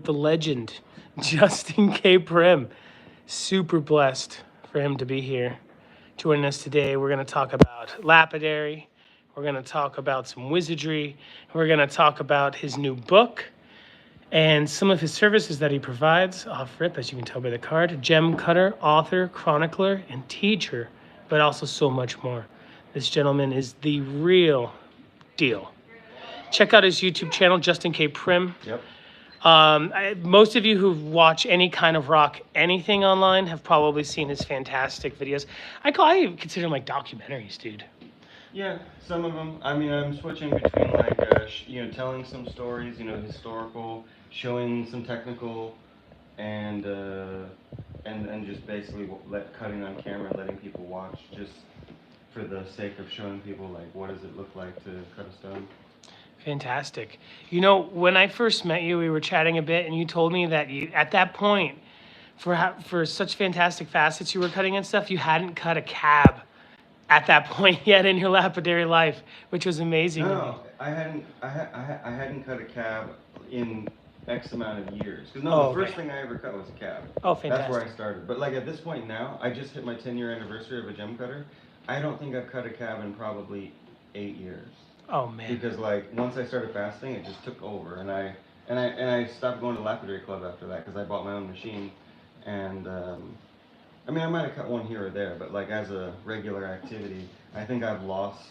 the legend, Justin K. Prim. Super blessed for him to be here joining us today. We're going to talk about Lapidary. We're going to talk about some wizardry. We're going to talk about his new book and some of his services that he provides off rip, as you can tell by the card. Gem cutter, author, chronicler, and teacher, but also so much more. This gentleman is the real deal. Check out his YouTube channel, Justin K. Prim. Yep. Most of you who watch any kind of rock anything online have probably seen his fantastic videos. I consider them like documentaries, dude. Yeah, some of them. I mean, I'm switching between like, telling some stories, historical, showing some technical, and just basically cutting on camera, letting people watch, just for the sake of showing people like what does it look like to cut a stone. Fantastic. You know, when I first met you, we were chatting a bit, and you told me that you, at that point, for such fantastic facets you were cutting and stuff, you hadn't cut a cab at that point yet in your lapidary life, which was amazing. No, I hadn't cut a cab in X amount of years. Because the first thing I ever cut was a cab. Oh, fantastic. That's where I started. But like at this point now, I just hit my 10-year anniversary of a gem cutter. I don't think I've cut a cab in probably 8 years. Oh man. Because like once I started fasting, it just took over, and I stopped going to Lapidary Club after that because I bought my own machine, and I mean I might have cut one here or there, but like as a regular activity, I think I've lost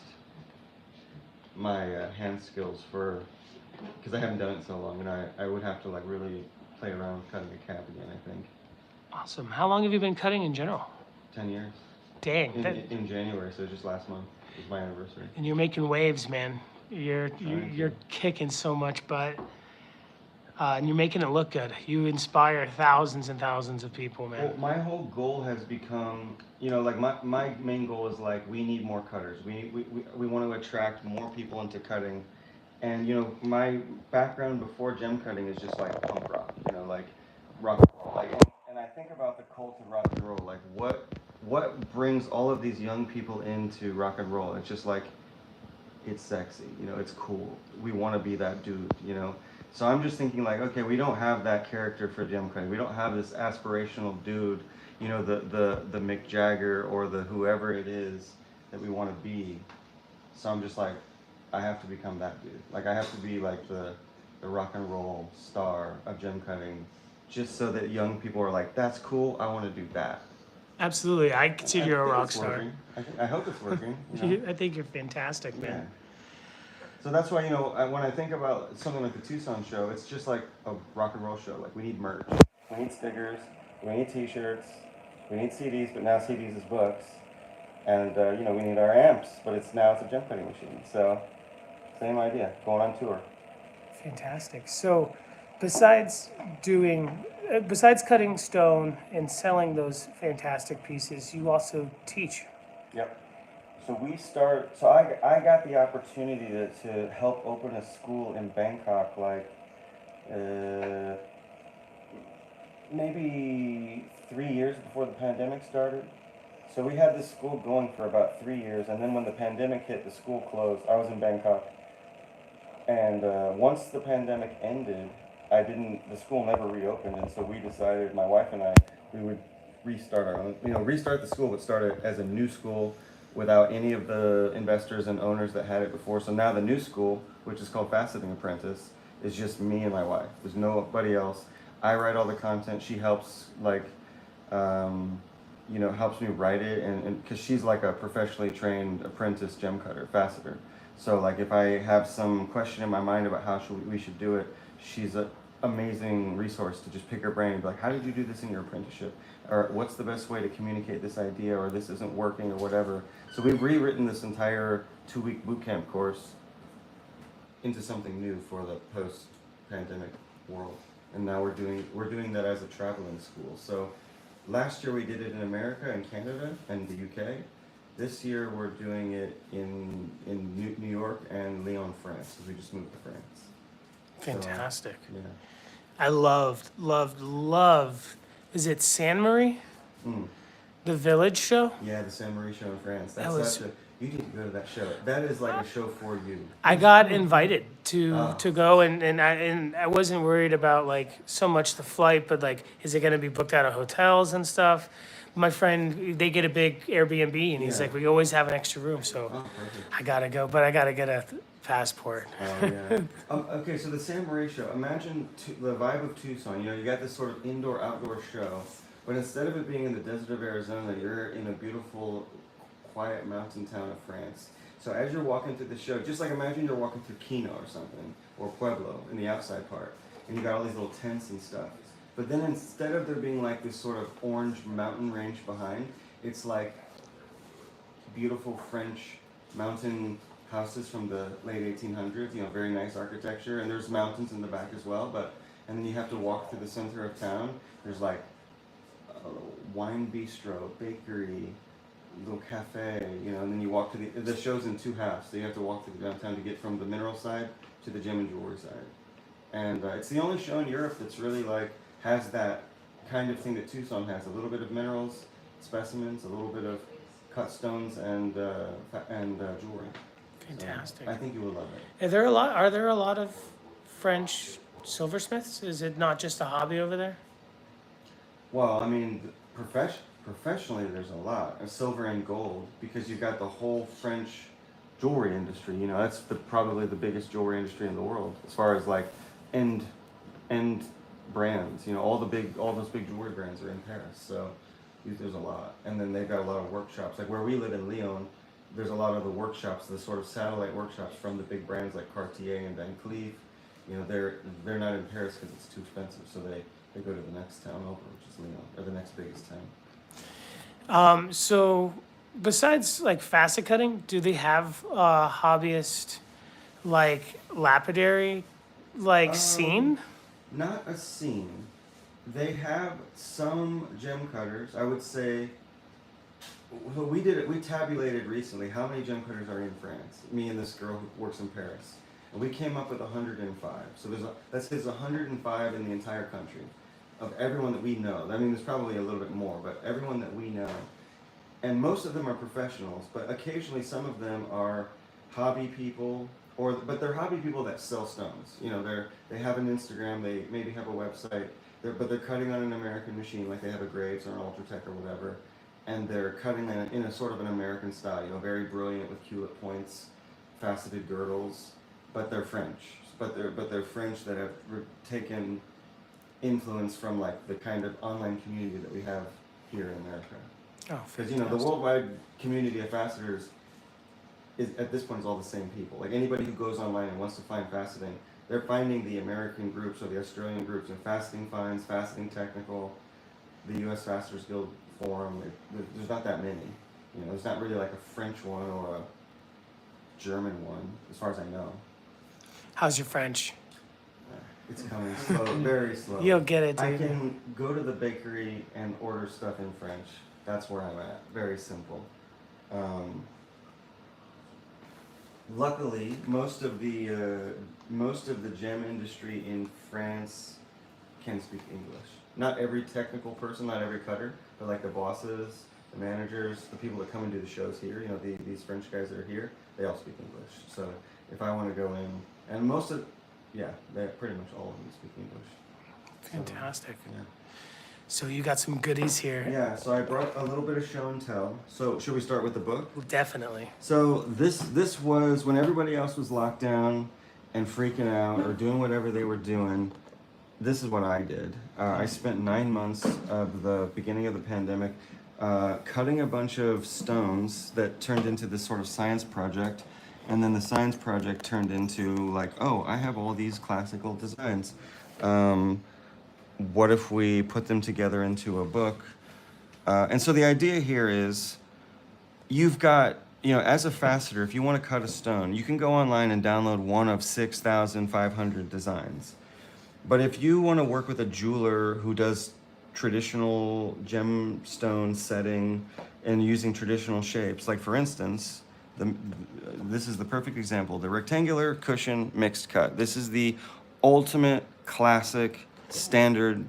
my hand skills because I haven't done it so long, and I would have to like really play around with cutting a cap again, I think. Awesome. How long have you been cutting in general? 10 years. Dang. In January, so just last month was my anniversary. And you're making waves, man. You're kicking so much butt, and you're making it look good. You inspire thousands and thousands of people, man. Well, my whole goal has become, like my main goal is like we need more cutters. We want to attract more people into cutting, and my background before gem cutting is just like punk rock, like rock and roll. Like, and I think about the cult of rock and roll, like what brings all of these young people into rock and roll? It's just like, it's sexy, it's cool. We want to be that dude, So I'm just thinking like, okay, we don't have that character for gem cutting. We don't have this aspirational dude, the Mick Jagger or the whoever it is that we want to be. So I'm just like, I have to become that dude. Like I have to be like the rock and roll star of gem cutting, just so that young people are like, that's cool, I want to do that. Absolutely. I consider you a rock star. I hope it's working. I think you're fantastic, man. Yeah. So that's why, when I think about something like the Tucson show, it's just like a rock and roll show. Like we need merch, we need stickers, we need t-shirts, we need CDs, but now CDs is books. And, we need our amps, but now it's a gem cutting machine. So same idea, going on tour. Fantastic. So besides cutting stone and selling those fantastic pieces, you also teach. Yep. So I got the opportunity to help open a school in Bangkok, like maybe 3 years before the pandemic started. So we had this school going for about 3 years, and then when the pandemic hit, the school closed. I was in Bangkok, and once the pandemic ended, the school never reopened, and so we decided, my wife and I, we would restart our own, restart the school, but start it as a new school without any of the investors and owners that had it before. So now the new school, which is called Faceting Apprentice, is just me and my wife. There's nobody else. I write all the content. She helps, helps me write it, and because she's like a professionally trained apprentice gem cutter, faceter. So like if I have some question in my mind about how we should do it, she's an amazing resource to just pick her brain and be like, how did you do this in your apprenticeship? Or what's the best way to communicate this idea, or this isn't working, or whatever. So we've rewritten this entire 2-week boot camp course into something new for the post-pandemic world. And now we're doing that as a traveling school. So last year we did it in America and Canada and the UK. This year we're doing it in New York and Lyon, France, because we just moved to France. Fantastic. So, yeah. I loved. Is it Saint Marie? Mm. The Village show? Yeah, the Saint Marie show in France. That was You need to go to that show. That is like a show for you. I got invited to Oh. to go, and I wasn't worried about like so much the flight, but like, is it going to be booked out of hotels and stuff? My friend, they get a big Airbnb, and he's Yeah. like, we always have an extra room, so Oh, perfect. I gotta go, but I gotta get a passport. Oh yeah. Okay, so the San Maria show. Imagine the vibe of Tucson. You know, you got this sort of indoor-outdoor show, but instead of it being in the desert of Arizona, you're in a beautiful, quiet mountain town of France. So as you're walking through the show, just like imagine you're walking through Quino or something, or Pueblo in the outside part, and you got all these little tents and stuff. But then instead of there being like this sort of orange mountain range behind, it's like beautiful French mountain houses from the late 1800s, you know, very nice architecture, and there's mountains in the back as well, and then you have to walk through the center of town. There's like a wine bistro, bakery, little cafe, you know, and then you walk to the show's in two halves, so you have to walk through the downtown to get from the mineral side to the gem and jewelry side. And it's the only show in Europe that's really like, has that kind of thing that Tucson has, a little bit of minerals, specimens, a little bit of cut stones and jewelry. Fantastic. So I think you will love it. Are there a lot of French silversmiths? Is it not just a hobby over there? Well, I mean, professionally, there's a lot of silver and gold because you've got the whole French jewelry industry. You know, that's probably the biggest jewelry industry in the world as far as like end brands. You know, all those big jewelry brands are in Paris. So there's a lot, and then they've got a lot of workshops. Like where we live in Lyon, there's a lot of the workshops, the sort of satellite workshops from the big brands like Cartier and Van Cleef. You know, they're not in Paris because it's too expensive, so they go to the next town over, which is Lyon, or the next biggest town. So besides like facet cutting, do they have a hobbyist like lapidary scene? Not a scene. They have some gem cutters. I would say. Well, we did it. We tabulated recently how many gem cutters are in France. Me and this girl who works in Paris, and we came up with 105. So that says 105 in the entire country, of everyone that we know. I mean, there's probably a little bit more, but everyone that we know, and most of them are professionals. But occasionally, some of them are hobby people, but they're hobby people that sell stones. You know, they have an Instagram. They maybe have a website. But they're cutting on an American machine, like they have a Graves or an Ultratech or whatever. And they're cutting in a sort of an American style, you know, very brilliant with hewlett points, faceted girdles, but they're French. But they're French that have taken influence from like the kind of online community that we have here in America. Oh, because you know the worldwide community of faceters is at this point is all the same people. Like anybody who goes online and wants to find faceting, they're finding the American groups or the Australian groups in Faceting Finds, Faceting Technical, the U.S. Facetors Guild forum. There's not that many. You know, there's not really like a French one or a German one, as far as I know. How's your French? It's coming slow, very slow. You'll get it, dude. I can go to the bakery and order stuff in French. That's where I'm at. Very simple. Luckily, most of the gem industry in France can speak English. Not every technical person, not every cutter, but like the bosses, the managers, the people that come and do the shows here. You know, these French guys that are here, they all speak English. So if I want to go in, and they pretty much all of them speak English. Fantastic. So, yeah. So you got some goodies here. Yeah, so I brought a little bit of show and tell. So should we start with the book? Definitely. So this was when everybody else was locked down and freaking out or doing whatever they were doing. This is what I did. I spent 9 months of the beginning of the pandemic cutting a bunch of stones that turned into this sort of science project. And then the science project turned into like, oh, I have all these classical designs. What if we put them together into a book? And so the idea here is you've got, you know, as a faceter, if you want to cut a stone, you can go online and download one of 6,500 designs. But if you want to work with a jeweler who does traditional gemstone setting and using traditional shapes, like for instance, this is the perfect example, the rectangular cushion mixed cut. This is the ultimate classic standard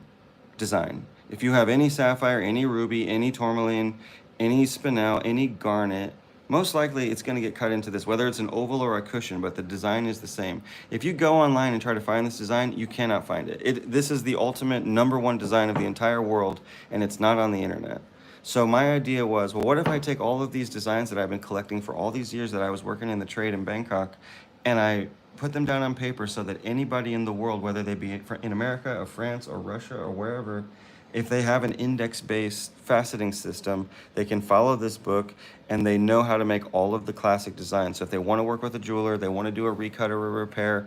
design. If you have any sapphire, any ruby, any tourmaline, any spinel, any garnet, most likely it's going to get cut into this, whether it's an oval or a cushion, but the design is the same. If you go online and try to find this design, you cannot find it. This is the ultimate #1 design of the entire world, and it's not on the internet. So my idea was, well, what if I take all of these designs that I've been collecting for all these years that I was working in the trade in Bangkok, and I put them down on paper so that anybody in the world, whether they be in America or France or Russia or wherever, if they have an index-based faceting system, they can follow this book and they know how to make all of the classic designs. So if they want to work with a jeweler, they want to do a recut or a repair,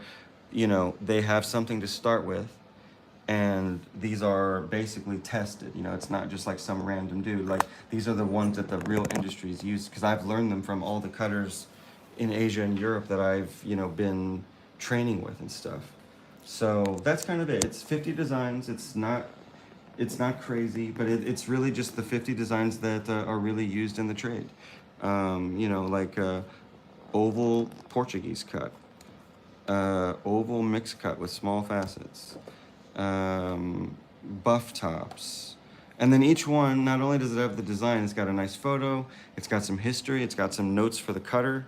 they have something to start with. And these are basically tested. It's not just like some random dude. Like, these are the ones that the real industries use, because I've learned them from all the cutters in Asia and Europe that I've, been training with and stuff. So that's kind of it. It's 50 designs. It's not crazy, but it's really just the 50 designs that are really used in the trade. Like oval Portuguese cut, oval mixed cut with small facets, buff tops. And then each one, not only does it have the design, it's got a nice photo, it's got some history, it's got some notes for the cutter.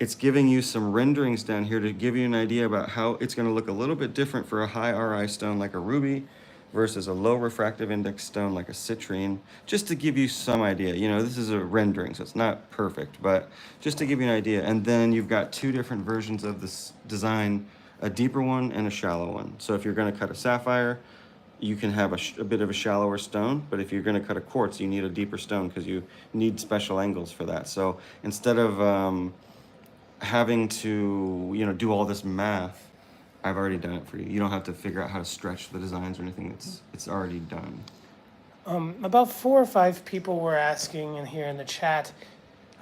It's giving you some renderings down here to give you an idea about how it's going to look a little bit different for a high RI stone like a ruby versus a low refractive index stone like a citrine, just to give you some idea. This is a rendering, so it's not perfect, but just to give you an idea. And then you've got two different versions of this design, a deeper one and a shallow one. So if you're going to cut a sapphire, you can have a bit of a shallower stone, but if you're going to cut a quartz, you need a deeper stone because you need special angles for that. So instead of having to do all this math, I've already done it for you. You don't have to figure out how to stretch the designs or anything. It's already done. About 4 or 5 people were asking in here in the chat,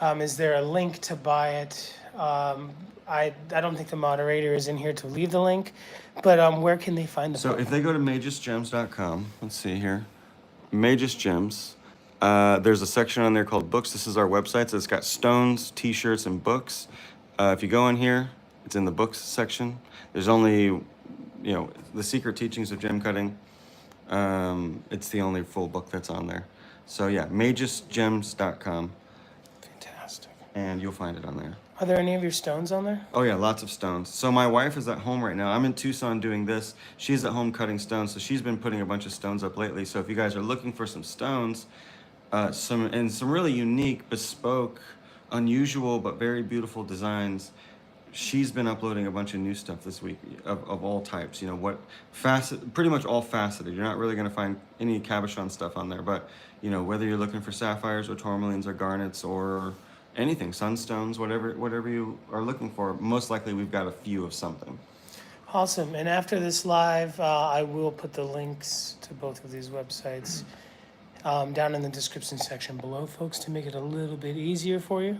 is there a link to buy it? I don't think the moderator is in here to leave the link, but where can they find the So book? if they go to magisgems.com, let's see here, Magus Gems, there's a section on there called books. This is our website, so it's got stones, t-shirts, and books. If you go in here, it's in the books section. There's only, The Secret Teachings of Gem Cutting. It's the only full book that's on there. So yeah, magisgems.com. Fantastic. And you'll find it on there. Are there any of your stones on there? Oh yeah, lots of stones. So my wife is at home right now. I'm in Tucson doing this. She's at home cutting stones, so she's been putting a bunch of stones up lately. So if you guys are looking for some stones, some really unique, bespoke, unusual, but very beautiful designs, she's been uploading a bunch of new stuff this week of all types. Pretty much all faceted. You're not really going to find any cabochon stuff on there, but whether you're looking for sapphires or tourmalines or garnets or anything, sunstones, whatever you are looking for, most likely we've got a few of something. Awesome. And after this live, I will put the links to both of these websites down in the description section below, folks, to make it a little bit easier for you.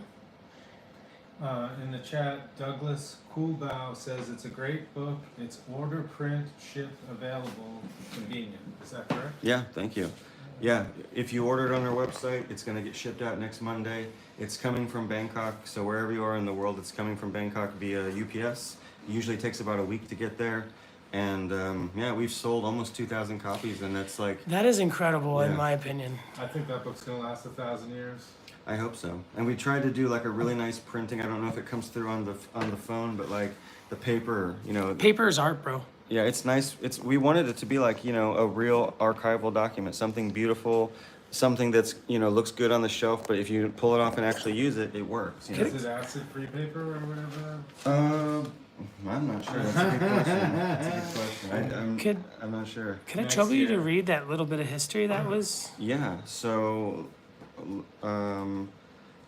In the chat, Douglas Coolbow says it's a great book. It's order, print, ship, available, convenient. Is that correct? Yeah, thank you. Yeah, if you order it on our website, it's going to get shipped out next Monday. It's coming from Bangkok, so wherever you are in the world, it's coming from Bangkok via UPS. It usually takes about a week to get there. And yeah, we've sold almost 2,000 copies, and that's like... That is incredible, in Yeah. my opinion. I think that book's going to last 1,000 years. I hope so. And we tried to do like a really nice printing. I don't know if it comes through on the phone, but like the paper, Paper is art, bro. Yeah, it's nice. We wanted it to be like, a real archival document, something beautiful, something that's, looks good on the shelf, but if you pull it off and actually use it, it works. Is it acid-free paper or whatever? I'm not sure. That's a good question. That's a good question. I'm not sure. Can I Next trouble you to year. read that little bit of history that was? Yeah, so,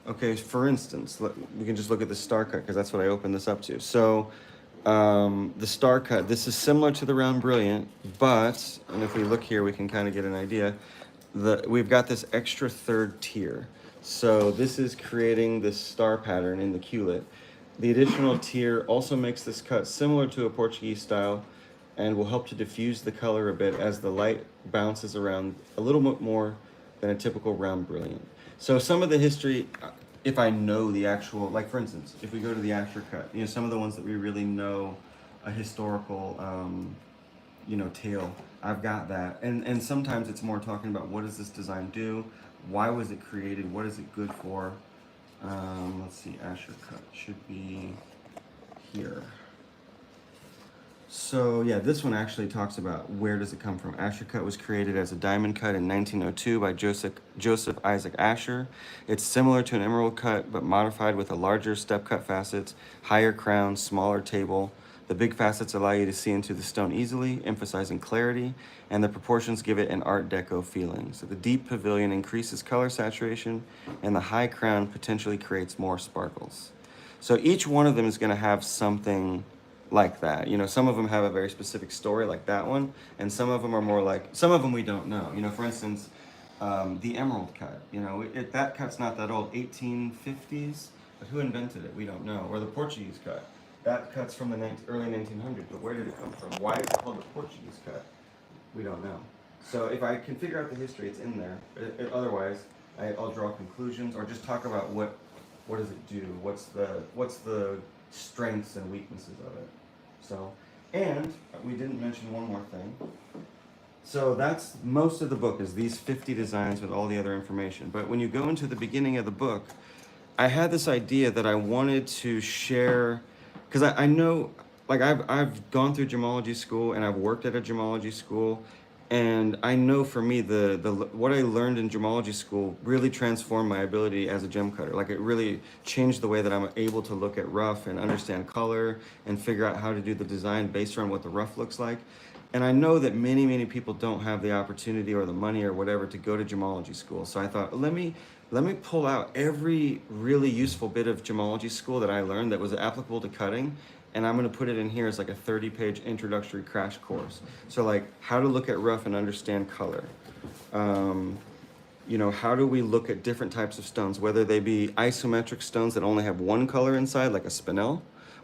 okay, for instance, we can just look at the star cut because that's what I opened this up to. So, the star cut, this is similar to the round brilliant, but, and if we look here, we can kind of get an idea. We've got this extra third tier. So this is creating this star pattern in the culet. The additional tier also makes this cut similar to a Portuguese style and will help to diffuse the color a bit as the light bounces around a little bit more than a typical round brilliant. So some of the history, if I know the actual, like for instance, if we go to the after cut, some of the ones that we really know a historical, tale, I've got that. And sometimes it's more talking about what does this design do? Why was it created? What is it good for? Let's see, Asher cut should be here. So yeah, this one actually talks about where does it come from. Asher cut was created as a diamond cut in 1902 by Joseph Isaac Asher. It's similar to an emerald cut, but modified with a larger step cut facets, higher crown, smaller table. The big facets allow you to see into the stone easily, emphasizing clarity, and the proportions give it an Art Deco feeling. So the deep pavilion increases color saturation, and the high crown potentially creates more sparkles. So each one of them is going to have something like that. You know, some of them have a very specific story, like that one, and some of them are more like, some of them we don't know. You know, for instance, the emerald cut. You know, that cut's not that old, 1850s, but who invented it? We don't know. Or the Portuguese cut. That cut's from the early 1900s, but where did it come from? Why is it called the Portuguese cut? We don't know. So if I can figure out the history, it's in there. Otherwise, I'll draw conclusions or just talk about what does it do? What's the strengths and weaknesses of it? So, and we didn't mention one more thing. So that's most of the book is these 50 designs with all the other information. But when you go into the beginning of the book, I had this idea that I wanted to share, because I know, like I've gone through gemology school and I've worked at a gemology school, and I know for me the what I learned in gemology school really transformed my ability as a gem cutter. Like it really changed the way that I'm able to look at rough and understand color and figure out how to do the design based on what the rough looks like. And I know that many people don't have the opportunity or the money or whatever to go to gemology school. So I thought, let me pull out every really useful bit of gemology school that I learned that was applicable to cutting, and I'm going to put it in here as like a 30-page introductory crash course. So like how to look at rough and understand color. You know, how do we look at different types of stones, whether they be isometric stones that only have one color inside, like a spinel,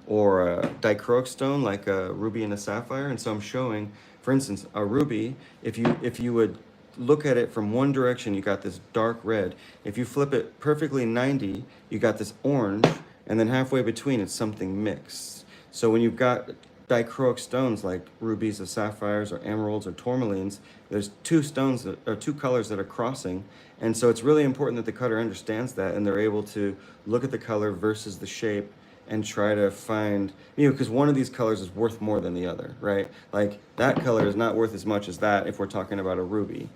or a dichroic stone like a ruby and a sapphire. And so I'm showing, for instance, a ruby, if you would look at it from one direction, you got this dark red. If you flip it perfectly 90, you got this orange, and then halfway between it's something mixed. So when you've got dichroic stones like rubies or sapphires or emeralds or tourmalines, there's two stones or two colors that are crossing. And so it's really important that the cutter understands that and they're able to look at the color versus the shape and try to find, you know, because one of these colors is worth more than the other, right? Like that color is not worth as much as that if we're talking about a ruby,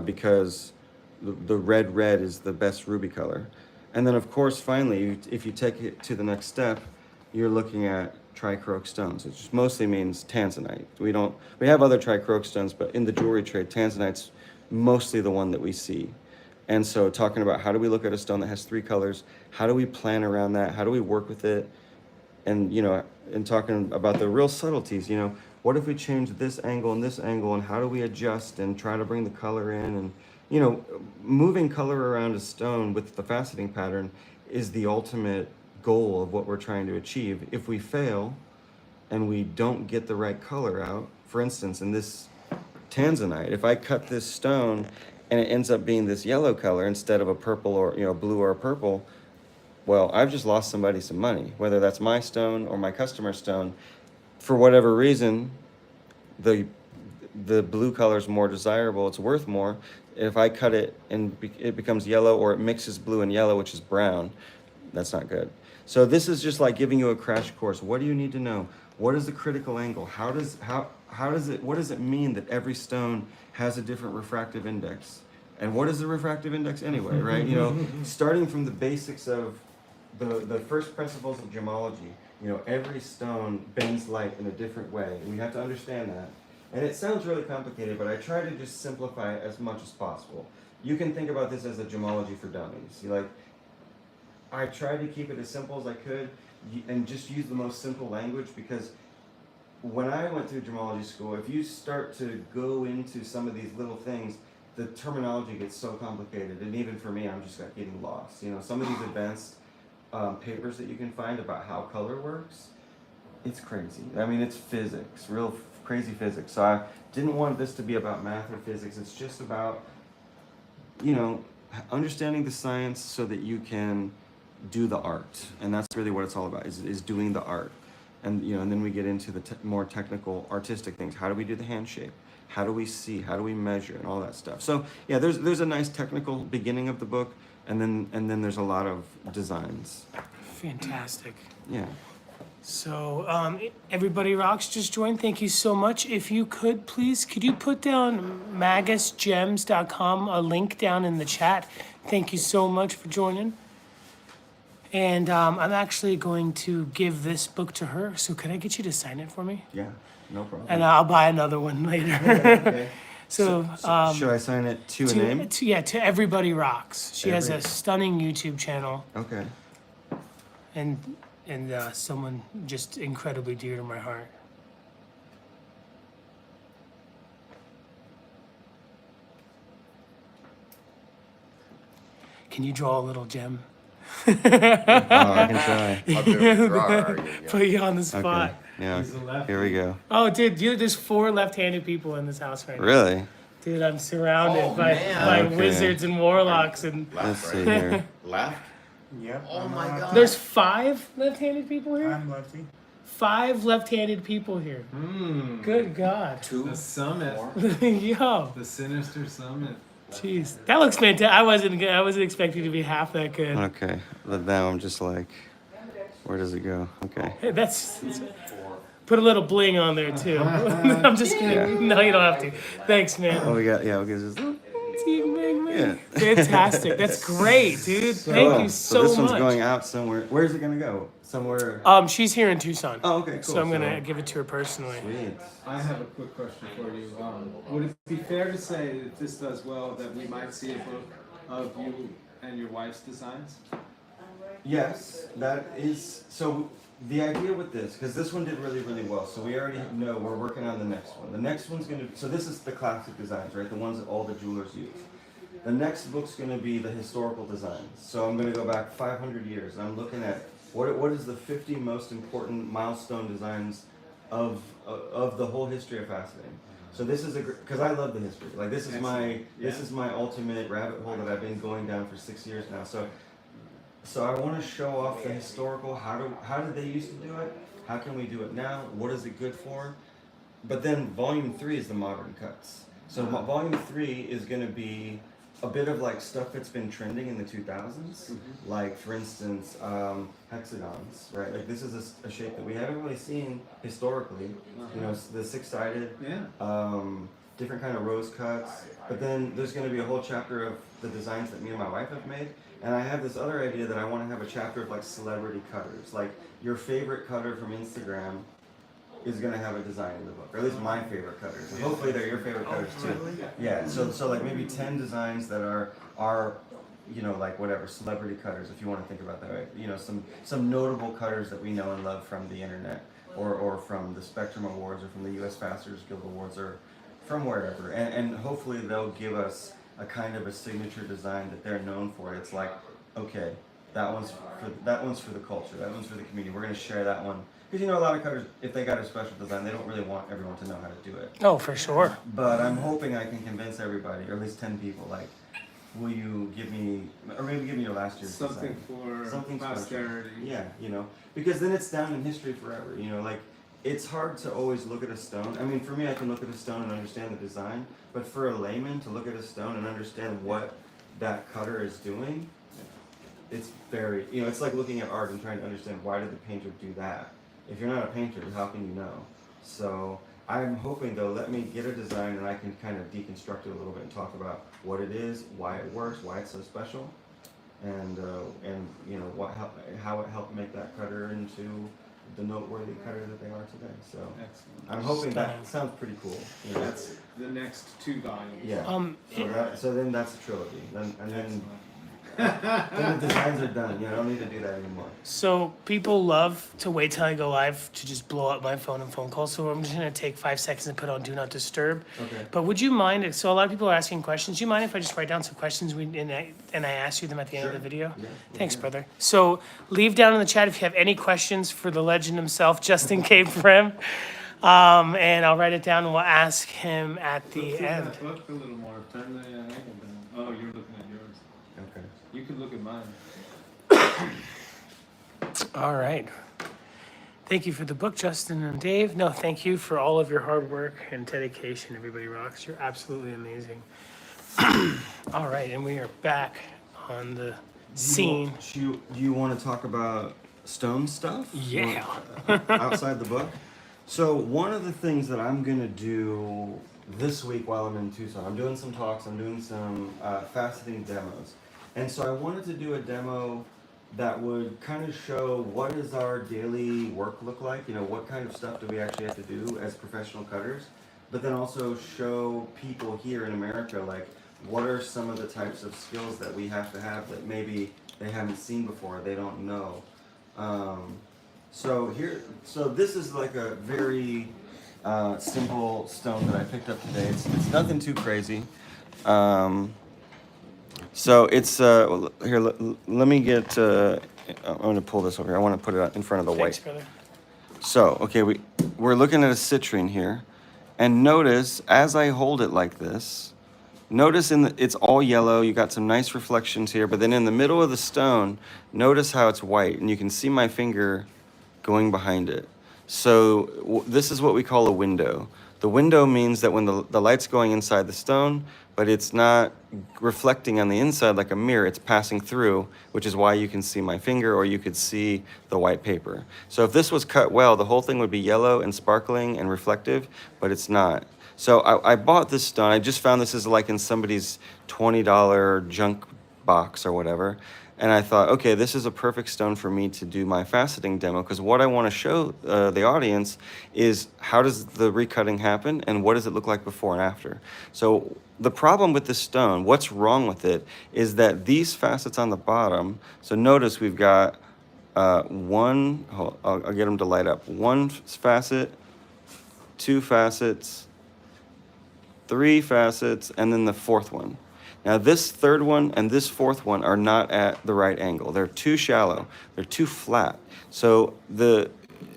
because the red is the best ruby color. And then of course, finally, if you take it to the next step, you're looking at trichroic stones, which mostly means tanzanite. We have other trichroic stones, but in the jewelry trade, tanzanite's mostly the one that we see. And so talking about how do we look at a stone that has three colors, how do we plan around that, how do we work with it, and you know, and talking about the real subtleties, you know, what if we change this angle and how do we adjust and try to bring the color in, and you know, moving color around a stone with the faceting pattern is the ultimate goal of what we're trying to achieve. If we fail and we don't get the right color out, for instance, in this tanzanite, if I cut this stone and it ends up being this yellow color instead of a purple or, you know, blue or a purple, well, I've just lost somebody some money, whether that's my stone or my customer's stone. For whatever reason, the blue color is more desirable, it's worth more. If I cut it and it becomes yellow, or it mixes blue and yellow, which is brown, that's not good. So this is just like giving you a crash course. What do you need to know? What is the critical angle? What does it mean that every stone has a different refractive index? And what is the refractive index anyway, right? You know, starting from the basics of the first principles of gemology, you know, every stone bends light in a different way. And we have to understand that. And it sounds really complicated, but I try to just simplify it as much as possible. You can think about this as a gemology for dummies. I tried to keep it as simple as I could and just use the most simple language, because when I went through gemology school, if you start to go into some of these little things, the terminology gets so complicated, and even for me, I'm just getting lost. You know, some of these advanced papers that you can find about how color works, it's crazy. I mean, it's physics, real crazy physics. So I didn't want this to be about math or physics. It's just about, you know, understanding the science so that you can do the art. And that's really what it's all about, is doing the art. And you know, and then we get into the more technical, artistic things. How do we do the hand shape? How do we see? How do we measure? And all that stuff. So yeah, there's a nice technical beginning of the book, and then there's a lot of designs. Fantastic. Yeah. So, everybody rocks just joined. Thank you so much. If you could, please, could you put down magusgems.com, a link down in the chat? Thank you so much for joining. And I'm actually going to give this book to her. So, could I get you to sign it for me? Yeah. No problem. And I'll buy another one later. Okay. So, Should I sign it to a name? to Everybody Rocks. She has a Every- stunning YouTube channel, Okay. and someone just incredibly dear to my heart. Can you draw a little gem? Oh, I can try. A bit of a drawer, are you? Yeah. Put you on the spot. Okay. Yeah. He's a lefty. Here we go. Oh, dude, there's 4 left-handed people in this house right now. Really? Dude, I'm surrounded Oh, by man. Okay. wizards and warlocks, and Let's Left, see right? here. Left? Yep. Oh I'm my lefty. God. there's 5 left-handed people here. I'm lefty. 5 left-handed people here. Good God. Two? The summit. Yo, The sinister summit. jeez, that looks fantastic. I wasn't expecting to be half that good. Okay. But now I'm just like, where does it go? Okay. Hey, that's put a little bling on there too. I'm just kidding. Yeah. No, you don't have to. Thanks, man. Oh, we got, yeah, okay. Just, Yeah. Fantastic. That's great, dude. Thank you so this much. one's going out somewhere. Where's it gonna go? Somewhere. She's here in Tucson. Oh, okay, cool. So I'm gonna give it to her personally. Sweet. I have a quick question for you. Would it be fair to say that if this does well, that we might see a book of you and your wife's designs? Yes, that is. So the idea with this, because this one did really, really well. So we already know we're working on the next one. The next one's gonna. So this is the classic designs, right? The ones that all the jewelers use. The next book's gonna be the historical designs. So I'm gonna go back 500 years, and I'm looking at what is the 50 most important milestone designs of the whole history of faceting. So this is because I love the history. Like this is my this is my ultimate rabbit hole that I've been going down for 6 years now. So I want to show off the historical. How did they used to do it? How can we do it now? What is it good for? But then volume 3 is the modern cuts. So volume 3 is going to be a bit of like stuff that's been trending in the 2000s. Like for instance, hexagons, right? Like this is a shape that we haven't really seen historically. You know, the 6-sided, different kind of rose cuts. But then there's going to be a whole chapter of the designs that me and my wife have made. And I have this other idea that I want to have a chapter of like celebrity cutters. Like your favorite cutter from Instagram is going to have a design in the book, or at least my favorite cutters. And hopefully they're your favorite cutters too. Yeah, so like maybe 10 designs that are you know, like whatever, celebrity cutters, if you want to think about that, right? You know, some notable cutters that we know and love from the internet, or from the Spectrum Awards, or from the US Fasters Guild Awards, or from wherever. And hopefully they'll give us a kind of a signature design that they're known for. It's like, okay, that one's for the culture, that one's for the community. We're going to share that one. Because you know, a lot of cutters, if they got a special design, they don't really want everyone to know how to do it. Oh, for sure. But I'm hoping I can convince everybody, or at least 10 people, like, will you give me, or maybe give me your last year's Something design. for Something special. posterity. Yeah, you know, because then it's down in history forever. You know, like it's hard to always look at a stone. I mean, for me, I can look at a stone and understand the design, but for a layman to look at a stone and understand what that cutter is doing, it's very, you know, it's like looking at art and trying to understand why did the painter do that. If you're not a painter, how can you know? So I'm hoping they'll let me get a design and I can kind of deconstruct it a little bit and talk about what it is, why it works, why it's so special, and you know how it helped make that cutter into the noteworthy cutter that they are today. So Excellent. I'm hoping that sounds pretty cool. You know? That's the next 2 volumes. Yeah. So then that's a trilogy. Then Excellent. then the designs are done. You know, I don't need to do that anymore. So people love to wait till I go live to just blow up my phone and phone calls. So I'm just gonna take 5 seconds and put on Do Not Disturb. Okay. But would you mind? So a lot of people are asking questions. Do you mind if I just write down some questions and I ask you them at the end of the video? Yeah. Thanks, brother. So leave down in the chat if you have any questions for the legend himself, Justin K. Prim. And I'll write it down and we'll ask him at the Look through end. that book a little more. Turn the angle down. Oh, you're looking at yours. Okay. You could look at mine. All right. Thank you for the book, Justin and Dave. No, thank you for all of your hard work and dedication. Everybody rocks. You're absolutely amazing. All right, and we are back on the scene. Do you want to talk about stone stuff? Yeah. Outside the book? So one of the things that I'm going to do this week while I'm in Tucson, I'm doing some talks, I'm doing some faceting demos. And so I wanted to do a demo that would kind of show what does our daily work look like, what kind of stuff do we actually have to do as professional cutters, but then also show people here in America, like, what are some of the types of skills that we have to have that maybe they haven't seen before, they don't know. So this is like a very simple stone that I picked up today. It's nothing too crazy. So it's here. Let me get. I'm going to pull this over here. I want to put it in front of the Thanks, white. brother. So okay, we're looking at a citrine here, and notice as I hold it like this. Notice it's all yellow, you got some nice reflections here, but then in the middle of the stone, notice how it's white, and you can see my finger going behind it. So this is what we call a window. The window means that when the light's going inside the stone, but it's not reflecting on the inside like a mirror, it's passing through, which is why you can see my finger or you could see the white paper. So if this was cut well, the whole thing would be yellow and sparkling and reflective, but it's not. So I bought this stone. I just found this is like in somebody's $20 junk box or whatever. And I thought, okay, this is a perfect stone for me to do my faceting demo, because what I want to show the audience is how does the recutting happen and what does it look like before and after. So the problem with this stone, what's wrong with it, is that these facets on the bottom, so notice we've got I'll get them to light up. One facet, two facets, three facets, and then the fourth one. Now this third one and this fourth one are not at the right angle. They're too shallow. They're too flat. So the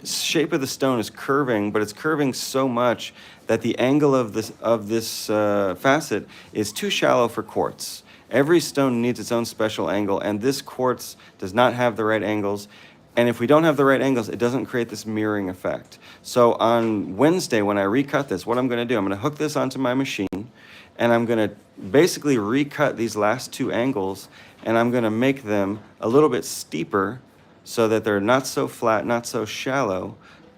shape of the stone is curving, but it's curving so much that the angle of this facet is too shallow for quartz. Every stone needs its own special angle, and this quartz does not have the right angles. And if we don't have the right angles, it doesn't create this mirroring effect. So on Wednesday, when I recut this, what I'm going to do, I'm going to hook this onto my machine, and I'm going to basically recut these last two angles, and I'm going to make them a little bit steeper so that they're not so flat, not so shallow,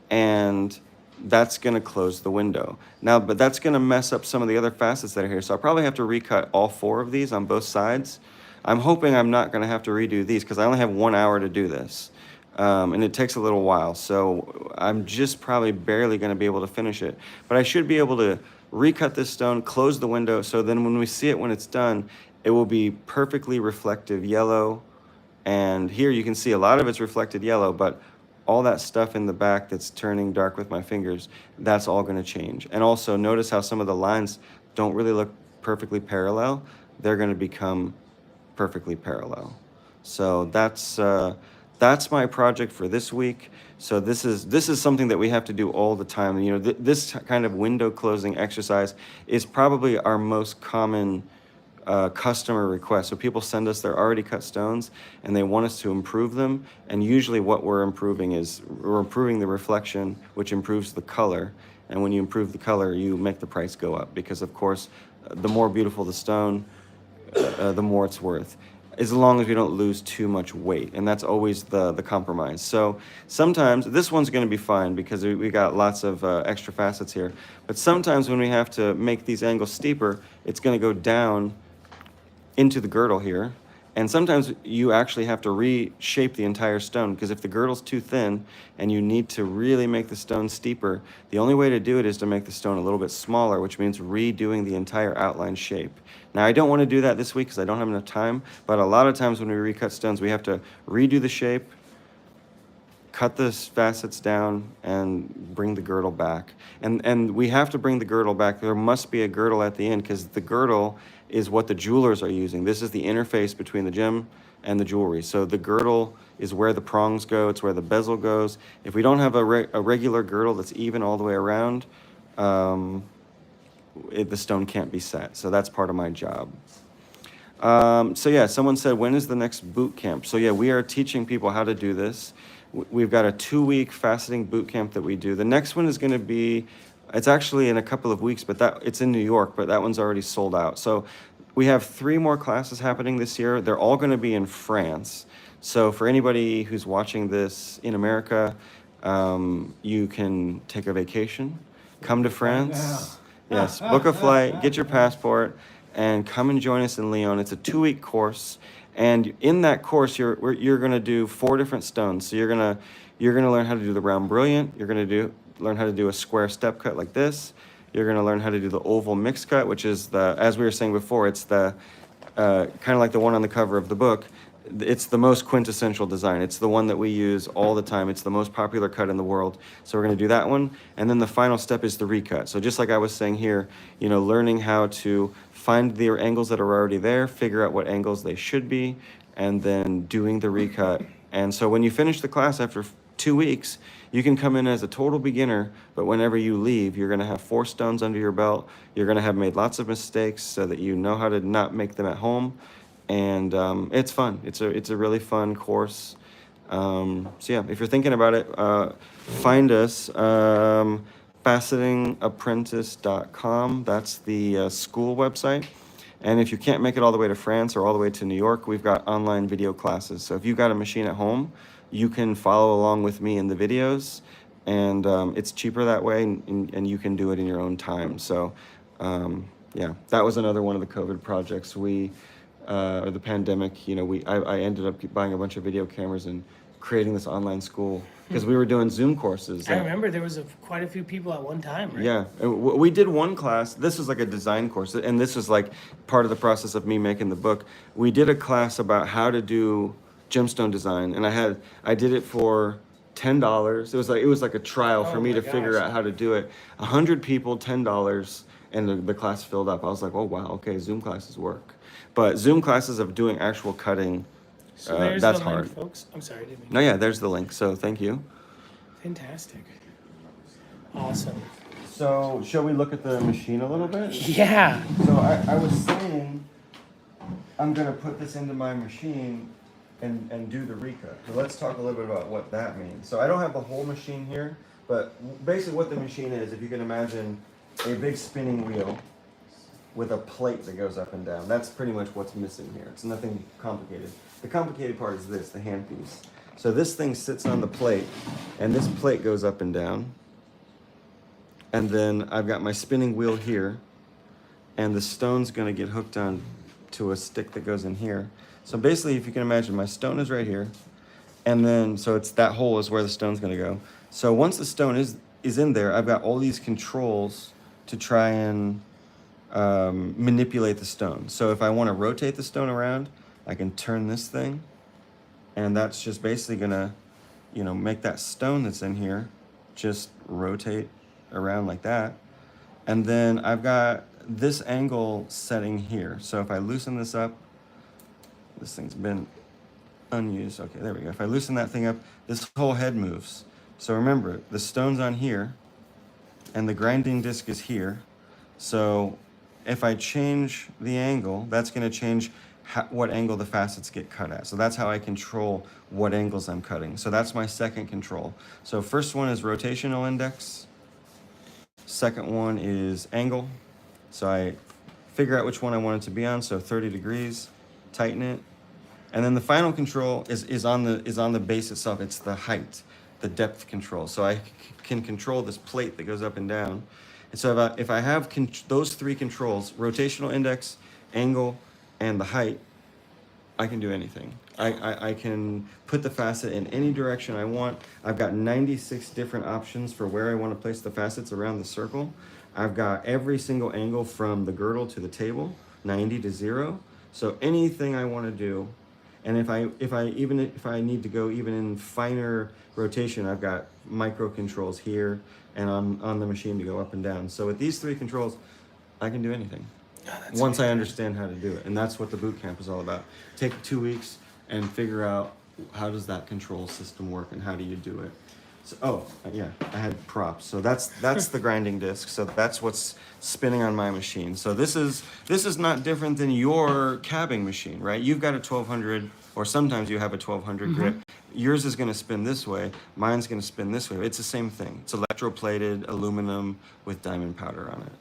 and that's going to close the window. Now, but that's going to mess up some of the other facets that are here. So I'll probably have to recut all four of these on both sides. I'm hoping I'm not going to have to redo these because I only have 1 hour to do this. And it takes a little while, so I'm just probably barely going to be able to finish it. But I should be able to recut this stone, close the window, so then when we see it when it's done, it will be perfectly reflective yellow. And here you can see a lot of it's reflected yellow, but all that stuff in the back that's turning dark with my fingers, that's all going to change. And also notice how some of the lines don't really look perfectly parallel. They're going to become perfectly parallel. So that's my project for this week. So this is something that we have to do all the time. This kind of window closing exercise is probably our most common customer request. So people send us their already cut stones and they want us to improve them. And usually what we're improving is we're improving the reflection, which improves the color. And when you improve the color, you make the price go up because, of course, the more beautiful the stone, the more it's worth, as long as we don't lose too much weight. And that's always the compromise. So sometimes, this one's going to be fine because we got lots of extra facets here. But sometimes when we have to make these angles steeper, it's going to go down into the girdle here. And sometimes you actually have to reshape the entire stone because if the girdle's too thin and you need to really make the stone steeper, the only way to do it is to make the stone a little bit smaller, which means redoing the entire outline shape. Now, I don't want to do that this week because I don't have enough time, but a lot of times when we recut stones, we have to redo the shape, cut the facets down, and bring the girdle back. And we have to bring the girdle back. There must be a girdle at the end because the girdle is what the jewelers are using. This is the interface between the gem and the jewelry. So the girdle is where the prongs go. It's where the bezel goes. If we don't have a regular girdle that's even all the way around, the stone can't be set. So that's part of my job. So yeah, someone said, when is the next boot camp? So yeah, we are teaching people how to do this. We've got a 2-week faceting boot camp that we do. The next one is going to be, it's actually in a couple of weeks, but it's in New York, but that one's already sold out. So we have 3 more classes happening this year. They're all going to be in France. So for anybody who's watching this in America, you can take a vacation, come to France. Yes, book a flight, get your passport, and come and join us in Lyon. It's a 2-week course, and in that course, you're going to do 4 different stones. So you're gonna learn how to do the round brilliant. You're going to learn how to do a square step cut like this. You're going to learn how to do the oval mix cut, which is as we were saying before, it's the kind of like the one on the cover of the book. It's the most quintessential design. It's the one that we use all the time. It's the most popular cut in the world. So we're going to do that one. And then the final step is the recut. So just like I was saying here, learning how to find the angles that are already there, figure out what angles they should be, and then doing the recut. And so when you finish the class after 2 weeks, you can come in as a total beginner, but whenever you leave, you're going to have 4 stones under your belt. You're going to have made lots of mistakes so that you know how to not make them at home. And it's fun. It's a really fun course. So yeah, if you're thinking about it, find us, facetingapprentice.com. That's the school website. And if you can't make it all the way to France or all the way to New York, we've got online video classes. So if you've got a machine at home, you can follow along with me in the videos, and it's cheaper that way, and you can do it in your own time. So yeah, that was another one of the COVID projects. Or the pandemic, I ended up buying a bunch of video cameras and creating this online school because we were doing Zoom courses. I remember there was quite a few people at one time, right? Yeah, we did one class. This was like a design course, and this was like part of the process of me making the book. We did a class about how to do gemstone design, and I did it for $10. It was like a trial for me to figure out how to do it. 100 people, $10, and the class filled up. I was like, oh wow, okay, Zoom classes work. But Zoom classes of doing actual cutting, So there's that's the hard. link, folks. I'm sorry, I didn't mean. No, yeah, there's the link. So thank you. Fantastic. Awesome. So shall we look at the machine a little bit? Yeah. So I was saying I'm gonna put this into my machine and do the recut. So let's talk a little bit about what that means. So I don't have the whole machine here, but basically what the machine is, if you can imagine a big spinning wheel with a plate that goes up and down. That's pretty much what's missing here. It's nothing complicated. The complicated part is this, the handpiece. So this thing sits on the plate, and this plate goes up and down. And then I've got my spinning wheel here, and the stone's gonna get hooked on to a stick that goes in here. So basically, if you can imagine, my stone is right here, and then, so it's that hole is where the stone's gonna go. So once the stone is in there, I've got all these controls to try and manipulate the stone. So if I want to rotate the stone around, I can turn this thing, and that's just basically gonna, make that stone that's in here just rotate around like that. And then I've got this angle setting here. So if I loosen this up, this thing's been unused. Okay, there we go. If I loosen that thing up, this whole head moves. So remember, the stone's on here, and the grinding disc is here. So if I change the angle, that's going to change what angle the facets get cut at. So that's how I control what angles I'm cutting. So that's my second control. So first one is rotational index. Second one is angle. So I figure out which one I want it to be on. So 30 degrees, tighten it. And then the final control is on the base itself. It's the height, the depth control. So I can control this plate that goes up and down. And so if I have those 3 controls, rotational index, angle, and the height, I can do anything. I can put the facet in any direction I want. I've got 96 different options for where I want to place the facets around the circle. I've got every single angle from the girdle to the table, 90 to 0. So anything I want to do, and if I need to go even in finer rotation, I've got micro controls here and on the machine to go up and down. So with these 3 controls, I can do anything. Once I understand how to do it. And that's what the boot camp is all about. Take 2 weeks and figure out how does that control system work and how do you do it. So, I had props. So that's the grinding disc. So that's what's spinning on my machine. So this is not different than your cabbing machine, right? You've got a 1200, or sometimes you have a 1200 grip. Yours is going to spin this way. Mine's going to spin this way. It's the same thing. It's electroplated aluminum with diamond powder on it.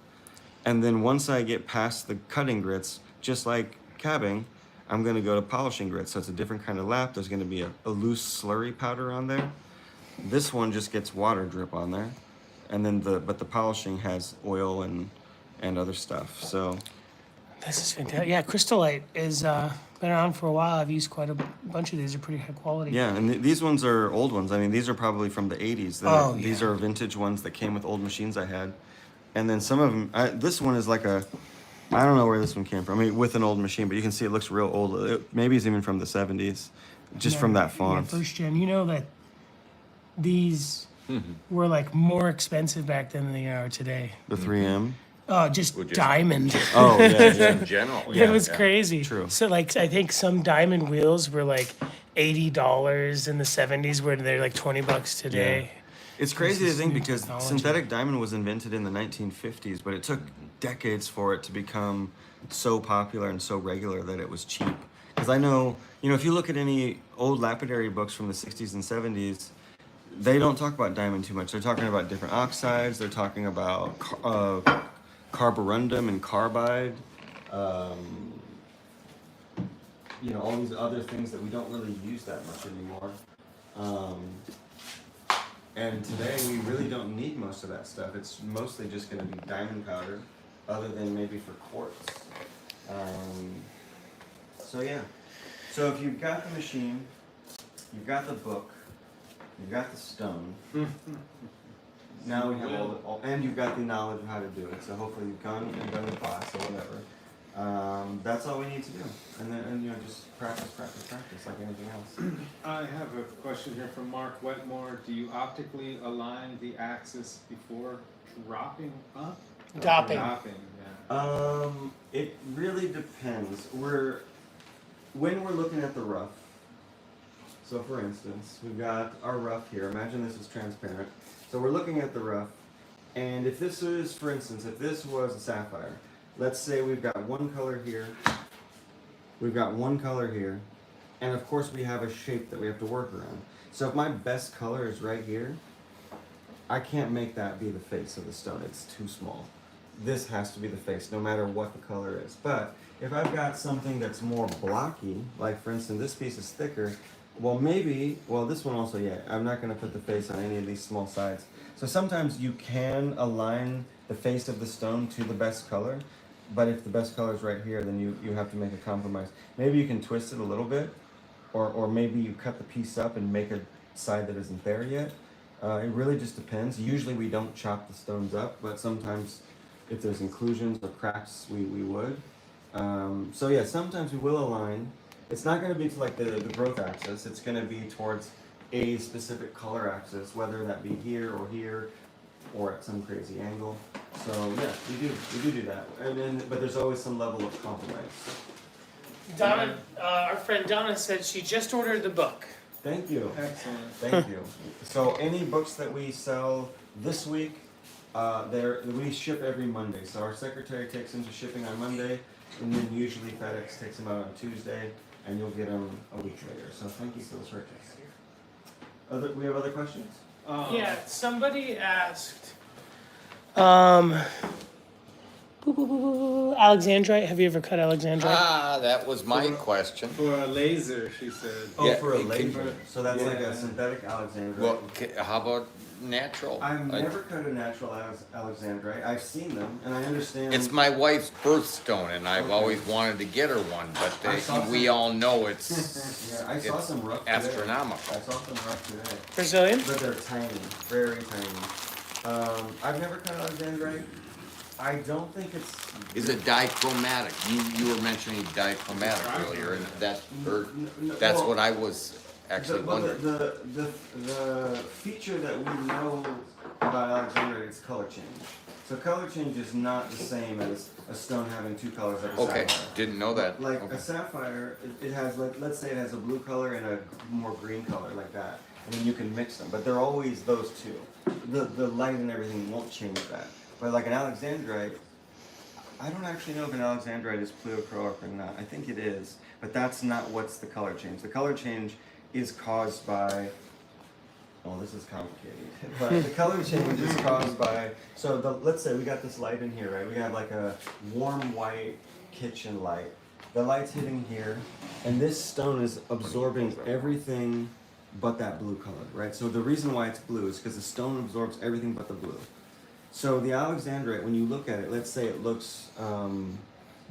And then once I get past the cutting grits, just like cabbing, I'm going to go to polishing grit. So it's a different kind of lap. There's going to be a loose slurry powder on there. This one just gets water drip on there, and then the polishing has oil and other stuff. So This is fantastic. Yeah, Crystallite is been around for a while. I've used quite a bunch of these. They're pretty high quality. yeah, and these ones are old ones. I mean, these are probably from the 80s. Oh, These yeah. are vintage ones that came with old machines I had. And then some of them, this one is like a, I don't know where this one came from. I mean, with an old machine, but you can see it looks real old. Maybe it's even from the 70s, just from that font. Yeah, first gen. You know that these were like more expensive back then than they are today. The 3M. Just Well, just- diamond. Oh, yeah, Just yeah. in general. It was crazy. True. So like I think some diamond wheels were like $80 in the 70s, where they're like $20 today. It's crazy to This is think new because technology. synthetic diamond was invented in the 1950s, but it took decades for it to become so popular and so regular that it was cheap. Because I know, if you look at any old lapidary books from the 60s and 70s, they don't talk about diamond too much. They're talking about different oxides. They're talking about carborundum and carbide. All these other things that we don't really use that much anymore. And today we really don't need most of that stuff. It's mostly just going to be diamond powder, other than maybe for quartz. So yeah. So if you've got the machine, you've got the book, you've got the stone. Now we have and you've got the knowledge of how to do it. So hopefully you've gone and done the class or whatever. That's all we need to do, and then just practice like anything else. I have a question here from Mark Wetmore. Do you optically align the axis before dropping up? Dopping. Dopping, yeah. It really depends. When we're looking at the rough. So for instance, we've got our rough here. Imagine this is transparent. So we're looking at the rough, and if this is, for instance, if this was a sapphire, let's say we've got one color here, we've got one color here, and of course we have a shape that we have to work around. So if my best color is right here, I can't make that be the face of the stone. It's too small. This has to be the face, no matter what the color is. But if I've got something that's more blocky, like for instance this piece is thicker, this one also, yeah, I'm not going to put the face on any of these small sides. So sometimes you can align the face of the stone to the best color, but if the best color is right here, then you have to make a compromise. Maybe you can twist it a little bit, or maybe you cut the piece up and make a side that isn't there yet. It really just depends. Usually we don't chop the stones up, but sometimes if there's inclusions or cracks, we would. So yeah, sometimes we will align. It's not going to be to like the growth axis. It's going to be towards a specific color axis, whether that be here, or at some crazy angle. So yeah, we do that. But there's always some level of compromise. Donna, our friend Donna said she just ordered the book. Thank you. Excellent. Thank you. So any books that we sell this week, we ship every Monday. So our secretary takes them to shipping on Monday, and then usually FedEx takes them out on Tuesday, and you'll get them a week later. So thank you for the purchase. We have other questions? Yeah, somebody asked, Alexandrite. Have you ever cut Alexandrite? That was my question. For a laser, she said. Oh, Yeah, for a it can- laser. So that's like Yeah. a synthetic alexandrite. Well, how about natural? I've never cut a natural alexandrite. I've seen them, and I understand. It's my wife's birthstone, and I've Okay. always wanted to get her one, but I saw we some- all know it's Yeah, I saw it's some rough today. astronomical. I saw some rough today. Brazilian? But they're tiny, very tiny. I've never cut alexandrite. I don't think it's. Is it dichromatic? You were mentioning dichromatic earlier, and that's Well, what I was actually wondering. The feature that we know about alexandrite is color change. So color change is not the same as a stone having two colors like a Okay, sapphire. didn't know that. Like Okay. a sapphire, it has, let's say it has a blue color and a more green color like that, and then you can mix them. But they're always those two. The light and everything won't change that. But like an alexandrite, I don't actually know if an alexandrite is pleochroic or not. I think it is, but that's not what's the color change. The color change is caused by. Oh, this is complicated. But the color change is caused by. So let's say we got this light in here, right? We have like a warm white kitchen light. The light's hitting here, and this stone is absorbing everything but that blue color, right? So the reason why it's blue is because the stone absorbs everything but the blue. So the alexandrite, when you look at it, let's say it looks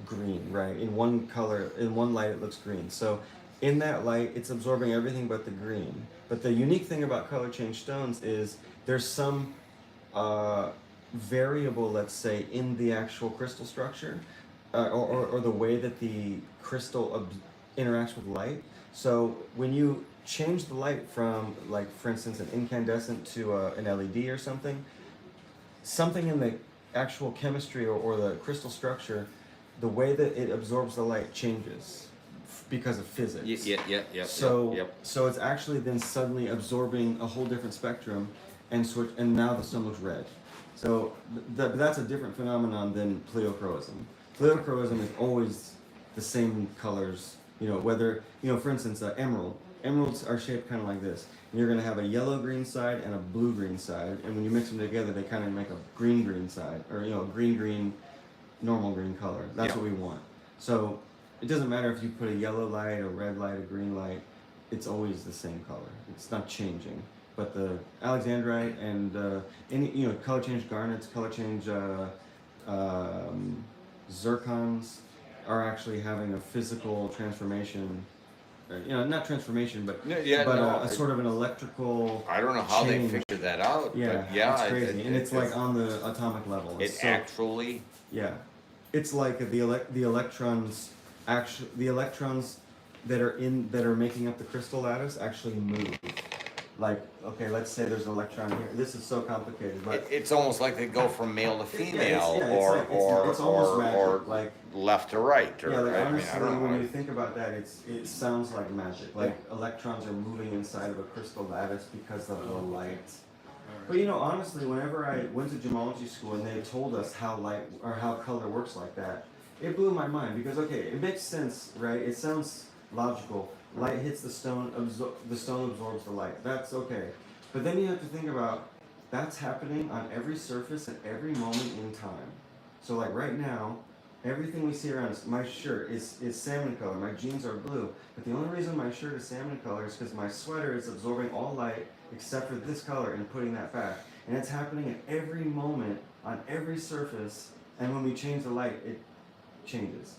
green, right? In one color, in one light, it looks green. So in that light, it's absorbing everything but the green. But the unique thing about color change stones is there's some variable, let's say, in the actual crystal structure, or the way that the crystal interacts with light. So when you change the light from, like, for instance, an incandescent to an LED or something in the actual chemistry or the crystal structure, the way that it absorbs the light changes because of physics. So it's actually then suddenly absorbing a whole different spectrum, and now the stone looks red. So that's a different phenomenon than pleochroism. Pleochroism is always the same colors. Whether for instance, emeralds are shaped kind of like this. And you're going to have a yellow-green side and a blue-green side, and when you mix them together, they kind of make a green-green side, or green-green, normal green color. That's what we want. So it doesn't matter if you put a yellow light, a red light, a green light. It's always the same color. It's not changing. But the alexandrite and any color change garnets, color change zircons are actually having a physical transformation. Not transformation, but a sort of an electrical. I don't know how change. they figured that out. Yeah, but yeah, it's crazy, and it's like on the atomic level. It actually. Yeah, it's like the electrons. Actually, the electrons that are making up the crystal lattice actually move. Like, okay, let's say there's an electron here. This is so complicated, but It's almost like they go from male to female, it's almost magic. or Like, left to right. Or, yeah, like, I honestly, don't know. when you think about that, it sounds like magic. Like electrons are moving inside of a crystal lattice because of the light. But honestly, whenever I went to gemology school and they told us how light or how color works like that, it blew my mind because it makes sense, right? It sounds logical. Light hits the stone, the stone absorbs the light. That's okay. But then you have to think about that's happening on every surface at every moment in time. So like right now, everything we see around us, my shirt is salmon color, my jeans are blue. But the only reason my shirt is salmon color is because my sweater is absorbing all light except for this color and putting that back. And it's happening at every moment on every surface, and when we change the light, it changes.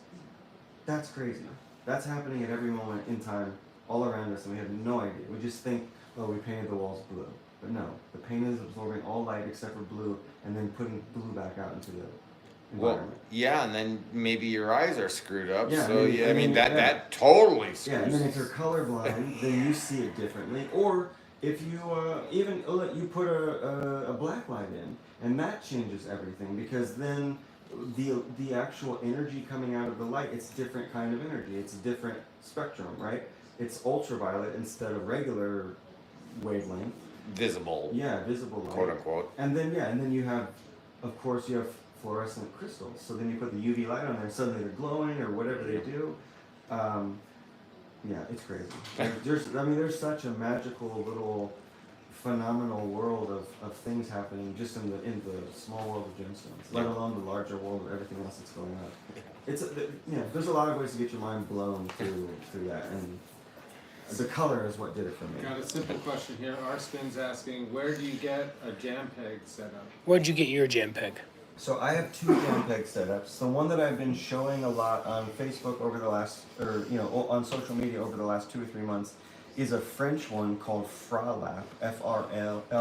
That's crazy. That's happening at every moment in time, all around us, and we have no idea. We just think, oh, we painted the walls blue. But no, the paint is absorbing all light except for blue, and then putting blue back out into the environment. Yeah, and then maybe your eyes are screwed up. Yeah, So that totally screws. Yeah, and then if you're colorblind, then you see it differently. Or if you you put a black light in, and that changes everything, because then the actual energy coming out of the light, it's a different kind of energy. It's a different spectrum, right? It's ultraviolet instead of regular wavelength. Visible. Yeah, visible light. Quote unquote. And then you have fluorescent crystals. So then you put the UV light on there, and suddenly they're glowing or whatever they do. Yeah, it's crazy. There's such a magical little phenomenal world of things happening just in the small world of gemstones, let alone the larger world of everything else that's going on. There's a lot of ways to get your mind blown through that, and the color is what did it for me. Got a simple question here. Arspin's asking, where do you get a jam peg set up? Where'd you get your jam peg? So I have two jam peg setups. The one that I've been showing a lot on Facebook over the last, on social media over the last 2 or 3 months, is a French one called Fralap, Fralap.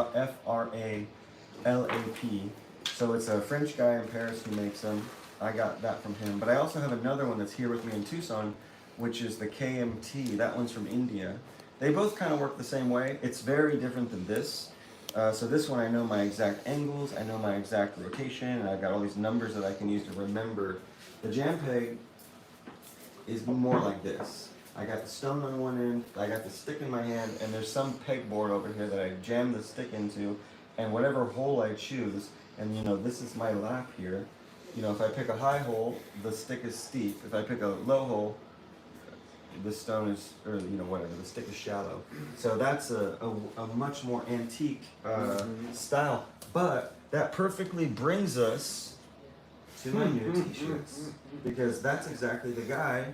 So it's a French guy in Paris who makes them. I got that from him. But I also have another one that's here with me in Tucson, which is the KMT. That one's from India. They both kind of work the same way. It's very different than this. So this one, I know my exact angles, I know my exact rotation, and I've got all these numbers that I can use to remember. The jam peg is more like this. I got the stone on one end, I got the stick in my hand, and there's some pegboard over here that I jam the stick into, and whatever hole I choose, and this is my lap here. If I pick a high hole, the stick is steep. If I pick a low hole, the stone is, or whatever, the stick is shallow. So that's a much more antique style. But that perfectly brings us to my new t-shirts. Because that's exactly the guy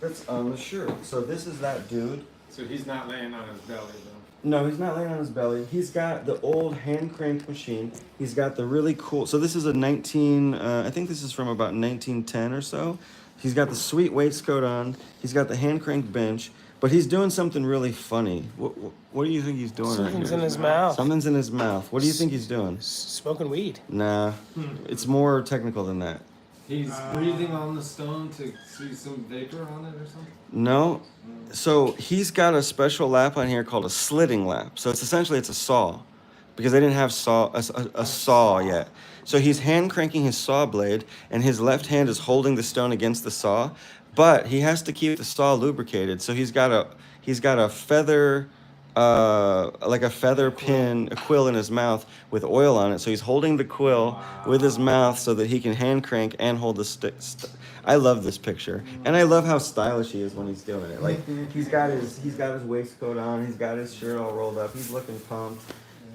that's on the shirt. So this is that dude. So he's not laying on his belly though. No, he's not laying on his belly. He's got the old hand crank machine. He's got the really cool. So this is a I think this is from about 1910 or so. He's got the sweet waistcoat on. He's got the hand crank bench, but he's doing something really funny. What do you think he's doing Something's right in here? his mouth. Something's in his mouth. What do you think he's doing? Smoking weed. Nah, it's more technical than that. He's breathing on the stone to see some vapor on it or something? No. So he's got a special lap on here called a slitting lap. So it's essentially a saw, because they didn't have a saw yet. So he's hand cranking his saw blade, and his left hand is holding the stone against the saw, but he has to keep the saw lubricated. So he's got a feather, like a feather pin, a quill in his mouth with oil on it. So he's holding the quill with his mouth so that he can hand crank and hold the stick. I love this picture, and I love how stylish he is when he's doing it. Like he's got his waistcoat on, he's got his shirt all rolled up, he's looking pumped,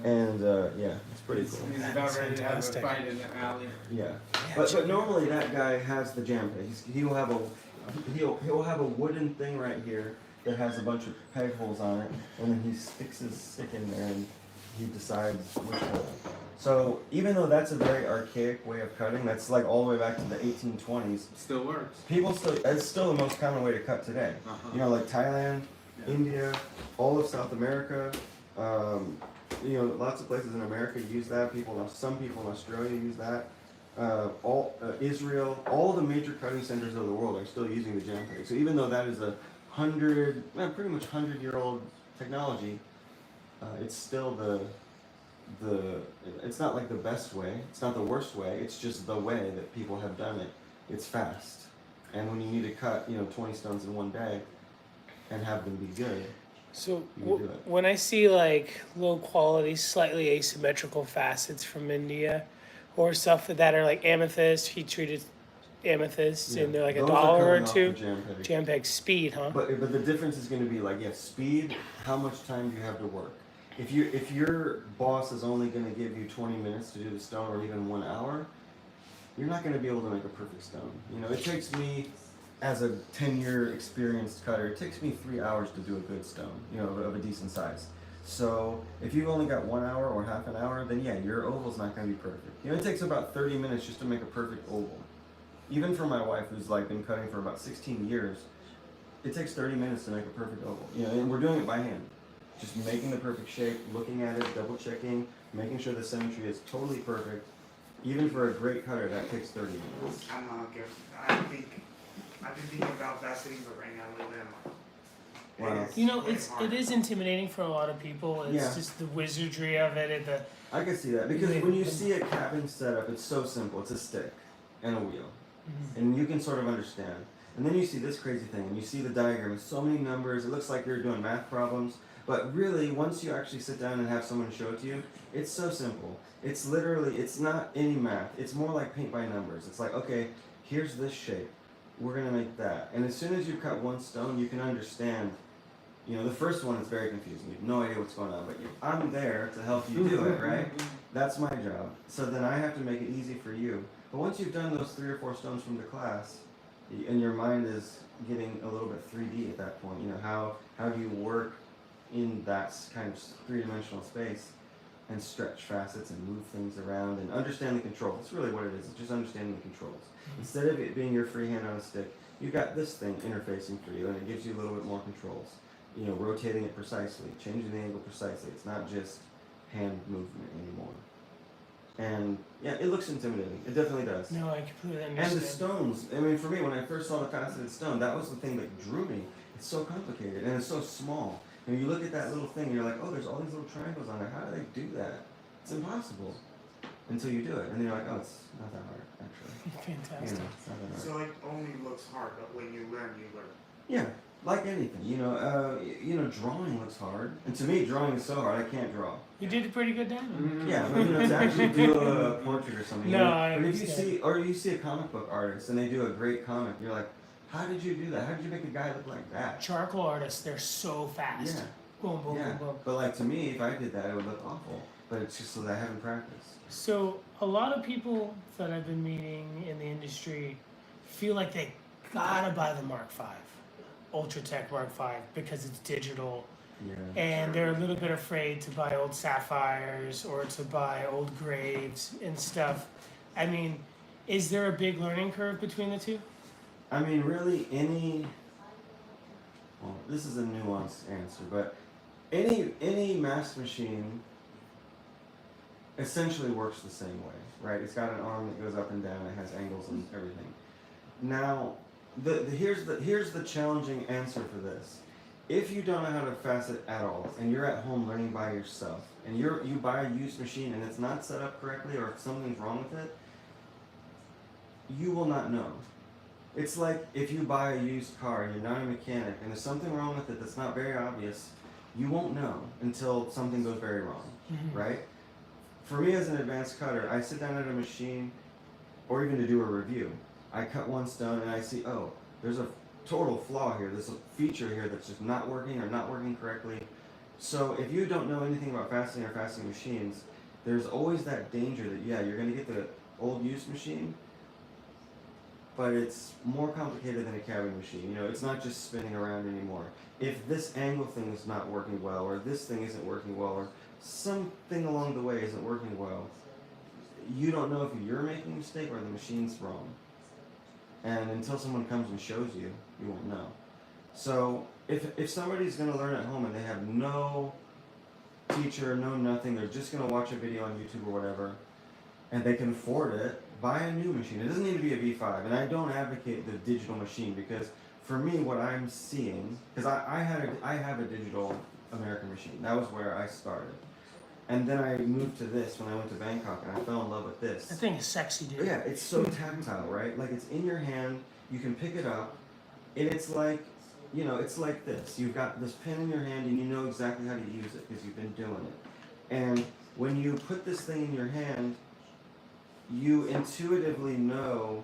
and yeah, it's pretty cool. He's about ready to have a Fantastic. fight in the alley. Yeah, but normally that guy has the jam peg. He'll have a wooden thing right here that has a bunch of peg holes on it, and then he sticks his stick in there and he decides which hole. So even though that's a very archaic way of cutting, that's like all the way back to the 1820s. Still works. It's still the most common way to cut today. Uh-huh. You know, like Thailand, Yeah. India, all of South America. You know, lots of places in America use that. Some people in Australia use that. Israel, all the major cutting centers of the world are still using the jam peg. So even though that is pretty much 100-year-old technology, it's still it's not like the best way, it's not the worst way, it's just the way that people have done it. It's fast. And when you need to cut, 20 stones in one day and have them be good, So you can do it. when I see like low quality, slightly asymmetrical facets from India, or stuff that are like amethyst, heat treated amethysts, and they're like Those $1 are or coming off two. the jam peg. Jam peg speed, huh? But the difference is going to be like, speed, how much time do you have to work? If your boss is only going to give you 20 minutes to do the stone, or even 1 hour, you're not going to be able to make a perfect stone. It takes me, as a 10-year experienced cutter, it takes me 3 hours to do a good stone, of a decent size. So if you've only got 1 hour or half an hour, then yeah, your oval's not going to be perfect. It takes about 30 minutes just to make a perfect oval. Even for my wife, who's like been cutting for about 16 years, it takes 30 minutes to make a perfect oval. And we're doing it by hand. Just making the perfect shape, looking at it, double checking, making sure the symmetry is totally perfect. Even for a great cutter, that takes 30 minutes. I'm not good. I've been thinking about vaseline, but right now I live in Wow. It is intimidating for a lot of people. It's Yeah. just the wizardry of it. I can see that, because when you see a cabin setup, it's so simple. It's a stick and a wheel. And you can sort of understand. And then you see this crazy thing, and you see the diagram with so many numbers, it looks like you're doing math problems. But really, once you actually sit down and have someone show it to you, it's so simple. It's not any math. It's more like paint by numbers. It's like, okay, here's this shape. We're going to make that. And as soon as you cut one stone, you can understand. The first one is very confusing. You have no idea what's going on. But I'm there to help you do it, right? That's my job. So then I have to make it easy for you. But once you've done those 3 or 4 stones from the class, and your mind is getting a little bit 3D at that point, how do you work in that kind of 3-dimensional space and stretch facets and move things around and understand the controls. That's really what it is. It's just understanding the controls. Instead of it being your free hand on a stick, you got this thing interfacing for you, and it gives you a little bit more controls. Rotating it precisely, changing the angle precisely. It's not just hand movement anymore. And yeah, it looks intimidating. It definitely does. No, I completely understand. And the stones, for me, when I first saw the faceted stone, that was the thing that drew me. It's so complicated, and it's so small. You look at that little thing, and you're like, oh, there's all these little triangles on there. How do they do that? It's impossible until you do it. And then you're like, oh, it's not that hard, actually. Fantastic. It's not that hard. So it only looks hard, but when you learn, you learn. Yeah, like anything. Drawing looks hard. And to me, drawing is so hard, I can't draw. You did a pretty good job. Yeah, but to actually do a portrait or something. No, I But if understand. you see a comic book artist and they do a great comic, you're like, how did you do that? How did you make a guy look like that? Charcoal artists, they're so fast. Yeah. Boom, boom, Yeah, boom, boom. but like to me, if I did that, it would look awful. but it's just so that I haven't practiced. So a lot of people that I've been meeting in the industry feel like they gotta buy the Mark V, Ultratech Mark V, because it's digital, Yeah. and they're a little bit afraid to buy old Sapphires or to buy old Graves and stuff. I mean, is there a big learning curve between the two? I mean, really, well, this is a nuanced answer, but any mass machine essentially works the same way, right? It's got an arm that goes up and down, it has angles and everything. Now, here's the challenging answer for this. If you don't know how to facet at all, and you're at home learning by yourself, and you buy a used machine and it's not set up correctly, or if something's wrong with it, you will not know. It's like if you buy a used car and you're not a mechanic, and there's something wrong with it that's not very obvious, you won't know until something goes very wrong, right? For me as an advanced cutter, I sit down at a machine, or even to do a review, I cut one stone and I see, oh, there's a total flaw here, there's a feature here that's just not working or not working correctly. So if you don't know anything about fastening or fastening machines, there's always that danger that, yeah, you're going to get the old used machine, but it's more complicated than a cabin machine. You know, it's not just spinning around anymore. If this angle thing is not working well, or this thing isn't working well, or something along the way isn't working well, you don't know if you're making a mistake or the machine's wrong. And until someone comes and shows you, you won't know. So if somebody's going to learn at home and they have no teacher, no nothing, they're just going to watch a video on YouTube or whatever, and they can afford it, buy a new machine. It doesn't need to be a V5. And I don't advocate the digital machine, because for me, what I'm seeing, because I have a digital American machine. That was where I started. And then I moved to this when I went to Bangkok, and I fell in love with this. That thing is sexy, dude. Yeah, it's so tactile, right? Like, it's in your hand, you can pick it up, and it's like, you know, it's like this. You've got this pen in your hand, and you know exactly how to use it because you've been doing it. And when you put this thing in your hand, you intuitively know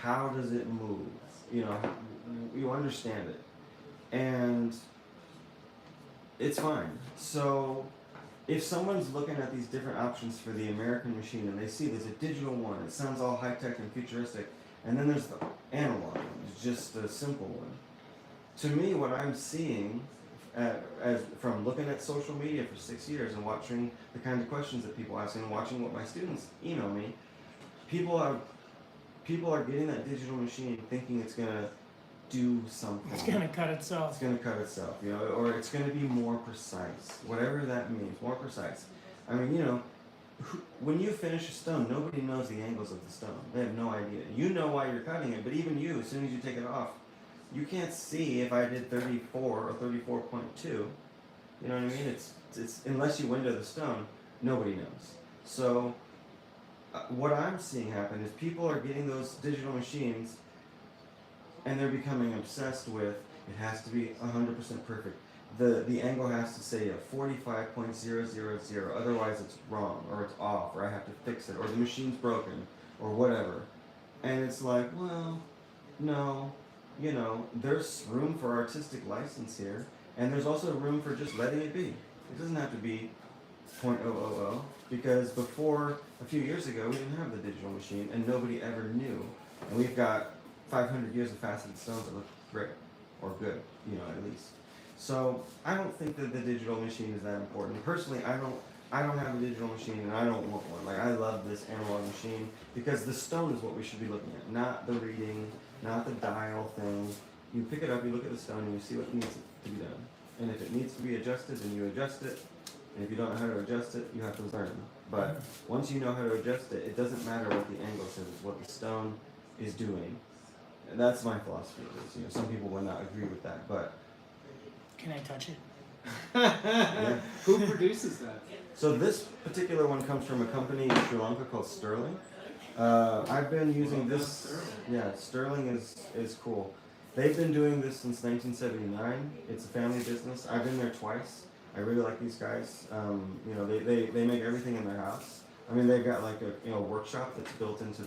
how does it move. You know, you understand it. And it's fine. So if someone's looking at these different options for the American machine and they see there's a digital one, it sounds all high-tech and futuristic, and then there's the analog one, it's just a simple one. To me, what I'm seeing, as from looking at social media for 6 years and watching the kind of questions that people ask and watching what my students email me, people are getting that digital machine thinking it's gonna do something. It's gonna cut itself. It's gonna cut itself, you know, or it's gonna be more precise, whatever that means, more precise. I mean, you know, when you finish a stone, nobody knows the angles of the stone. They have no idea. You know why you're cutting it, but even you, as soon as you take it off, you can't see if I did 34 or 34.2. You know what I mean? It's unless you window the stone, nobody knows. So what I'm seeing happen is people are getting those digital machines, and they're becoming obsessed with it has to be 100% perfect. The angle has to say a 45.000, otherwise it's wrong, or it's off, or I have to fix it, or the machine's broken, or whatever. And it's like, well, no, you know, there's room for artistic license here, and there's also room for just letting it be. It doesn't have to be .000, because before, a few years ago, we didn't have the digital machine, and nobody ever knew. And we've got 500 years of faceted stones that look great, or good, you know, at least. So I don't think that the digital machine is that important. Personally, I don't have a digital machine, and I don't want one. Like, I love this analog machine because the stone is what we should be looking at, not the reading, not the dial thing. You pick it up, you look at the stone, and you see what needs to be done. And if it needs to be adjusted, then you adjust it. And if you don't know how to adjust it, you have to learn. But once you know how to adjust it, it doesn't matter what the angle says, it's what the stone is doing. And that's my philosophy. You know, some people will not agree with that, but Can I touch it? yeah. Who produces that? So this particular one comes from a company in Sri Lanka called Sterling. I've been using this. Yeah, Sterling is cool. They've been doing this since 1979. It's a family business. I've been there twice. I really like these guys. You know, they make everything in their house. I mean, they've got like a workshop that's built into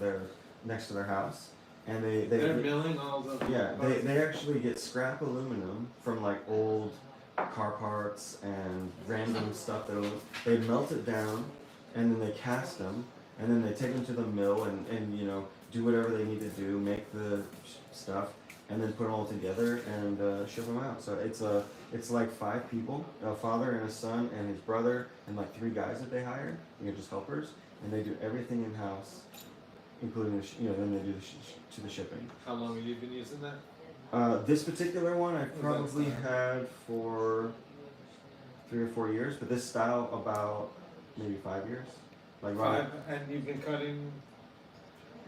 next to their house, and they're milling all the yeah, they actually get scrap aluminum from like old car parts and random stuff they melt it down, and then they cast them, and then they take them to the mill and you know, do whatever they need to do, make the stuff, and then put them all together and ship them out. So it's like 5 people, a father and a son and his brother and like 3 guys that they hire, you know, just helpers, and they do everything in house, including you know, then they do to the shipping. How long have you been using that? This particular one I've Oh, that's probably nice. had for 3 or 4 years, but this style about maybe 5 years. Like right. 5, and you've been cutting.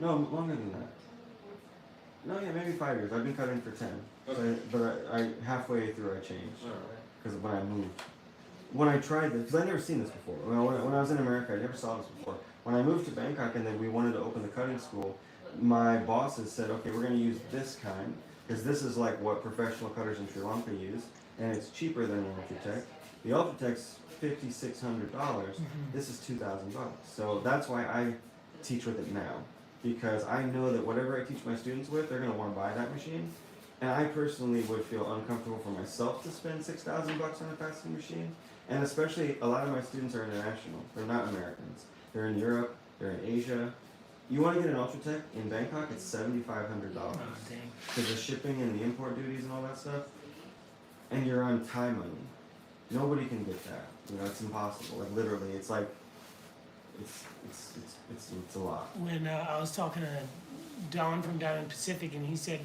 No, longer than that. No, yeah, maybe 5 years. I've been cutting for 10. Okay. But I halfway through I changed All right. because when I moved. When I tried this, because I'd never seen this before. When I was in America, I never saw this before. When I moved to Bangkok and then we wanted to open the cutting school, my bosses said, okay, we're going to use this kind, because this is like what professional cutters in Sri Lanka use, and it's cheaper than an Ultratech. The Ultratech's $5,600. This is $2,000. So that's why I teach with it now, because I know that whatever I teach my students with, they're going to want to buy that machine. And I personally would feel uncomfortable for myself to spend $6,000 on a faceting machine. And especially, a lot of my students are international. They're not Americans. They're in Europe. They're in Asia. You want to get an Ultratech in Bangkok? It's $7,500 Oh, dang. because of shipping and the import duties and all that stuff. And you're on Thai money. Nobody can get that. You know, it's impossible. Like literally, it's like it's a lot. When I was talking to Don from down in Pacific, and he said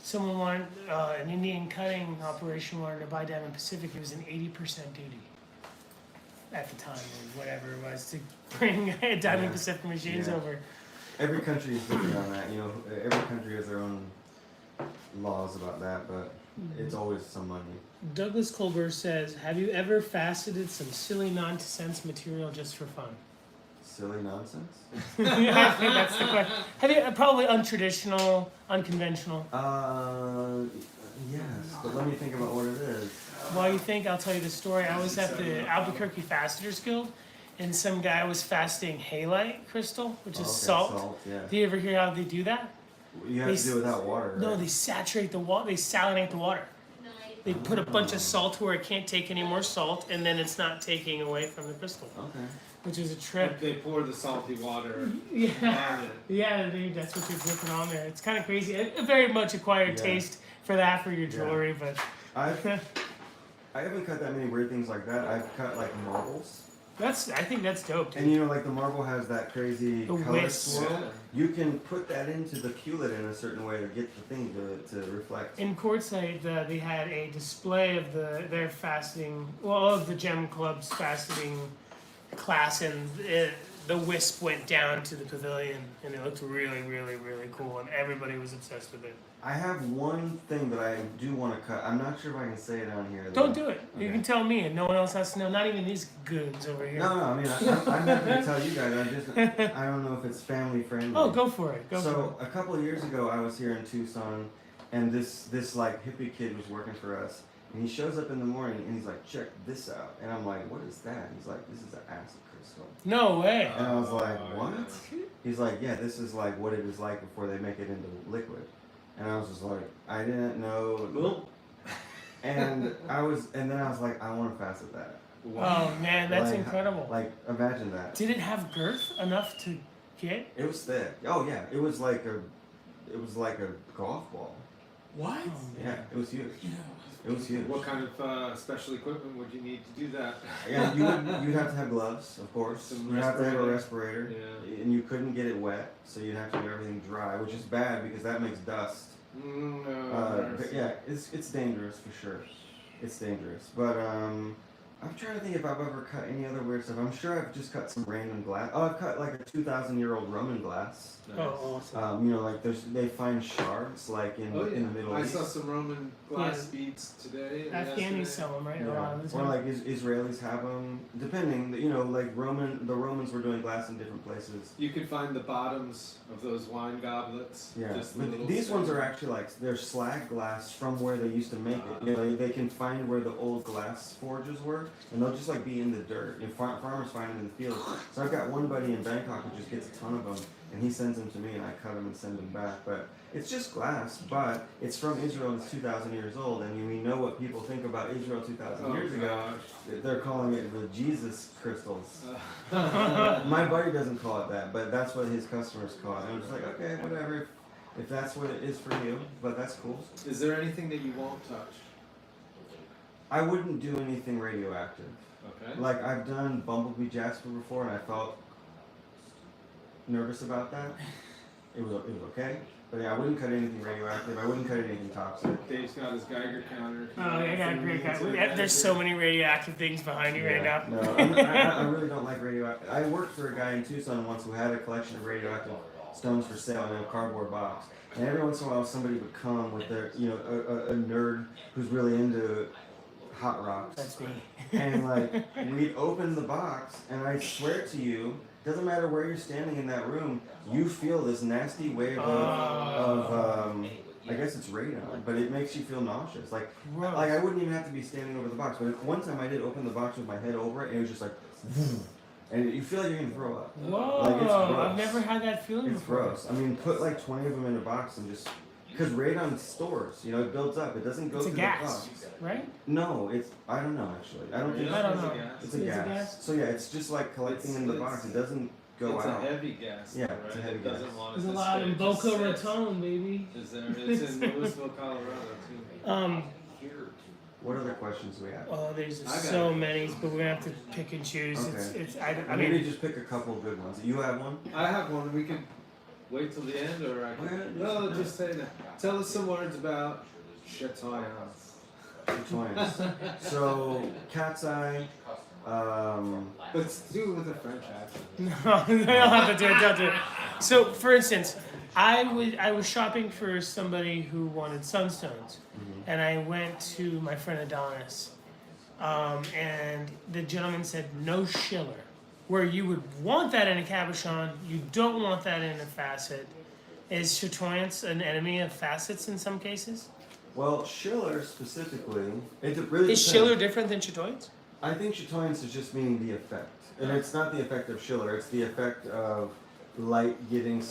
someone wanted an Indian cutting operation wanted to buy down in Pacific. It was an 80% duty at the time, or whatever it was, to bring Diamond Yeah. Pacific machines Yeah. over. Every country is different on that. You know, every country has their own laws about that, but it's always some money. Douglas Colbert says, "Have you ever faceted some silly nonsense material just for fun?" Silly nonsense. Yeah, I think that's the question. Have you probably untraditional, unconventional? Yes, but let me think about what it is. While you think, I'll tell you the story. I was at the Albuquerque Facetors Guild, and some guy was faceting halite crystal, which is Okay, salt. Yeah. Do you ever hear how they do that? You have They to do it without water, right? No, they saturate the water. They salinate the water. They put a bunch of salt where it can't take any more salt, and then it's not taking away from the crystal, Okay. which is a trip. They pour the salty water Yeah, on it. yeah, that's what you're putting on there. It's kind of crazy. A very much acquired Yeah. taste for that for your Yeah. jewelry, but I haven't cut that many weird things like that. I've cut like marbles. I think that's dope, And dude. you know, like the marble has that crazy The color wisp. swirl. Yeah. You can put that into the culet in a certain way to get the thing to reflect. In Quartzsite, they had a display of their faceting, well, of the gem club's faceting class, and the wisp went down to the pavilion, and it looked really, really, really cool, and everybody was obsessed with it. I have one thing that I do want to cut. I'm not sure if I can say it on here. Don't though. do it. You Okay. can tell me, and no one else has to know. Not even these goons over here. No, I mean, I'm happy to tell you guys. I don't know if it's family friendly. Oh, go for it. Go for it. So a couple of years ago, I was here in Tucson, and this like hippie kid was working for us, and he shows up in the morning, and he's like, "Check this out," and I'm like, "What is that?" He's like, "This is an acid crystal," No way. and I was like, Oh, "What?" yeah. He's like, "Yeah, this is like what it is like before they make it into liquid," and I was just like, "I didn't know." And then I was like, "I want to facet that." Oh man, that's Like, incredible. Like, imagine that. Did it have girth enough to get? It was thick. Oh yeah, it was like a golf ball. What? Oh, Yeah, man. it was huge. It was huge. What kind of special equipment would you need to do that? Yeah, you'd have to have gloves, of course. Some You'd have to have a respirator. respirator, and you couldn't get it wet, so you'd have to get everything dry, which is bad because that makes dust. But yeah, it's dangerous for sure. It's dangerous, but I'm trying to think if I've ever cut any other weird stuff. I'm sure I've just cut some random glass. Oh, I've cut like a 2,000-year-old Roman glass. Nice. Oh, awesome. You know, like they find shards like in Oh, yeah. in the Middle I East. saw some Roman glass Yeah. beads today. and Afghanis yesterday. sell them, right? A Yeah. lot of the Or time. like Israelis have them, depending. You know, like the Romans were doing glass in different places. You can find the bottoms of those wine goblets. Yeah, Just the but little these ones stems. are actually like they're slag glass from where they used to make it. You know, they can find where the old glass forges were, before, and they'll just like be in the dirt. And farmers find them in the fields. So I've got one buddy in Bangkok who just gets a ton of them, and he sends them to me, and I cut them and send them back. But it's just glass, but it's from Israel, and it's 2,000 years old, and we know what people think about Israel 2,000 years ago. They're calling it the Jesus crystals. My buddy doesn't call it that, but that's what his customers call it. And I'm just like, okay, whatever. If that's what it is for you, but that's cool. Is there anything that you won't touch? I wouldn't do anything radioactive. Okay. Like I've done bumblebee jasper before, and I felt nervous about that. It was okay, but yeah, I wouldn't cut anything radioactive. I wouldn't cut anything toxic. Dave's got his Geiger counter. Oh, I got a great guy. There's so many radioactive things behind you right now. No, I really don't like radioactive. I worked for a guy in Tucson once who had a collection of radioactive stones for sale in a cardboard box. And every once in a while, somebody would come with their, a nerd who's really into hot rocks. That's me. And like, we'd open the box, and I swear to you, doesn't matter where you're standing in that room, you feel this nasty wave of I guess it's radon, but it makes you feel nauseous. Like I wouldn't even have to be standing over the box. But one time I did open the box with my head over it, and it was just like, and you feel like you're gonna throw up. Whoa! Like, it's gross. I've never had that feeling It's before. gross. I mean, put like 20 of them in a box and just, because radon stores, it builds up. It doesn't go It's a through gas, the box. right? No, I don't know actually. I don't think I don't know. it's a gas. So yeah, it's just like collecting in the box. It doesn't go It's out. a heavy gas. Yeah, right? it's a heavy It doesn't gas. want There's it a to lot stay. in It Boca just sits. Raton, baby. It's in Louisville, Colorado too. What other questions do we have? Oh, there's I got so it. many, but we're gonna have to pick and choose. Okay. I Maybe mean, just pick a couple of good ones. You have one? I have one. We can wait till the end, or I can. Okay, No, just- just say that. Tell us some words about chatoyance. Twins. So cat's eye. But do it with a French accent. no, they don't have to do it. Don't do it. So, for instance, I was shopping for somebody who wanted sunstones, and I went to my friend Adonis, and the gentleman said no schiller, where you would want that in a cabochon, you don't want that in a facet. Is chatoyance an enemy of facets in some cases? Well, Schiller specifically, it really Is depends. schiller different than chatoyance? I think chatoyance is just meaning the effect. And it's not the effect of Schiller, it's the effect of light getting,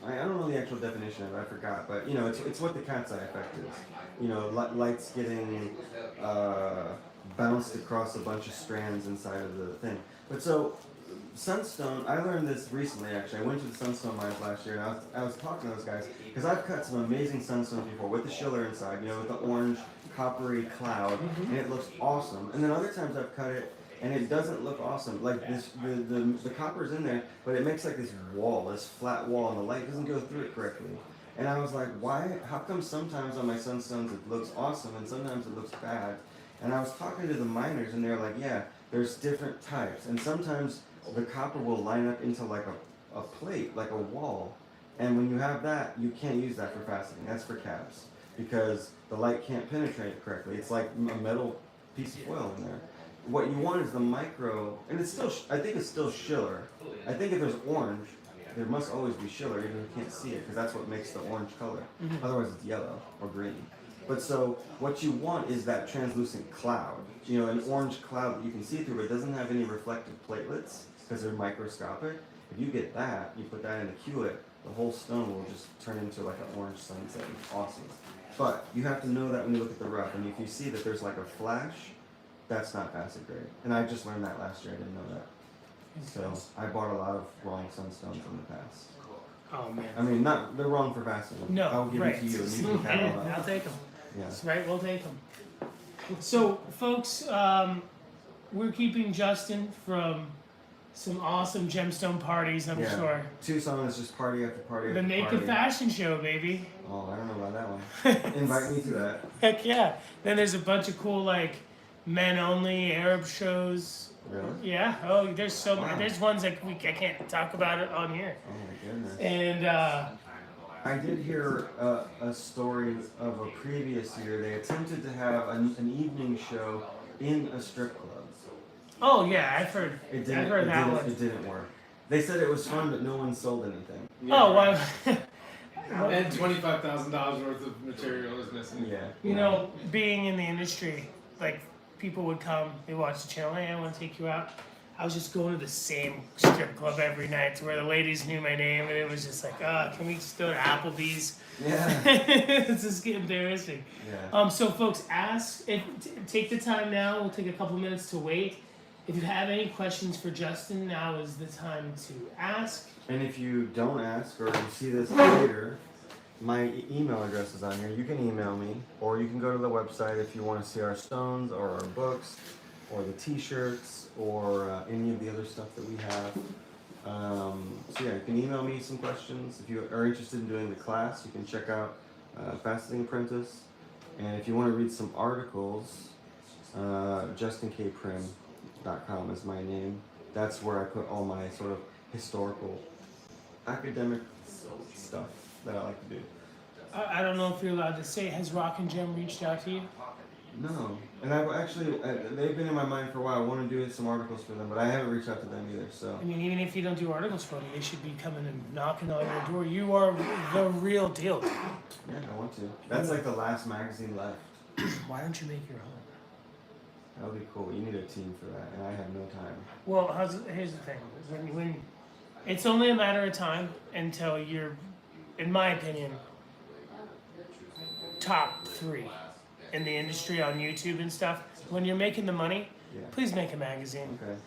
I don't know the actual definition of it, I forgot, but it's what the cat's eye effect is. Light's getting bounced across a bunch of strands inside of the thing. But so, sunstone, I learned this recently actually. I went to the sunstone mines last year, and I was talking to those guys, because I've cut some amazing sunstones before with the Schiller inside, with the orange coppery cloud, and it looks awesome. And then other times I've cut it, and it doesn't look awesome. Like this, the copper's in there, but it makes like this wall, this flat wall, and the light doesn't go through it correctly. And I was like, why? How come sometimes on my sunstones it looks awesome, and sometimes it looks bad? And I was talking to the miners, and they're like, yeah, there's different types, and sometimes the copper will line up into like a plate, like a wall. And when you have that, you can't use that for faceting. That's for cabs, because the light can't penetrate it correctly. It's like a metal piece of foil in there. What you want is the micro, and it's still, I think it's still Schiller. I think if there's orange, there must always be Schiller, even if you can't see it, because that's what makes the orange color. Otherwise it's yellow or green. But so what you want is that translucent cloud, an orange cloud that you can see through, but it doesn't have any reflective platelets because they're microscopic. If you get that, you put that in a culet, the whole stone will just turn into like an orange sunset. It's awesome. But you have to know that when you look at the rough, and if you see that there's like a flash, that's not facet grade. And I just learned that last year. I didn't know that. So I bought a lot of wrong sunstones in the past. Oh man. I mean, they're wrong for faceting. No, I'll give right. it to you, and you can count them I'll up. take them. Yeah. That's right, we'll take them. So, folks, we're keeping Justin from some awesome gemstone parties, I'm Yeah. sure. Tucson is just party after party The after Naked party. Fashion Show, baby. Oh, I don't know about that one. Invite me to that. Heck yeah. Then there's a bunch of cool, like, men-only Arab shows. Really? Yeah. Oh, there's so many. Wow. There's ones like I can't talk about it on here. Oh my goodness. And I did hear a story of a previous year. They attempted to have an evening show in a strip club. oh yeah, I've heard. It didn't. I've heard it, that didn't one. it didn't work. They said it was fun, but no one sold anything. Oh well. And $25,000 worth of material is missing. Yeah. You know, being in the industry, like people would come, they watch the channel, hey, I want to take you out. I was just going to the same strip club every night to where the ladies knew my name, and it was just like, can we just go to Applebee's? Yeah. It's just getting embarrassing. Yeah. So folks, take the time now. We'll take a couple minutes to wait. If you have any questions for Justin, now is the time to ask. And if you don't ask or you see this later, my email address is on here. You can email me, or you can go to the website if you want to see our stones or our books or the t-shirts or any of the other stuff that we have. So yeah, you can email me some questions. If you are interested in doing the class, you can check out Faceting Apprentice. And if you want to read some articles, JustinKPrim.com is my name. That's where I put all my sort of historical, academic stuff that I like to do. I don't know if you're allowed to say, has Rock and Gem reached out to you? No, and I've actually, they've been in my mind for a while. I want to do some articles for them, but I haven't reached out to them either, so. I mean, even if you don't do articles for them, they should be coming and knocking on your door. You are the real deal. Yeah, I want to. That's like the last magazine left. Why don't you make your own? That would be cool. You need a team for that, and I have no time. Well, here's the thing. When it's only a matter of time until you're, in my opinion, top 3 in the industry on YouTube and stuff. When you're making the money, Yeah. please make a magazine. Okay.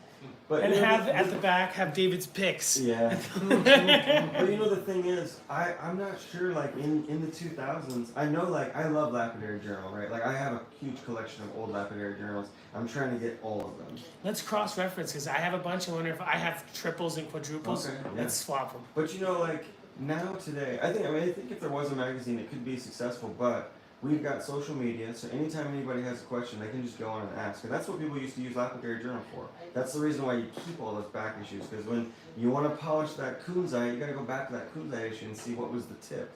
But And you know, have at the back have David's picks. Yeah. But you know the thing is, I'm not sure, like in the 2000s, I know, like, I love Lapidary Journal, right? Like I have a huge collection of old Lapidary journals. I'm trying to get all of them. Let's cross-reference because I have a bunch. I wonder if I have triples and quadruples. Okay, yeah. Let's swap them. But you know, like now today, I think if there was a magazine, it could be successful. But we've got social media, so anytime anybody has a question, they can just go on and ask. And that's what people used to use Lapidary Journal for. That's the reason why you keep all those back issues, because when you want to polish that kunzite, you got to go back to that kunzite issue and see what was the tip,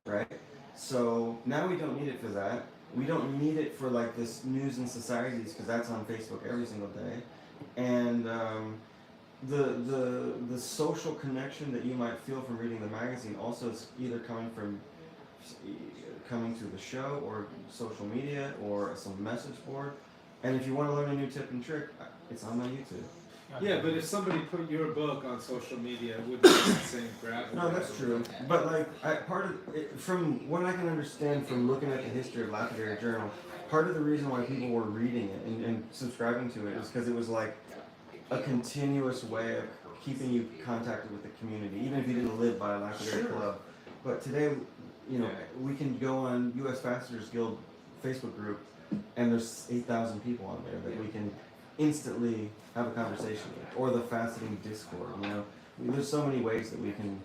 right? So now we don't need it for that. We don't need it for like this news and societies, because that's on Facebook every single day. And the social connection that you might feel from reading the magazine also is either coming through the show or social media or some message board. And if you want to learn a new tip and trick, it's on my YouTube. Yeah, but if somebody put your book on social media, it wouldn't be the same grab. No, that's true. But like, part of it, from what I can understand from looking at the history of Lapidary Journal, part of the reason why people were reading it and subscribing to it is because it was like a continuous way of keeping you contacted with the community, even if you didn't live by a Lapidary club. But today, you know, we can go on U.S. Fasteners Guild Facebook group, and there's 8,000 people on there that we can instantly have a conversation with, or the faceting Discord. You know, there's so many ways that we can.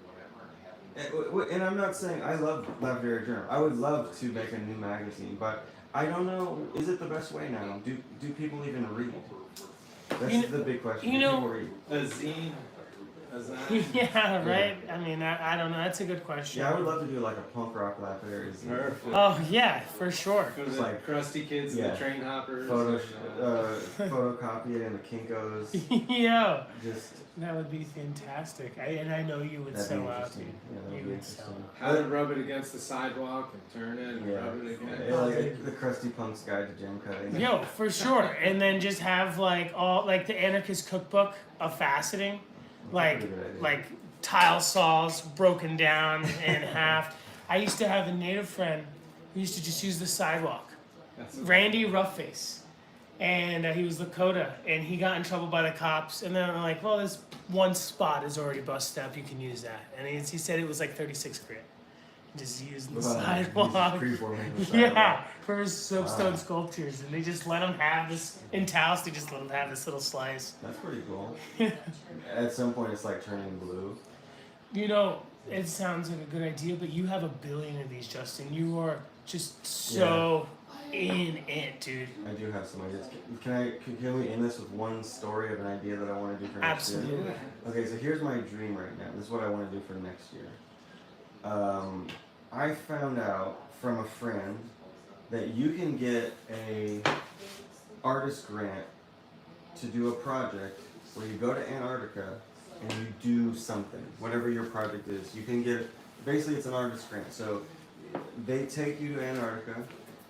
And I'm not saying I love Lapidary Journal. I would love to make a new magazine, but I don't know. Is it the best way now? Do people even read? That's the big question. You Do know, people read? A zine. Yeah, right. I mean, I don't know. That's a good question. Yeah, I would love to do like a punk rock Lapidary zine. Perfect. Oh yeah, for sure. For It's the like- crusty kids and yeah. the train hoppers. Photocopy it in the Kinkos. Yo, Just that would be fantastic. And I know you would that'd be sell out, interesting. dude. Yeah, that would You be would sell interesting. How to rub it against the sidewalk and turn it and Yeah. rub it again. Yeah, like the Krusty Punk's Guide to Gem Cutting. Yo, for sure. And then just have like the anarchist cookbook of faceting, like Pretty good idea. like tile saws broken down in half. I used to have a native friend who used to just use the sidewalk, That's Randy Roughface, and he was Lakota, and he got in trouble by the cops. And then they're like, well, this one spot is already busted up. You can use that. And he said it was like 36 grand. Just using the sidewalk. Yeah, for his soapstone sculptures, and they just let him have this in Taos. They just let him have this little slice. That's pretty cool. At some point, it's like turning blue. You know, it sounds like a good idea, but you have 1 billion of these, Justin. You are just so in it, dude. I do have some ideas. Can we end this with one story of an idea that I want to do for next year? Absolutely. Okay, so here's my dream right now. This is what I want to do for next year. I found out from a friend that you can get a artist grant to do a project where you go to Antarctica and you do something, whatever your project is. You can get, basically it's an artist grant. So they take you to Antarctica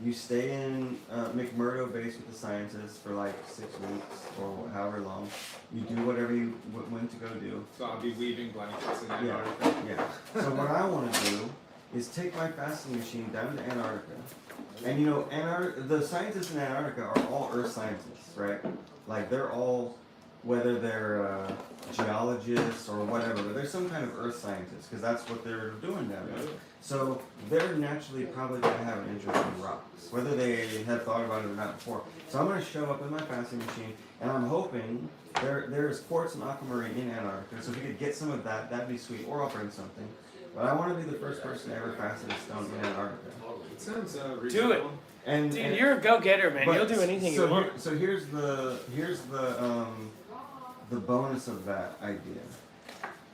You stay in McMurdo base with the scientists for like 6 weeks or however long. You do whatever you went to go do. So I'll be weaving blankets in Yeah, Antarctica. yeah. So what I want to do is take my fastening machine down to Antarctica. And you know, the scientists in Antarctica are all Earth scientists, right? Like they're all, whether they're geologists or whatever, but they're some kind of Earth scientists because that's what they're doing down there. So they're naturally probably going to have an interest in rocks, whether they had thought about it or not before. So I'm going to show up in my fastening machine, and I'm hoping there's quartz and aquamarine in Antarctica. So if we could get some of that, that'd be sweet. Or I'll bring something. But I want to be the first person to ever fasten a stone in Antarctica. It sounds reasonable. Do it. And, Dude, you're a go-getter, man. but You'll do anything so you want. So here's the bonus of that idea.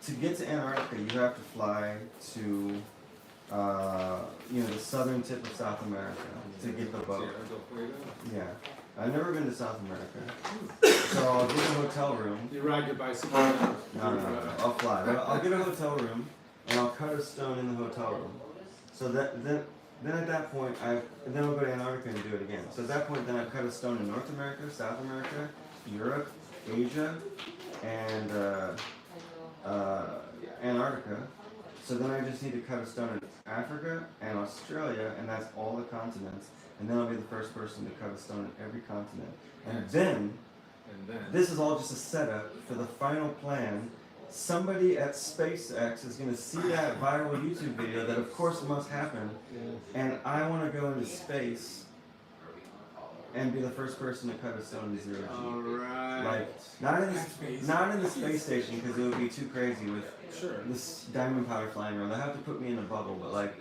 To get to Antarctica, you have to fly to the southern tip of South America to get the boat. Yeah, I've never been to South America, so I'll get a hotel room. You ride your bicycle down? No, I'll fly. But I'll get a hotel room, and I'll cut a stone in the hotel room. So then at that point, then I'll go to Antarctica and do it again. So at that point, then I've cut a stone in North America, South America, Europe, Asia, and Antarctica. So then I just need to cut a stone in Africa and Australia, and that's all the continents. And then I'll be the first person to cut a stone in every continent. And then, this is all just a setup for the final plan. Somebody at SpaceX is going to see that viral YouTube video that of course must happen, and I want to go into space and be the first person to cut a stone in 0 G. Alright. Like, not in the space station because it would be too crazy with this diamond powder flying around. They have to put me in a bubble, but like,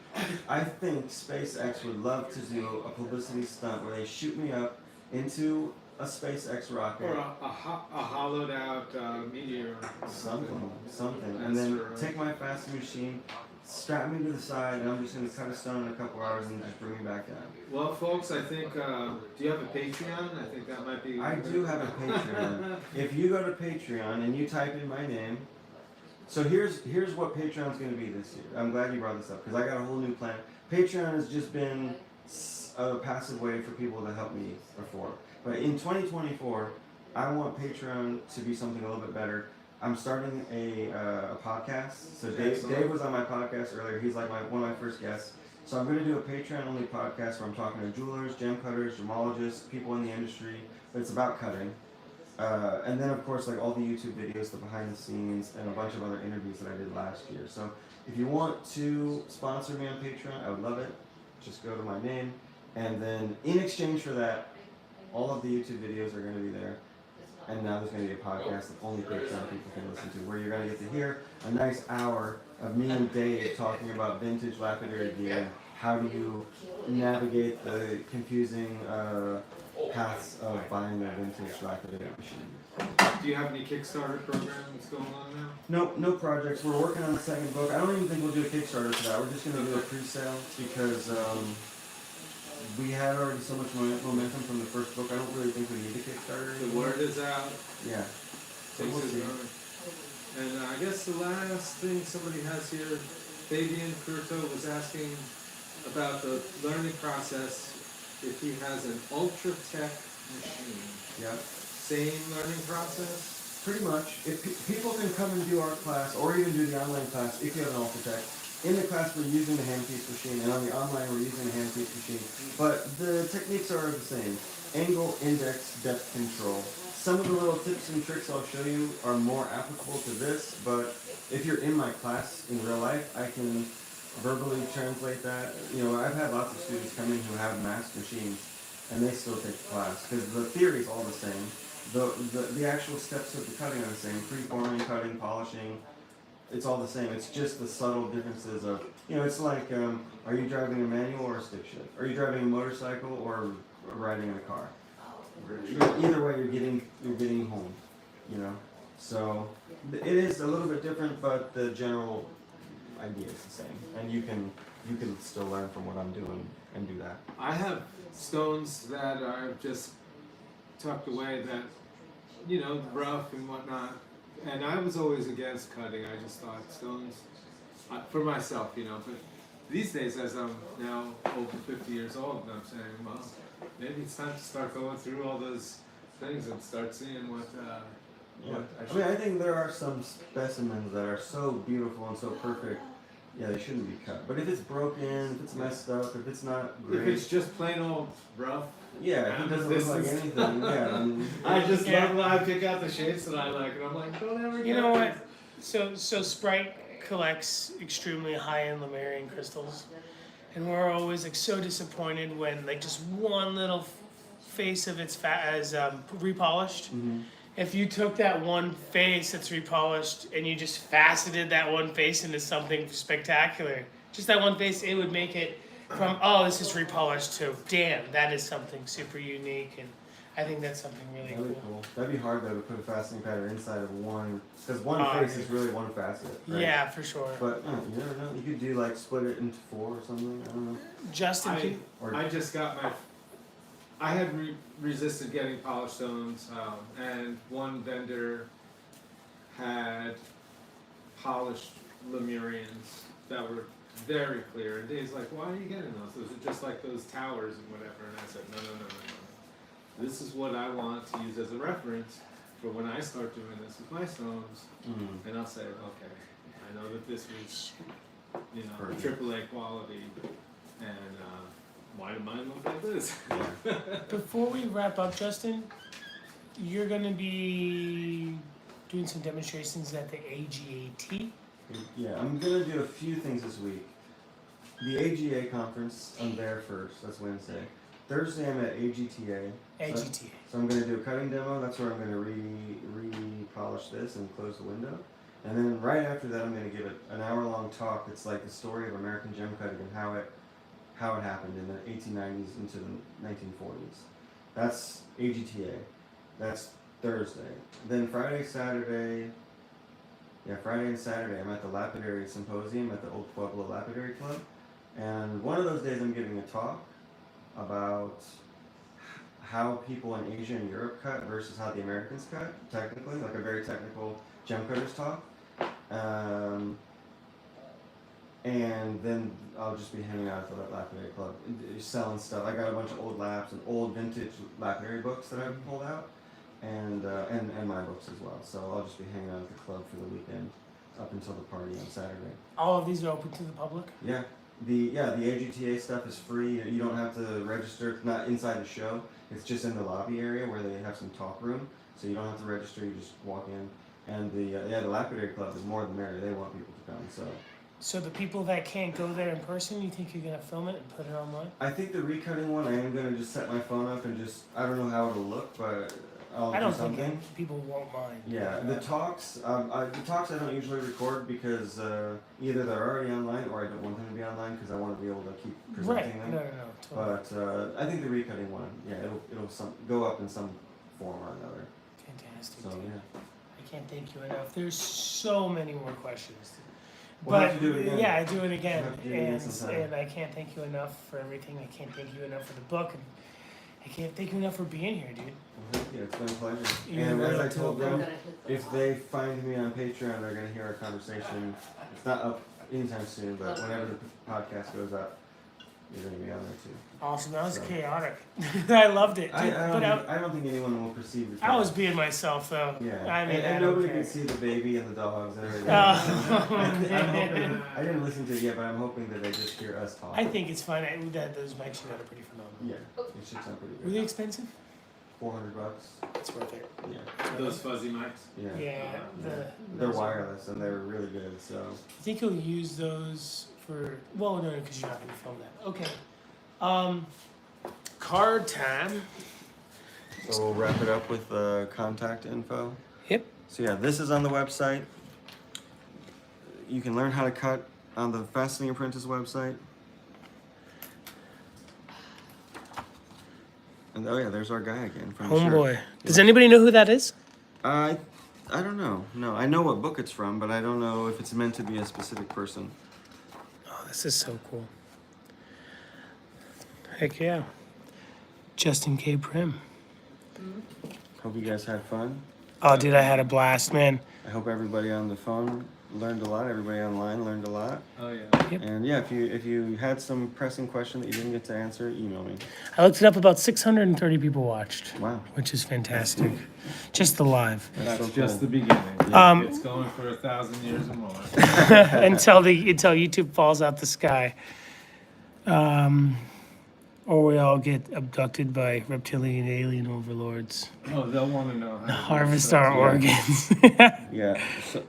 I think SpaceX would love to do a publicity stunt where they shoot me up into a SpaceX rocket. Or a hollowed out meteor. Something. And then take my fastening machine, strap me to the side, and I'm just going to cut a stone in a couple hours and just bring me back down. Well, folks, I think, do you have a Patreon? I think that might be... I do have a Patreon. If you go to Patreon and you type in my name, so here's what Patreon's going to be this year. I'm glad you brought this up because I got a whole new plan. Patreon has just been a passive way for people to help me afford. But in 2024, I want Patreon to be something a little bit better. I'm starting a podcast. So Dave was on my podcast earlier. He's like one of my first guests. So I'm going to do a Patreon-only podcast where I'm talking to jewelers, gem cutters, gemologists, people in the industry. But it's about cutting. And then, of course, like all the YouTube videos, the behind the scenes, and a bunch of other interviews that I did last year. So if you want to sponsor me on Patreon, I would love it. Just go to my name. And then in exchange for that, all of the YouTube videos are going to be there. And now there's going to be a podcast that only Patreon people can listen to, where you're going to get to hear a nice hour of me and Dave talking about vintage lapidary gear. How do you navigate the confusing paths of buying a vintage lapidary machine? Do you have any Kickstarter programs going on now? No projects. We're working on the second book. I don't even think we'll do a Kickstarter for that. We're just going to do a pre-sale because we had already so much momentum from the first book. I don't really think we need a Kickstarter The anymore. word is out. Yeah. So Takes we'll it see. going. And I guess the last thing somebody has here, Fabian Curto was asking about the learning process if he has an Ultra Tech machine. Yeah. Same learning process? Pretty much. If people can come and do our class, or even do the online class, if you have an Ultratech. In the class, we're using the handpiece machine, and on the online, we're using the handpiece machine. But the techniques are the same. Angle, index, depth control. Some of the little tips and tricks I'll show you are more applicable to this, but if you're in my class in real life, I can verbally translate that. You know, I've had lots of students come in who have masked machines, and they still take the class, because the theory is all the same. The actual steps of the cutting are the same. Preforming, cutting, polishing, it's all the same. It's just the subtle differences of, you know, it's like, are you driving a manual or a stick shift? Are you driving a motorcycle or riding in a car? Either way, you're getting home, you know. So it is a little bit different, but the general idea is the same. And you can still learn from what I'm doing and do that. I have stones that are just tucked away that, you know, rough and whatnot. And I was always against cutting. I just thought stones, for myself, you know, but these days, as I'm now over 50 years old, I'm saying, well, maybe it's time to start going through all those things and start seeing what Yeah. I I should. mean, I think there are some specimens that are so beautiful and so perfect. Yeah, they shouldn't be cut. But if it's broken, if it's messed up, if it's not If great, it's just plain old rough, yeah, if it doesn't look like This is- anything, yeah. I mean, I just Yeah. love when I pick out the shapes that I like, and I'm like, don't ever. You get know this. what? So Sprite collects extremely high-end Lemurian crystals, and we're always like so disappointed when like just one little face of its is repolished. mhm. If you took that one face that's repolished and you just faceted that one face into something spectacular, just that one face, it would make it from, oh, this is repolished to, damn, that is something super unique. And I think that's something really That'd be cool. cool. That'd be hard though to put a fastening pattern inside of one, because one Oh, face yeah. is really one facet. Right? Yeah, for sure. But you never know. You could do like split it into 4 or something. I don't know. Justin, Or I just got my. I had resisted getting polished stones, and one vendor had polished Lemurians that were very clear. And Dave's like, "Why are you getting those? Those are just like those towers and whatever." And I said, "No. This is what I want to use as a reference for when I start doing this with my stones." mm, And I'll say, "Okay, I know that this was, Perfect. AAA quality, and why do mine look like this?" yeah. before we wrap up, Justin, you're going to be doing some demonstrations at the AGAT. Yeah, I'm gonna do a few things this week. The AGA conference, I'm there first. That's Wednesday. Thursday, I'm at AGTA. AGT. So I'm gonna do a cutting demo. That's where I'm gonna re-polish this and close the window. And then right after that, I'm gonna give it an hour-long talk. It's like the story of American gem cutting and how it happened in the 1890s into the 1940s. That's AGTA. That's Thursday. Then Friday and Saturday, I'm at the Lapidary Symposium at the Old Pueblo Lapidary Club. And one of those days I'm giving a talk about how people in Asia and Europe cut versus how the Americans cut, technically, like a very technical gem cutters talk. And then I'll just be hanging out at the Lapidary Club, selling stuff. I got a bunch of old laps and old vintage lapidary books that I've pulled out, and my books as well. So I'll just be hanging out at the club for the weekend, up until the party on Saturday. All of these are open to the public? Yeah, the AGTA stuff is free. You don't have to register. It's not inside the show. It's just in the lobby area where they have some talk room. So you don't have to register. You just walk in. And the Lapidary Club is more than merry. They want people to come. So the people that can't go there in person, you think you're going to film it and put it online? I think the recutting one, I am gonna just set my phone up and I don't know how it'll look, but I'll I don't do something. think people won't mind. Yeah, the talks I don't usually record because either they're already online or I don't want them to be online because I want to be able to keep presenting Right. them. No. Totally. But I think the recutting one, yeah, it'll go up in some form or another. Fantastic. So dude. yeah, I can't thank you enough. There's so many more questions. We'll But have to do it again. yeah, I do it again, We'll have to do it again sometime. and I can't thank you enough for everything. I can't thank you enough for the book, and I can't thank you enough for being here, dude. Well, thank you. It's been a pleasure. You're And as real I told dope, them, if they find me on Patreon, they're gonna hear our conversation. It's not up anytime soon, but whenever the podcast goes up, you're gonna be on there too. Awesome. That was So- chaotic. I loved it. I dude. But I don't think anyone will perceive it. I was being myself though. Yeah, I mean, I and don't nobody care. can see the baby and the dogs and everything. Oh, I'm man. hoping, I didn't listen to it yet, but I'm hoping that they just hear us talk. I think it's fine. That those mics you got are pretty phenomenal. Yeah, it should sound pretty Were they good. expensive? $400. It's worth it. Yeah, Those fuzzy mics. yeah. Yeah. They're wireless and they're really good. So I think you'll use those for. Well, no, because you're not going to film that. Okay. Card time. So we'll wrap it up with contact info. Yep. So yeah, this is on the website. You can learn how to cut on the Fastening Apprentice website. And oh yeah, there's our guy again from the shirt. Homeboy. Does anybody know who that is? I don't know. No, I know what book it's from, but I don't know if it's meant to be a specific person. Oh, this is so cool. Heck yeah. Justin K. Prim. Hope you guys had fun. Oh, dude, I had a blast, man. I hope everybody on the phone learned a lot. Everybody online learned a lot. Oh yeah. Yep. And yeah, if you had some pressing question that you didn't get to answer, email me. I looked it up. About 630 people watched, Wow. which is fantastic. Just the live. That's so just cool. the beginning. Um, It's going for 1,000 years or more. until YouTube falls out the sky, or we all get abducted by reptilian alien overlords, Oh, they'll want to know how to harvest do our stuff. organs. Yeah. So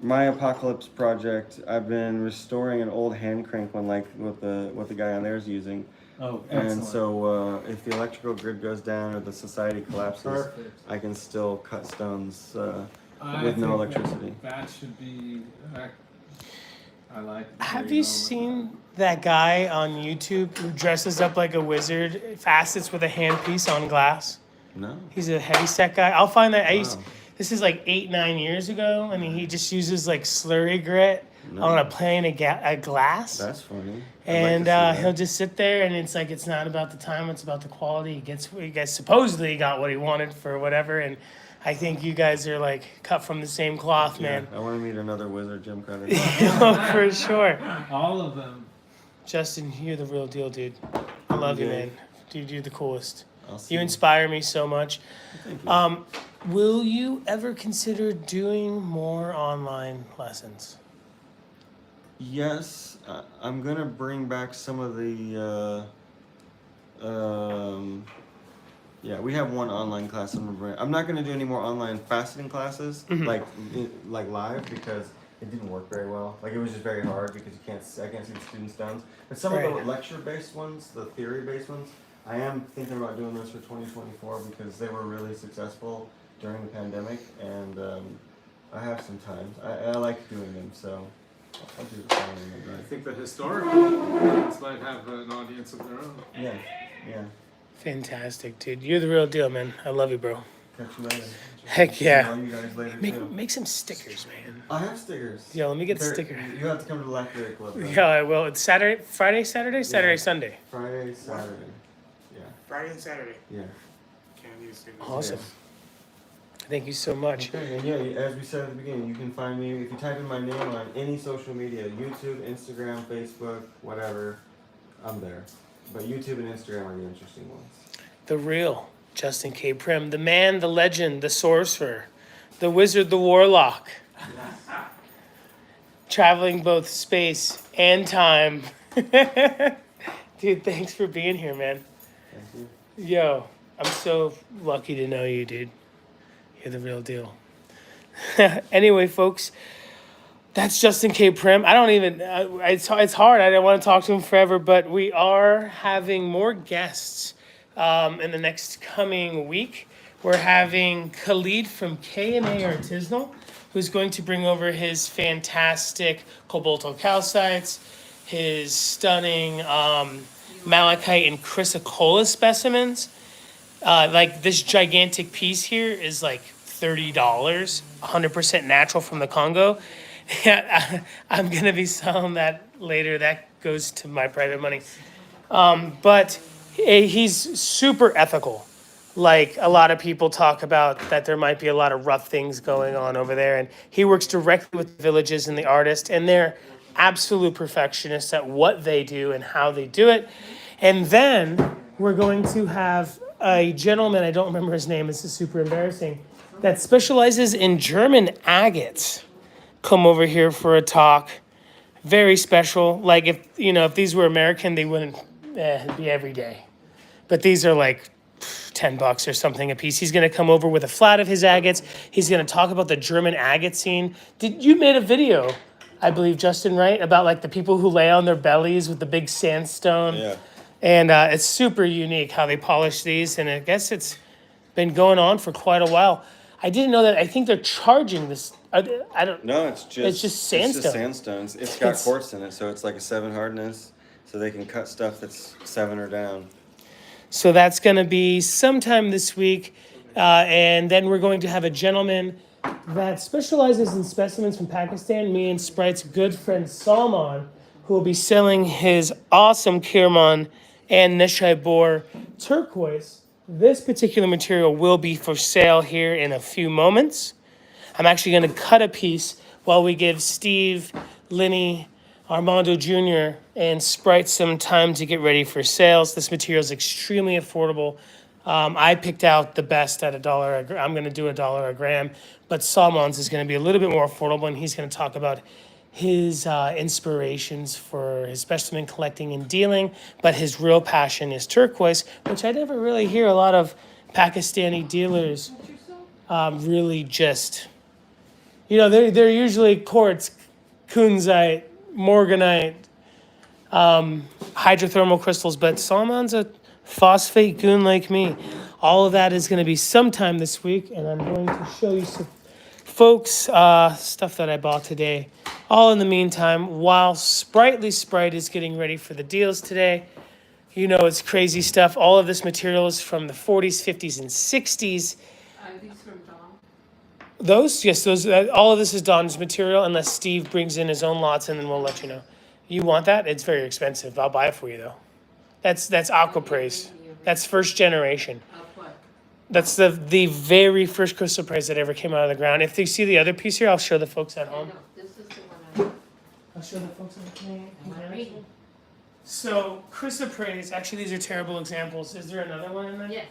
my apocalypse project, I've been restoring an old hand crank one, like what the guy on there is using. Oh, And excellent. so if the electrical grid goes down or the society collapses, Perfect. I can still cut stones I with no think electricity. That should be. I like. Have you seen that guy on YouTube who dresses up like a wizard, facets with a handpiece on glass? No. He's a heavyset guy. I'll find that. Wow. This is like 8-9 years ago, and he just uses like slurry grit on a plane of glass. That's funny. And I'd like to see he'll that. just sit there, and it's like it's not about the time; it's about the quality. He gets supposedly got what he wanted for whatever, and I think you guys are like cut from the same cloth, man. I want to meet another wizard gem cutter. For sure. All of them. Justin, you're the real deal, dude. I love you, Yeah. man. Dude, you're the coolest. I'll see You inspire me so much. Thank you. Will you ever consider doing more online lessons? Yes, I'm gonna bring back some of the. Yeah, we have one online class. I'm not gonna do any more online faceting classes, like live, because it didn't work very well. Like it was just very hard because I can't see the students' done. But some of Right. the lecture-based ones, the theory-based ones, I am thinking about doing those for 2024 because they were really successful during the pandemic, and I have some time. I like doing them, so I'll do the following. I think the historical ones might have an audience of their own. Yeah, yeah. Fantastic, dude. You're the real deal, man. I love you, bro. Catch you later. Heck See yeah. all you guys later Make, too. make some stickers, man. I have stickers. Yo, let me get a They're- sticker. You have to come to the Lapidary Club. Though. Yeah, I will. It's Friday, Saturday, Sunday. Friday, Saturday. Yeah, Friday and Saturday. yeah. Can't use it. Awesome. Thank you so much. Okay, and yeah, as we said at the beginning, you can find me if you type in my name on any social media, YouTube, Instagram, Facebook, whatever. I'm there. But YouTube and Instagram are the interesting ones. The real Justin K. Prim, the man, the legend, the sorcerer, the wizard, the warlock. Traveling both space and time. Dude, thanks for being here, man. Thank you. Yo, I'm so lucky to know you, dude. You're the real deal. Anyway, folks, that's Justin K. Prim. I don't even, it's hard. I don't want to talk to him forever, but we are having more guests in the next coming week. We're having Khalid from K&A Artisanal, who's going to bring over his fantastic cobalto calcites, his stunning malachite and chrysocolla specimens. Like this gigantic piece here is like $30, 100% natural from the Congo. Yeah, I'm gonna be selling that later. That goes to my private money. But he's super ethical. Like a lot of people talk about that there might be a lot of rough things going on over there, and he works directly with the villages and the artists, and they're absolute perfectionists at what they do and how they do it. And then we're going to have a gentleman, I don't remember his name, this is super embarrassing, that specializes in German agates come over here for a talk. Very special. Like if these were American, they wouldn't be every day. But these are like $10 or something a piece. He's going to come over with a flat of his agates. He's going to talk about the German agate scene. You made a video, I believe, Justin, right? About like the people who lay on their bellies with the big sandstone. Yeah. And it's super unique how they polish these. And I guess it's been going on for quite a while. I didn't know that. I think they're charging this. I don't. No, it's just It's just sandstone. sandstones. It's got It's- quartz in it, so it's like a 7 hardness, so they can cut stuff that's 7 or down. So that's going to be sometime this week. And then we're going to have a gentleman that specializes in specimens from Pakistan, me and Sprite's good friend Salman, who will be selling his awesome Kirman and Nishai Bor turquoise. This particular material will be for sale here in a few moments. I'm actually going to cut a piece while we give Steve, Linny, Armando Jr., and Sprite some time to get ready for sales. This material is extremely affordable. I picked out the best at $1. I'm going to do $1 a gram, but Salmon's is going to be a little bit more affordable, and he's going to talk about his inspirations for his specimen collecting and dealing, but his real passion is turquoise, which I never really hear a lot of Pakistani dealers really just, they're usually quartz, kunzite, morganite, hydrothermal crystals, but Salmon's a phosphate goon like me. All of that is going to be sometime this week, and I'm going to show you some folks stuff that I bought today. All in the meantime, while Sprite is getting ready for the deals today, it's crazy stuff. All of this material is from the 40s, 50s, and 60s. Are these from Dawn? Those, yes, those. All of this is Don's material, unless Steve brings in his own lots, and then we'll let you know. You want that? It's very expensive. I'll buy it for you though. That's Aquapraise. That's first generation. Of what? That's the very first crystal praise that ever came out of the ground. If you see the other piece here, I'll show the folks at I home. know, this is the one I'll show the folks at home. I'm reading. So chrysoprase, actually these are terrible examples. Is there another one in there? Yes,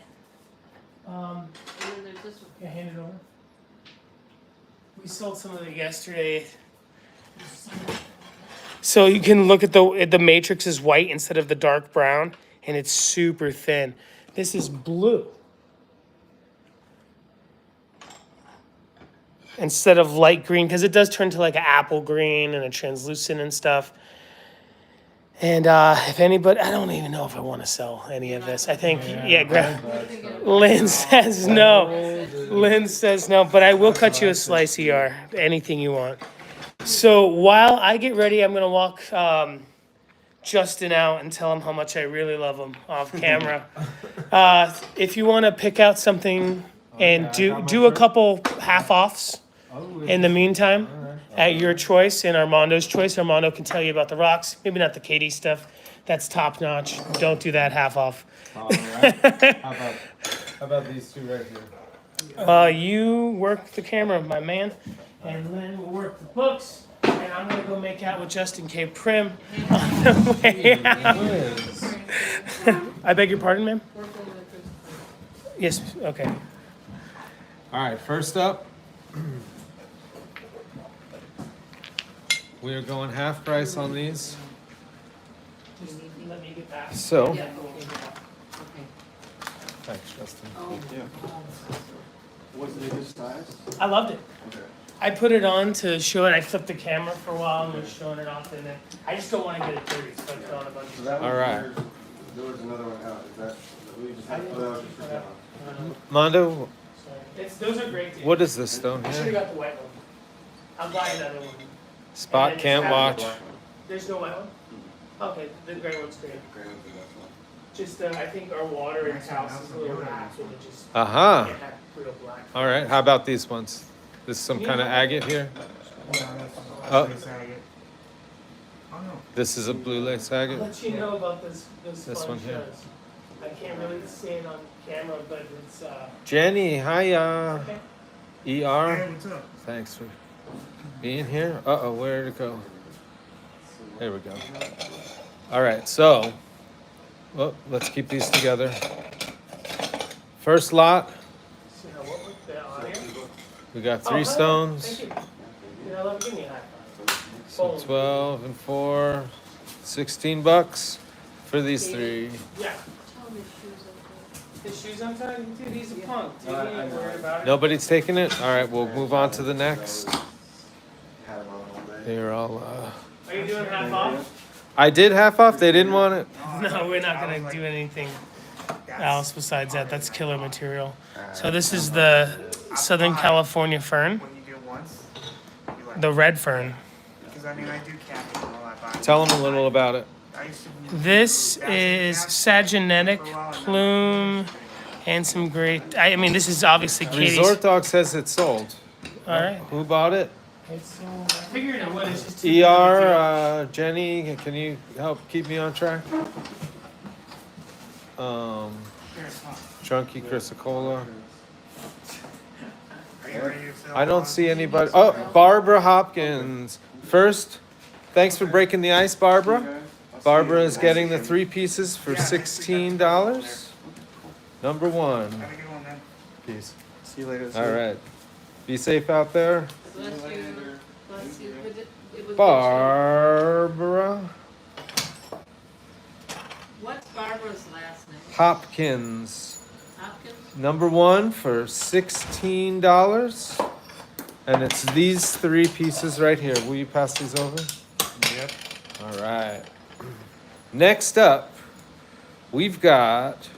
Um, and then there's this one. yeah, hand it over. We sold some of it yesterday. So you can look at the matrix is white instead of the dark brown, and it's super thin. This is blue. Instead of light green, because it does turn to like an apple green and a translucent and stuff. And if anybody, I don't even know if I want to sell any of this. I think, Lynn says no. Lynn says no, but I will cut you a slice, ER, anything you want. So while I get ready, I'm going to walk Justin out and tell him how much I really love him off camera. If you want to pick out something and do a couple half-offs in the meantime, at your choice and Armando's choice. Armando can tell you about the rocks. Maybe not the Katie stuff. That's top notch. Don't do that half off. All right. How about these two right here? You work the camera, my man, and Lynn will work the books. And I'm gonna go make out with Justin K. Prim on the way out. Liz. I beg your pardon, ma'am? Working with this one. Yes. Okay. All right, first up, we are going half price on these. Just let me get back. So, Yeah, okay. Okay. thanks, Justin. Oh. Was it a good size? I loved it. Okay. I put it on to show it. I flipped the camera for a while and was showing it off, and then I just don't want to get it dirty, so I put on a bunch So of. that was All right. yours. There was another one out. Is that we just? Oh, that was just for demo. Mondo, Those are great. Dude. what is this stone I should have here? got the white one. I'll buy another one. Spot can't watch. Black one. There's no white one? Okay, the gray one's great. Gray one's the best one. Just, I think our water in this house is a little racked, and it just Uh-huh. can't have real black. All right, how about these ones? This is some kind of agate here? Oh. This is a blue lace I'll agate? let you know about this This one sponge here. does. I can't really see it on camera, but it's, Jenny, hiya. okay. ER, Hey, what's up? thanks for being here. Uh-oh, where'd it go? There we go. All right, so, well, let's keep these together. First lot, So now what was the audio? we got Oh, three hi. stones. Thank you. Dude, I love giving you a high five. So 12 and 4, 16 bucks for these three. Yeah. Tell me shoes okay. His shoes on time? Dude, he's a punk. Dude, I you ain't know. worried about it. Nobody's taking it? All right, we'll move on to the next. Had them on all day. Here, I'll, Are you doing half off? I did half off, they didn't want it. No, we're not gonna do anything else besides that. That's killer material. So this is the Southern California fern, When you do it once, you like, the red fern. because I mean, I do capping and all that. But Tell them a little about it. I used to This is Sagenetic plume and some great. I mean, this is obviously Katie's. Resort Dog says it's sold. All right. Who bought it? It's, I figured it would. It's just ER, Jenny, can you help keep me on track? Chunky Chrysocolla. Are you ready to fill? I don't see anybody. Oh, Barbara Hopkins. First, thanks for breaking the ice, Barbara. Barbara is getting the 3 pieces for $16. Number 1. Have a good one, man. Peace. See you later. All right. Be safe out there. Bless you. Bless you. It was Barbara What's Barbara's last name? Hopkins. Hopkins? Number 1 for $16. And it's these 3 pieces right here. Will you pass these over? Yep. All right. Next up, we've got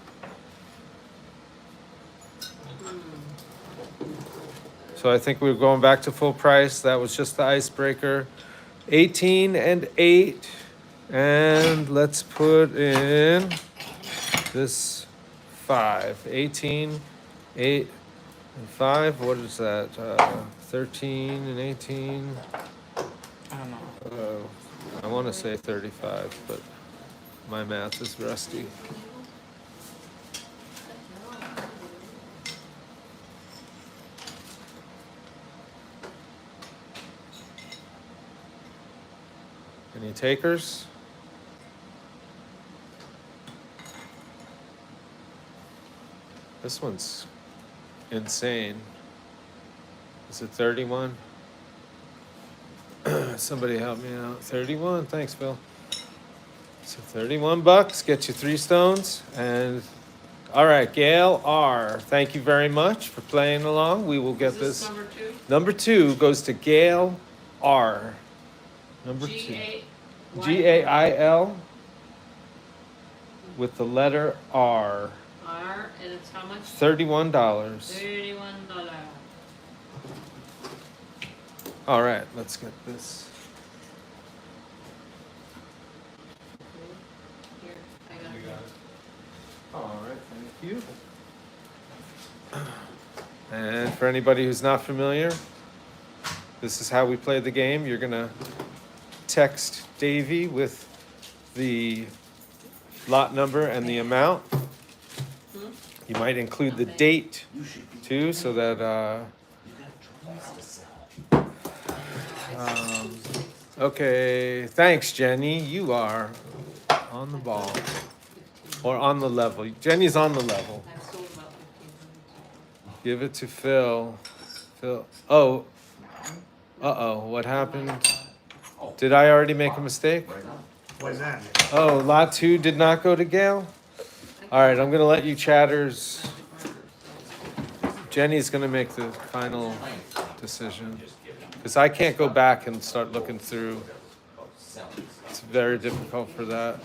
so I think we're going back to full price. That was just the icebreaker. 18 and 8. And let's put in this 5. 18, 8, and 5. What is that? 13 and 18. I don't know. I want to say 35, but my math is rusty. Any takers? This one's insane. Is it 31? Somebody help me out. 31, thanks, Phil. So $31, get you 3 stones. And all right, Gail R., thank you very much for playing along. We will get Is this. number 2? Number 2 goes to Gail R. Number 2. Gail with the letter R. R, and it's how much? $31. $31. All right, let's get this. Here, I got it. All right, thank you. And for anybody who's not familiar, this is how we play the game. You're gonna text Davey with the lot number and the amount. You might include the date too, so that okay, thanks, Jenny. You are on the ball. Or on the level. Jenny's on the level. I've sold about 1,500. Give it to Phil. Phil. Oh. Uh-oh. What happened? Did I already make a mistake? What is that? Oh, lot 2 did not go to Gail? All right, I'm going to let you chatters. Jenny's going to make the final decision. Because I can't go back and start looking through. It's very difficult for that.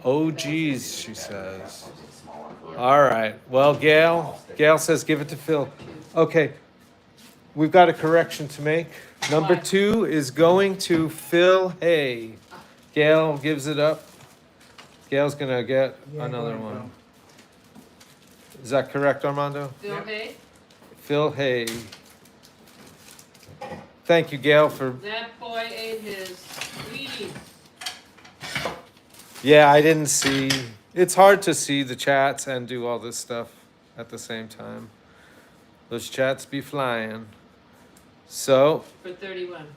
Oh, geez, she says. All right. Well, Gail says give it to Phil. Okay. We've got a correction to make. Number 2 is going to Phil Hay. Gail gives it up. Gail's going to get another one. Is that correct, Armando? Bill Hay? Phil Hay. Thank you, Gail, for... That boy ate his Wheaties. Yeah, I didn't see. It's hard to see the chats and do all this stuff at the same time. Those chats be flying. So, For 31.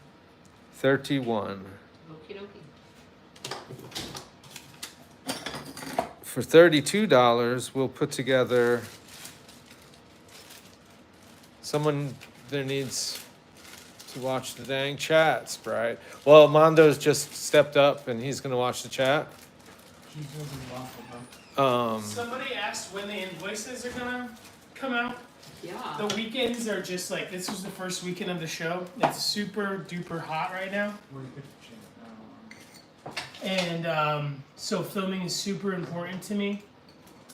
31. Okie dokie. For $32, we'll put together... Someone there needs to watch the dang chat, Sprite. Well, Mondo's just stepped up and he's going to watch the chat. Somebody asked when the invoices are gonna come out. Yeah. The weekends are just like, this was the first weekend of the show. It's super duper hot right now. And so filming is super important to me.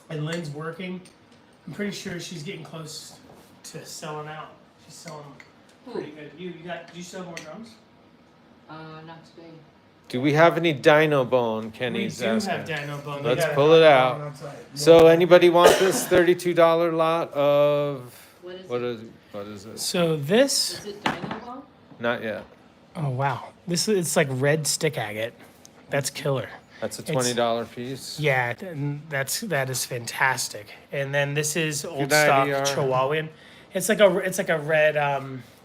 And Lynn's working. I'm pretty sure she's getting close to selling out. She's selling pretty good. Do you sell more drums? Not today. Do we have any Dino Bone, Kenny's We do asking. have Dino Bone. Let's pull it out. So anybody want this $32 lot of... What is it? What is it? So this... Is it Dino Not yet. Oh, wow. It's like red stick agate. That's killer. That's a It's- $20 piece. Yeah, and that is fantastic. And then this is old night, stock ER. Chihuahuan. It's like a red.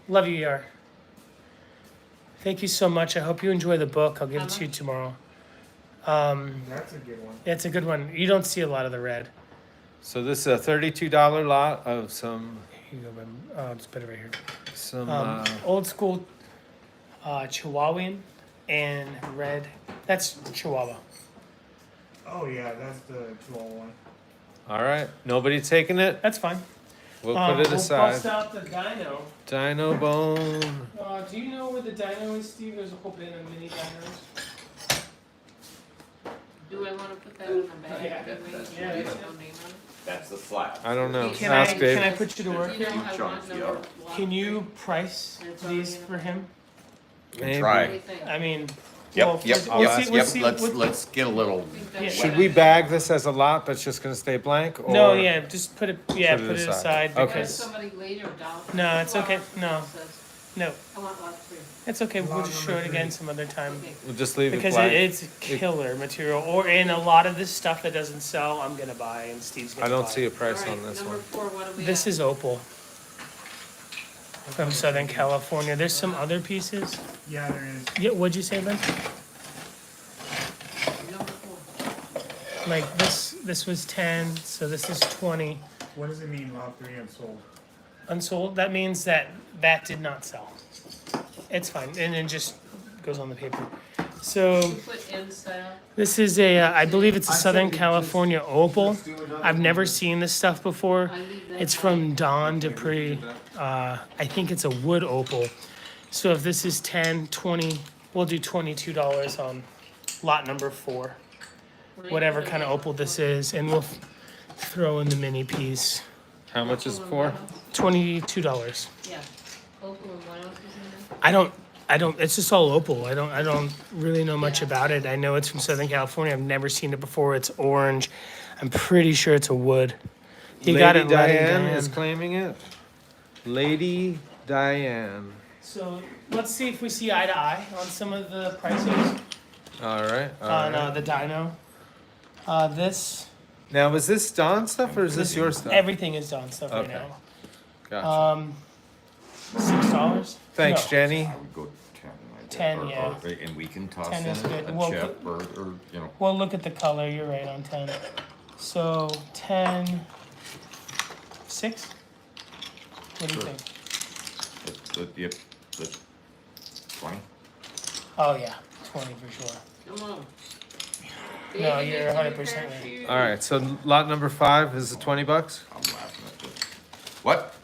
Love you, ER. Thank you so much. I hope you enjoy the book. I'll give it to you tomorrow. That's a good one. It's a good one. You don't see a lot of the red. So this is a $32 lot of some Here you go, Ben. Oh, just put it right here. some. Old school Chihuahuan and red. That's Chihuahua. Oh yeah, that's the 201. All right, nobody taking it. That's fine. We'll put it We'll aside. bust out the dino. Dino bone. Do you know where the dino is, Steve? There's a whole bin of mini dinos. Do I wanna put that in the bag? Yeah, Do we- yeah, do we it's- no name on it? That's the flat. I don't know. Can Ask Dave. can I put you to work You know, here? I chunks, want number yeah. one. Can you price And it's already these in a- for him? Maybe. What do Try. you think? I mean, Yep, well, yep, we'll yep, see- we'll yep. see Let's, what- let's get a little, I think that's Should what we I- bag this as a lot that's just gonna stay blank? Or No, yeah, just put it. Yeah, Put it put it aside. aside Okay. Or if because somebody later down. No, it's okay. No. Says, no, I want lot three. it's okay. We'll Lot just number show it again 3. some other time Okay. We'll just leave because it blank. it's killer material. Or in a lot of this stuff that doesn't sell, I'm gonna buy and Steve's gonna I don't buy. see a price All right, on this number one. 4, what do we This have? is opal from Southern California. There's some other pieces. Yeah, there is. Yeah, what'd you say, Ben? Number 4. Like this was 10, so this is 20. What does it mean, lot 3 unsold? Unsold, that means that did not sell. It's fine, and it just goes on the paper. So You put in style. this is a, I believe it's a I Southern said we California opal. Let's do another I've never one. seen this stuff before. I leave that It's blank. from Don Dupree. I think it's a wood opal. So if this is 10, 20, we'll do $22 on lot number 4. Right, Whatever so kind of number opal this 4. is, and we'll throw in the mini piece. How much is it Opal and for? what else? $22. Yeah. Opal and what else is in there? I don't, it's just all opal. I don't really know much Yeah. about it. I know it's from Southern California. I've never seen it before. It's orange. I'm pretty sure it's a wood. You Lady got it, Lady Diane is Diane. claiming it. Lady Diane. So let's see if we see eye to eye on some of the prices All right. All on right. the dino. This, Now, is this Don stuff or is this your stuff? everything is Don stuff right Okay. now. Gotcha. $6. Thanks, No. Jenny. I would go 10. I 10, or- yeah. And we can toss 10 in is good. a Well, chip or, you know, Well, look at the color. You're right on 10. So 10, 6. What do you Sure. think? yep, the 20. Oh yeah, 20 for sure. Come on. No, Baby you're needs a 100% repair right. shoe. All right. So lot number 5 is the $20. I'm laughing at this. What?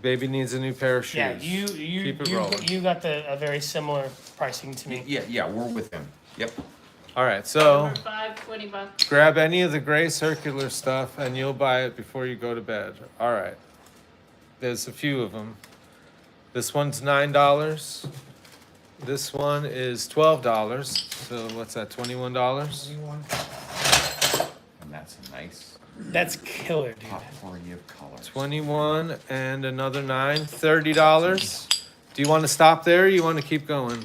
Baby needs a new pair of shoes. Yeah, you Keep it rolling. you got a very similar pricing to me. Yeah, we're with him. Yep. All right. So Number 5, $20. grab any of the gray circular stuff and you'll buy it before you go to bed. All right. There's a few of them. This one's $9. This one is $12. So what's that? $21. Anyone? And that's a nice That's killer, dude. potpourri of colors. 21 and another 9, $30. Do you want to stop there or you want to keep going?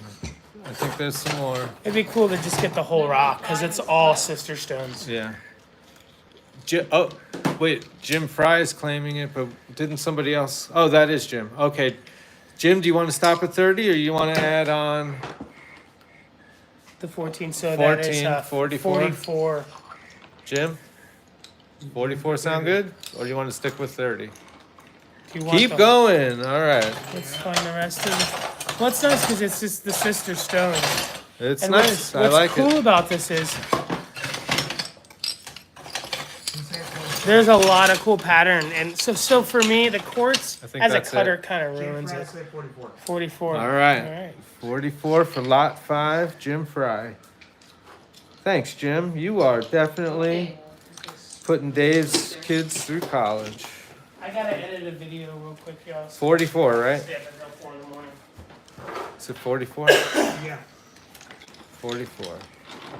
I think there's some more. It'd be cool to just get the whole rock because it's all sister stones. Yeah. Oh, wait, Jim Fry is claiming it, but didn't somebody else? Oh, that is Jim. Okay. Jim, do you want to stop at 30 or you want to add on? The 14, so that is 14, 44? 44. Jim? 44 sound good? Or do you want to stick with 30? Do you want Keep the- going. All right. Let's find the rest of it. Well, it's nice because it's just the sister stones. It's And nice. I what's like cool it. about this is there's a lot of cool pattern, and so for me, the quartz I think as a that's cutter it. kind of Jim ruins Fry it. said 44. 44. All right. All right. 44 for lot 5, Jim Fry. Thanks, Jim. You are definitely Okay. This putting Dave's kids through college. I gotta edit a video real quick, y'all. 44, right? Stay up until 4 in the morning. Is it 44? Yeah. 44.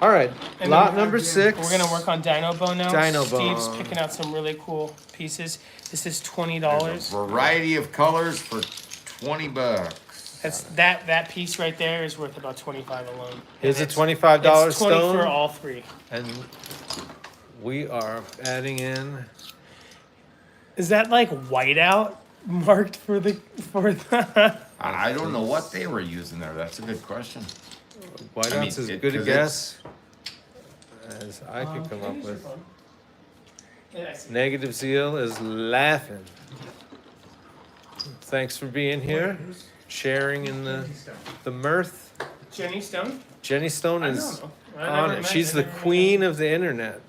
All right. And Lot then number 6. We're gonna work on Dino Bone now. Dino Steve's Bone. picking out some really cool pieces. This is There's $20. a variety of colors for $20. That's that piece right there is worth about 25 alone. Here's a And it's- $25 it's 20 stone. for all three. And we are adding in Is that like whiteout marked for the I don't know what they were using there. That's a good question. whiteouts I mean, as it- good a 'cause guess as I could come up with. Negative Zeal is laughing. Thanks for being here, sharing in the mirth. Jenny Stone? Jenny Stone I is don't know. I on never it. met- She's I the never met queen of the internet.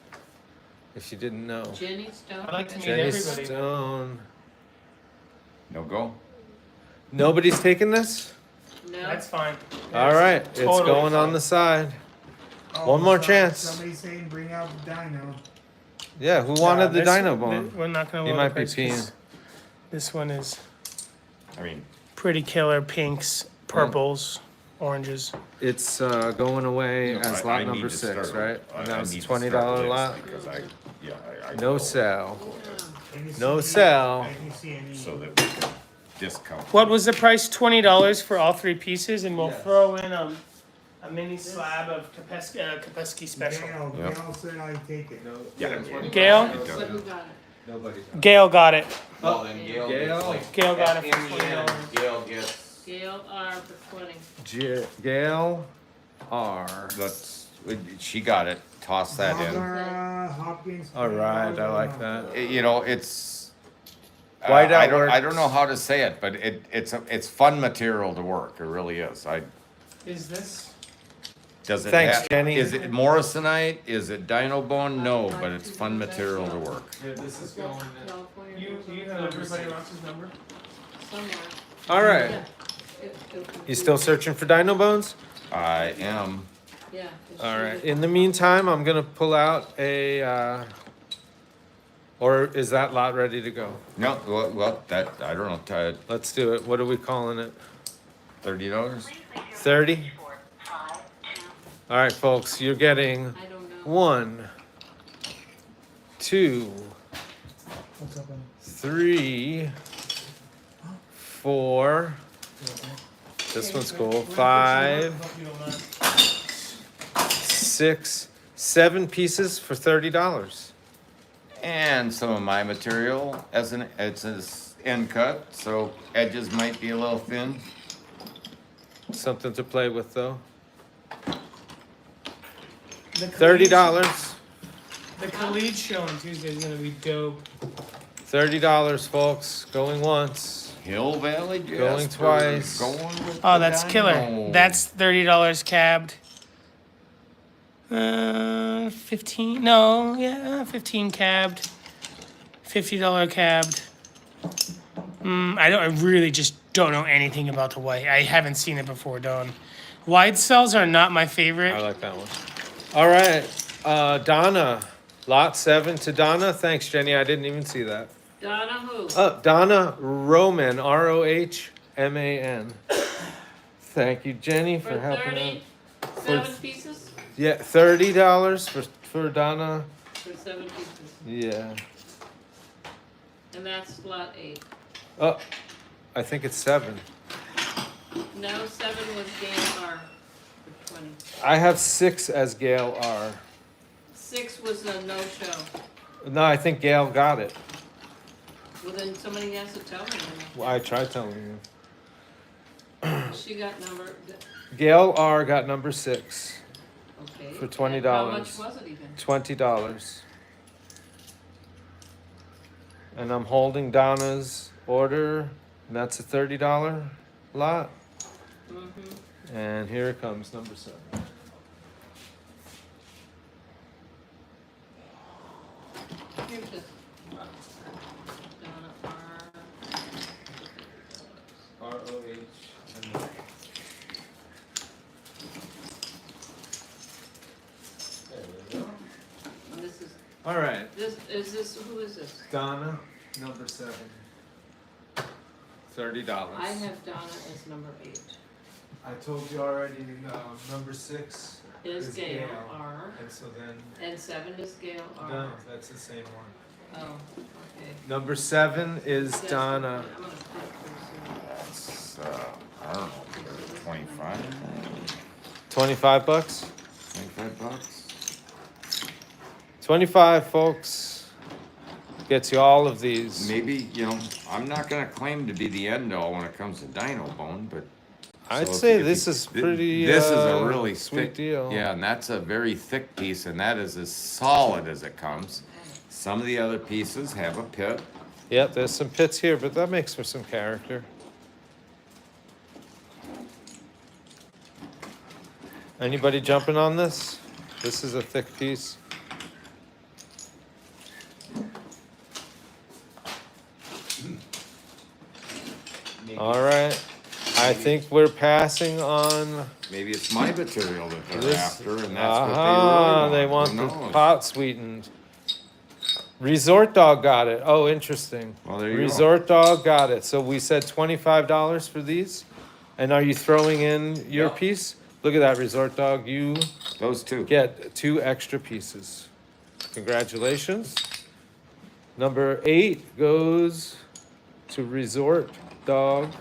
If you didn't know, Jenny Stone. I like to meet Jenny everybody. Stone. No go? Nobody's taking this. No. That's fine. All right, it's Totally going on fine. the side. Oh, One more chance. Somebody saying bring out the dino. Yeah, who wanted the This- dino bone? We're not gonna. He load might the be price 'cause peeing. This one is I mean, pretty killer. Pinks, purples, oranges. It's going away you know, as I lot need number to 6, start- right? I- And that I was need to $20 start this lot. Because I No know sell. Can you No see- sell. Can you see any? So that we can discount. What was the price? $20 for all three pieces, and we'll Yes. throw in a mini slab of Kopeski special. Gail, Yep. Gail said I take it. Yeah. Gail? But who got it? Nobody. Gail got it. Well, then Gail Gail. Gail got it for $20. Gail gets, Gail R for 20. Gail R. she got it. Toss that in. Barbara Hopkins. All right, I like that. You know, it's. Whiteout I don't works. know how to say it, but it's fun material to work. It really is. Is this? Does it Thanks, have- Jenny. Is it Morrisonite? Is it Dino Bone? No, but it's fun material to work. Yeah, this is going in. California. You have everybody else's number? Somewhere. All right. Yeah. It You still searching for dino bones? I am. Yeah. it All should right. be- In the meantime, I'm gonna pull out a. Or is that lot ready to go? No, well, that, I don't know, Let's do it. What are we calling it? $30? 30? All right, folks, you're getting I don't know. 1, 2, 3, 4. This one's cool. 5, 6, 7 pieces for $30. And some of my material, it's an end cut, so edges might be a little thin. Something to play with, though. The $30. The Khalid show on Tuesday is gonna be dope. $30, folks. Going once. Hill Valley Jasper. Going twice. Going with Oh, the that's killer. dino. That's $30 cabbed. 15. No, yeah, 15 cabbed. $50 cabbed. I really just don't know anything about the white. I haven't seen it before, Don. Wide cells are not my favorite. I like that one. All right. Donna. Lot 7 to Donna. Thanks, Jenny. I didn't even see that. Donna who? Donna Roman. ROHMAN. Thank you, Jenny, for For helping out. 37 pieces? Yeah, $30 for Donna. For 7 pieces. Yeah. And that's lot 8. Oh, I think it's 7. No, 7 was Gail R for 20. I have 6 as Gail R. 6 was a no-show. No, I think Gail got it. Well, then somebody has to tell me. Well, I tried telling you. She got number, Gail R got number 6 okay. for And $20. how much was it even? $20. And I'm holding Donna's order, and that's a $30 lot. Mm-hmm. And here it comes, number 7. Here's this. Donna R. ROH. There we go. And this is, All right, who is this? Donna, number 7. $30. I have Donna as number 8. I told you already, number 6 Is Gail Gail. R. And so then, And 7 is Gail R. no, that's the same one. Oh, okay. Number 7 is Yes, Donna. I'm gonna stick That's, I don't know, 25, 25 bucks? 25 bucks. 25, folks. Gets you all of these. Maybe, I'm not gonna claim to be the end all when it comes to Dino Bone, but. I'd so if say if this is pretty, This is a really sweet thick deal. Yeah, and that's a very thick piece, and that is as solid as it comes. Some of the other pieces have a pit. Yep, there's some pits here, but that makes for some character. Anybody jumping on this? This is a thick piece. All right. I think we're passing on Maybe it's my material that they're this. after, and that's what Aha, they they really want want. the Who knows? pot sweetened. Resort Dog got it. Oh, interesting. Well, there you go. Resort Dog got it. So we said $25 for these. And are you throwing in your Yep. piece? Look at that, Resort Dog. You Those two. get 2 extra pieces. Congratulations. Number 8 goes to Resort Dog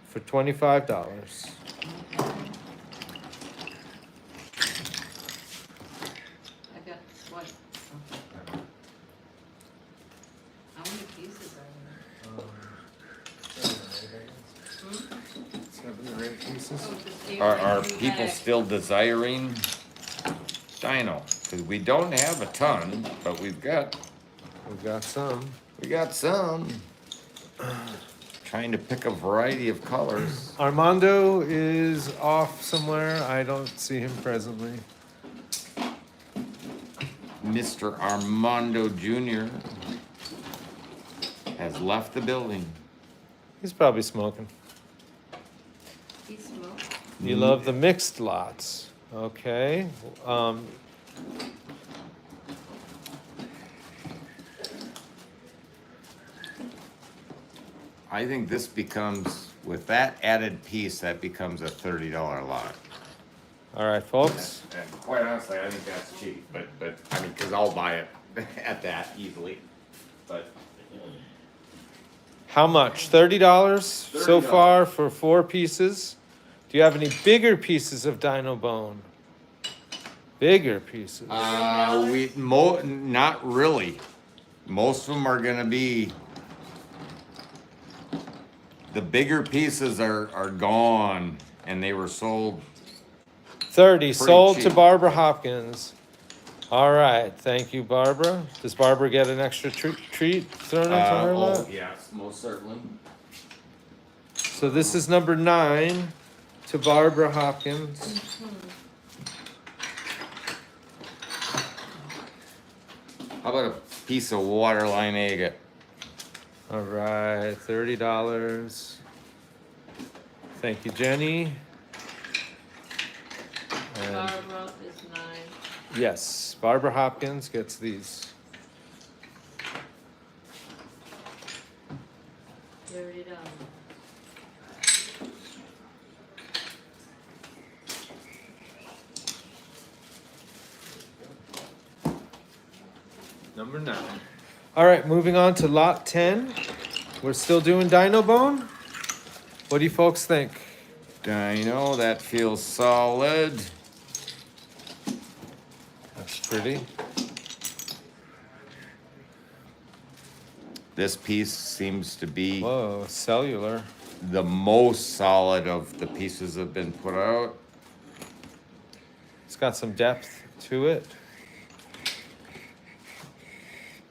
for $25. I got what? Okay. How many pieces are there? Oh, just the Are orange people bag. still desiring Dino? Because we don't have a ton, but We got some. we got some. Trying to pick a variety of colors. Armando is off somewhere. I don't see him presently. Mr. Armando Jr. has left the building. He's probably smoking. He smoked. You love the mixed lots. Okay. I think this becomes, with that added piece, that becomes a $30 lot. All right, folks. And quite honestly, I think that's cheap, but I mean, because I'll buy it at that easily. But How much? $30 so $30. far for 4 pieces. Do you have any bigger pieces of Dino Bone? Bigger pieces. not really. Most of them are gonna be, the bigger pieces are gone, and they were sold. 30 sold to cheap. Barbara Hopkins. All right, thank you, Barbara. Does Barbara get an extra treat thrown into her lap? Yes, most certainly. So this is number 9 to Barbara Hopkins. How about a piece of waterline agate? All right, $30. Thank you, Jenny. And Barbara is 9. yes, Barbara Hopkins gets these. $30. Number 9. All right, moving on to lot 10. We're still doing Dino Bone. What do you folks think? Dino, that feels solid. That's pretty. This piece seems to be Whoa, cellular. the most solid of the pieces that have been put out. It's got some depth to it.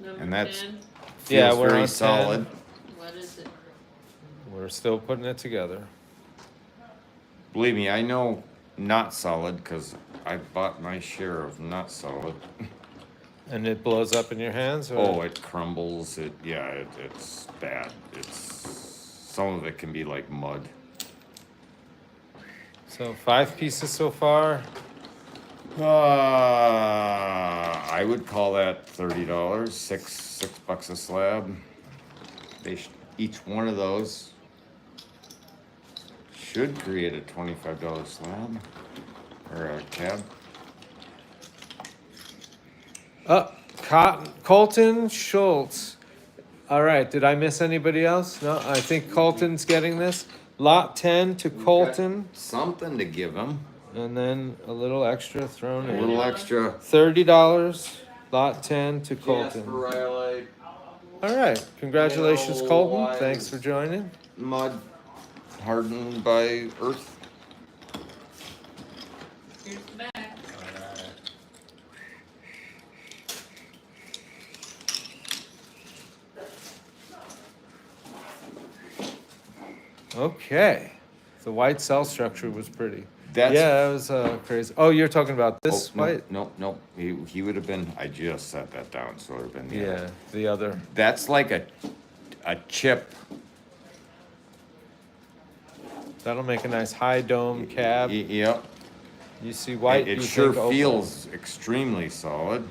Number And that's- 10. Yeah, Feels we're very on 10. solid. What is it? We're still putting it together. Believe me, I know not solid because I bought my share of not solid. And it blows up in your hands? Or? Oh, it crumbles. It's bad. Some of it can be like mud. So 5 pieces so far. I would call that $30. $6 a slab. Each one of those should create a $25 slab or a tab. Colton Schultz. All right, did I miss anybody else? No, I think Colton's getting this. Lot 10 to Colton, Something to give him, and then a little extra thrown a in. little extra. $30, lot 10 to Jasper Colton. Rhyolite, All right, congratulations, Yellow Colton. lines. Thanks for joining. mud, hardened by earth. Here's the bag. Okay, the white cell structure was pretty. That's Yeah, that was crazy. Oh, you're talking about this Oh, white? no. He would have been. I just set that down, so it would have been. Yeah, the other. That's like a chip. That'll make a nice high dome cab. Yep. You see white. It you sure think, oh, feels extremely solid.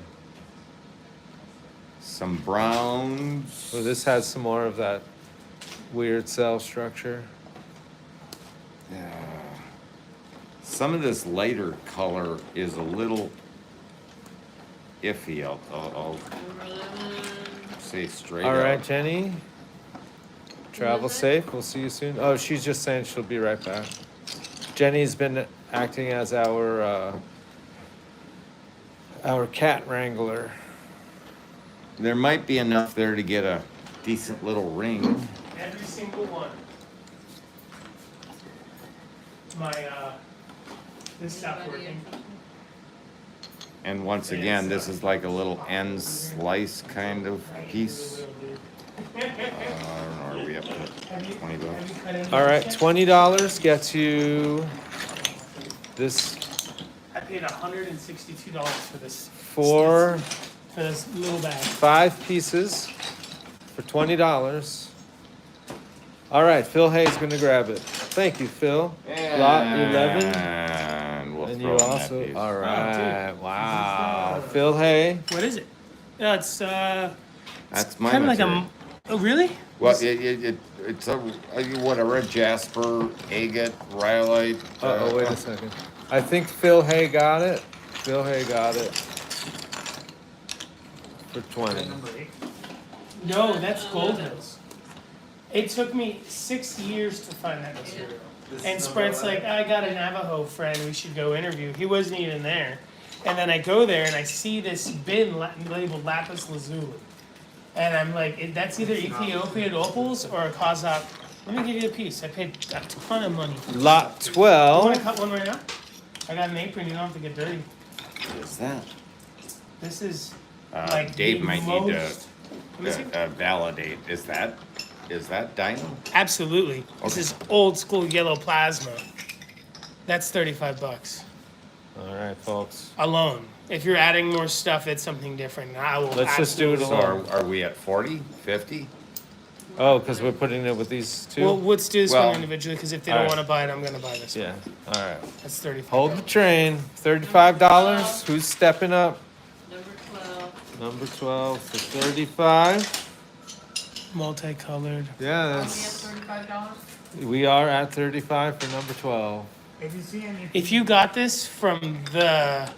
Some browns. So this has some more of that weird cell structure. Some of this lighter color is a little iffy. I'll Number 11. say straight All right, out. Jenny. Travel is it? safe. We'll see you soon. Oh, she's just saying she'll be right back. Jenny's been acting as our cat wrangler. There might be enough there to get a decent little ring. Every single one. This stopped Anybody working. else? And once again, this is like a little end slice kind of piece. I don't know, are we up to $20? All right, $20 gets you this I paid $162 for this. for For this little bag. 5 pieces for $20. All right, Phil Hay's gonna grab it. Thank you, Phil. Lot 11. And we'll And throw you in that also, piece. all Oh, right, dude. wow. Phil Hay. What is it? Yeah, it's That's my kind of like material. Oh, really? Well, it's a whatever, a jasper, agate, rhyolite. Oh, wait a second. I think Phil Hay got it. Phil Hay got it for 20. No, that's Gold Hills. It took me 6 years to find that material. And Spread's like, I got a Navajo friend we should go interview. He wasn't even there. And then I go there and I see this bin labeled lapis lazuli. And I'm like, that's either Ethiopian opals or a Kazakh. Let me give you a piece. I paid a ton of money for this. Lot You want to 12. cut one right now? I got an apron. You don't have to get dirty. What is that? This is like Dave the might need most. Let me see. to validate. Is that diamond? Absolutely. This Okay. is old school yellow plasma. That's $35 All right, folks. alone. If you're adding more stuff, it's something different. I will. Let's just do it absolutely- alone. So are we at 40, 50? Oh, because we're putting it with these two? Well, let's do this Well, one individually because if they don't alright. want to buy it, I'm gonna buy this. Yeah, all right. One. That's $35. Hold the train. $35. Who's stepping up? Number 12. Number 12 for 35. Multicolored. Yeah, Only at that's, $35? we are at 35 for number 12. If you see anything. If you got this from the,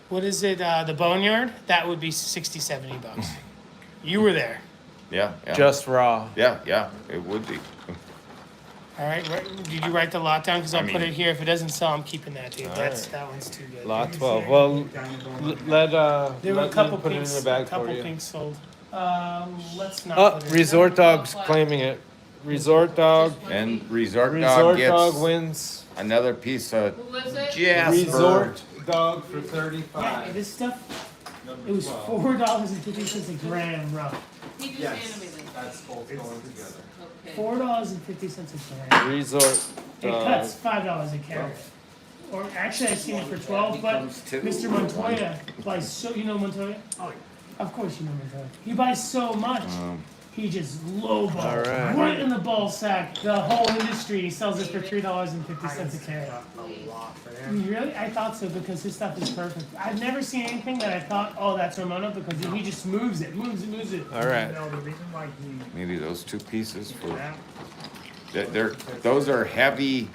what is it? The Boneyard, that would be $60, $70. You were there. Yeah. Just raw. Yeah, it would be. All right. Did you write the lot down? Because I'll I put mean- it here. If it doesn't sell, I'm keeping that, dude. Alright. That one's too good. Lot 12. Well, let There were a let couple Lynn put pinks. it in the bag couple for you. pinks sold. Let's not. Oh, put it- Resort Dog's claiming it. Resort Dog. And Resort Dog Resort gets Dog wins. another piece of Who was it? jasper. Resort Dog for Yeah, 35. this stuff. It was $4.50 a gram, bro. He just handed me this. That's both going together. Okay. $4.50 a gram. Resort It Dog. cuts $5 a carrot. Or actually, I've seen it for 12. But comes to- Mr. Montoya buys so. You know Montoya? Oh, of course you know Montoya. He buys so much. He just lowballs Alright. right in the ball sack. The whole industry he sells it for $3.50 a carrot. Really? I thought so because his stuff is perfect. I've never seen anything that I thought, oh, that's Ramona, because he just moves it. All right. No, the reason why he. Maybe those two pieces for. That, Those are heavy,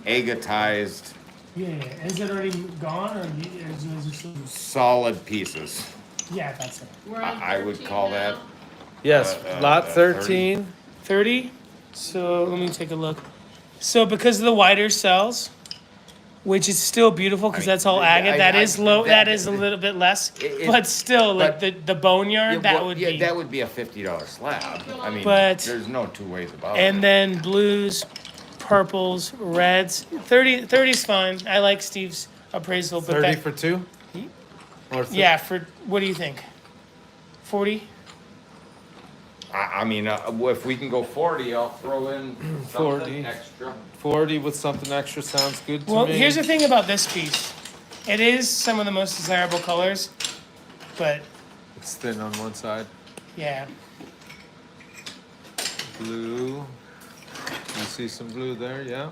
agatized, Yeah. Is it already gone or is it still? solid pieces. Yeah, that's it. We're on I would 13 call that. now. Yes, lot 30. 13. 30. So let me take a look. So because of the wider cells, which is still beautiful because I mean, that's all I- agate. That I- is low. that- That is a little bit less, It- but still, like but- the boneyard, Yeah, that well, would yeah, be. that would be a $50 slab. I mean, But- there's no two ways about it. And then blues, purples, reds. 30 is fine. I like Steve's appraisal, but 30 that, for two? Or yeah. For what do you think? 40. I mean, if we can go 40, I'll throw in 40. something extra. 40 with something extra sounds good to Well, me. here's the thing about this piece. It is some of the most desirable colors, but It's thin on one side. yeah. Blue. You see some blue there, yeah?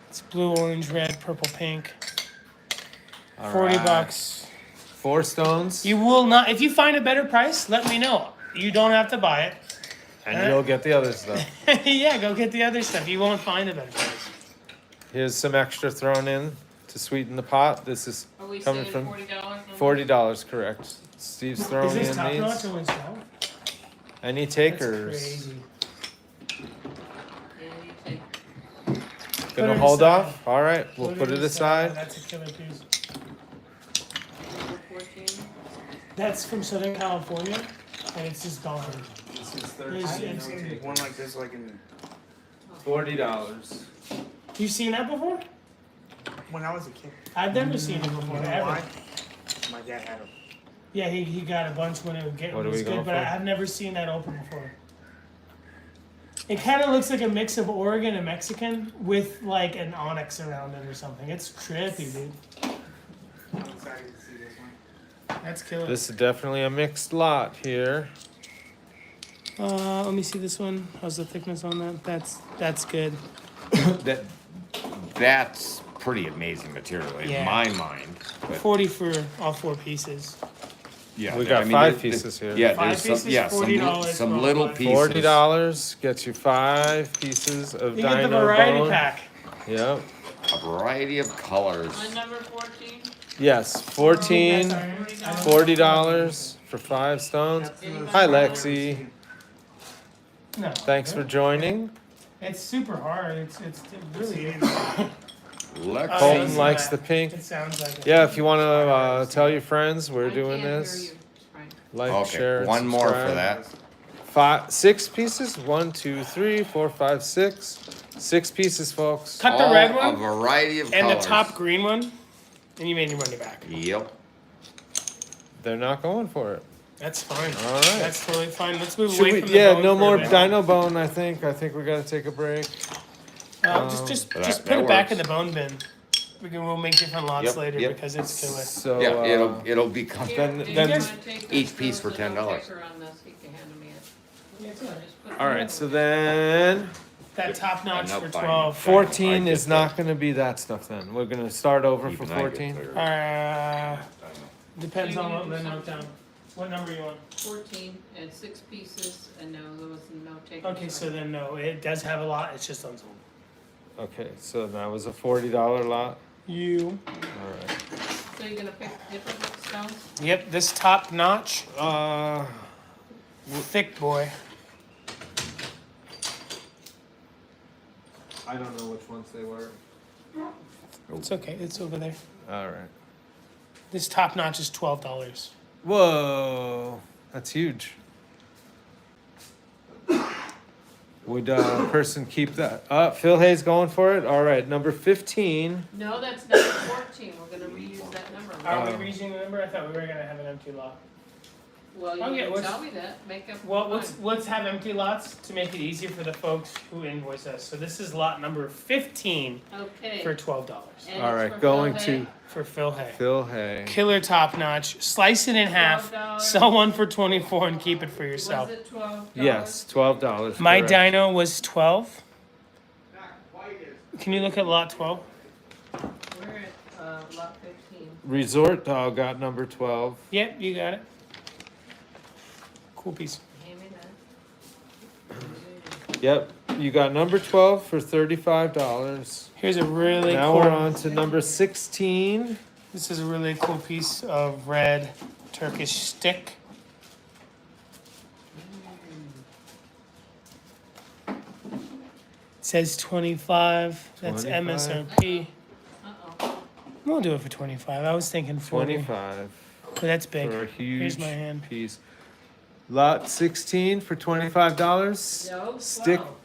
It's blue, orange, red, purple, pink. All 40 right. bucks. 4 stones. You will not, if you find a better price, let me know. You don't have to buy And you'll get the other stuff. it. Yeah, go get the other stuff. You won't find a better price. Here's some extra thrown in to sweeten the pot. This is Are we coming saying from $40? $40, correct. Steve's Is throwing this in top notch these. or install? Any That's takers? crazy. Yeah, you take. Put Gonna it hold aside. off? All right, we'll put it aside. That's a killer piece. Number 14. That's from Southern California, and it's just gone. This is I It's- didn't it's- know one like this like in $40. You've seen that before? when I was a kid. I've never seen it You before, know ever. why? My dad had them. Yeah, he got a bunch when it What are was we good, going but for? I've never seen that open before. It kind of looks like a mix of Oregon and Mexican with like an onyx around it or something. It's trippy, dude. I'm excited to see this one. That's killer. This is definitely a mixed lot here. Let me see this one. How's the thickness on that? That's good. That's pretty amazing material in Yeah. my mind. But 40 for all 4 pieces. yeah, We got 5 pieces here. Yeah, Five there's some, pieces, yeah, some, $40 some for little five. pieces. $40 gets you 5 pieces of You get the dino variety bone. pack. Yep. A variety of colors. On number 14. Yes, 14, That's $40 for 5 stones. Hi, Lexi. No. Thanks for joining. It's super hard. It really is. Lex- Oh, Colton yeah. likes the pink. It sounds like it. Yeah, if you want to tell your friends we're I doing can't hear this, you, Frank. like, Okay, share, and one more for subscribe. that. 6 pieces. 1, 2, 3, 4, 5, 6. 6 pieces, folks. Cut the All red a one variety of and colors. the top green one, and you made me run it back. Yep. They're not going for it. That's fine. All right. That's totally fine. Let's move Should away we? from the Yeah, bone no for a more bit. dino bone. I think we gotta take a break. Just That- put that it back in works. the bone bin. We'll make different lots Yep, later yep. because it's killer. So Yeah, it'll become. Here, Then- do you then- wanna take each this? piece for There's a $10. taker on this. He can hand me it. It's all right. Just put it all in right. the So other then That top notch Enough for buying 12. it. 14 I is get not that. gonna be that stuff. Then we're gonna start over for Even I get 14. clear. Depends So on you're what gonna Lynn do wrote down. What number you want? 14 and 6 pieces, and no, there was no takers. Okay, so then no, it does have a lot. It's just unsold. Okay, so that was a $40 lot. You. All right. So you're gonna pick different stones? Yep, this top notch, thick boy. I don't know which ones they were. It's okay. It's over there. All right. This top notch is $12. Whoa, that's huge. Would a person keep that? Phil Hayes going for it. All right, number 15. No, that's number 14. We're gonna reuse that number. Are we reaching the number? I thought we were gonna have an empty lot. Well, you Okay, didn't what's- tell me that. Make up. Well, mine. let's have empty lots to make it easier for the folks who invoice us. So this is lot number 15 Okay. for $12 And All it's right, for going Phil to Hay. for Phil Hay. Phil Hay. Killer top notch. Slice it in half. $12. Sell one for 24 and keep it for yourself. Was it $12? Yes, $12. My correct. dino was 12. Can you look at lot 12? We're at lot 15. Resort Dog got number 12. Yep, you got it. Cool piece. Hand me that. Yep, you got number 12 for $35. Here's a really Now cool. we're on to number 16. This is a really cool piece of red Turkish stick. says 25. That's 25. MSRP. Uh-oh. We'll do it for 25. I was thinking 40. 25 But that's big. for a huge Here's my hand. piece. Lot 16 for $25. No, Stick. 12.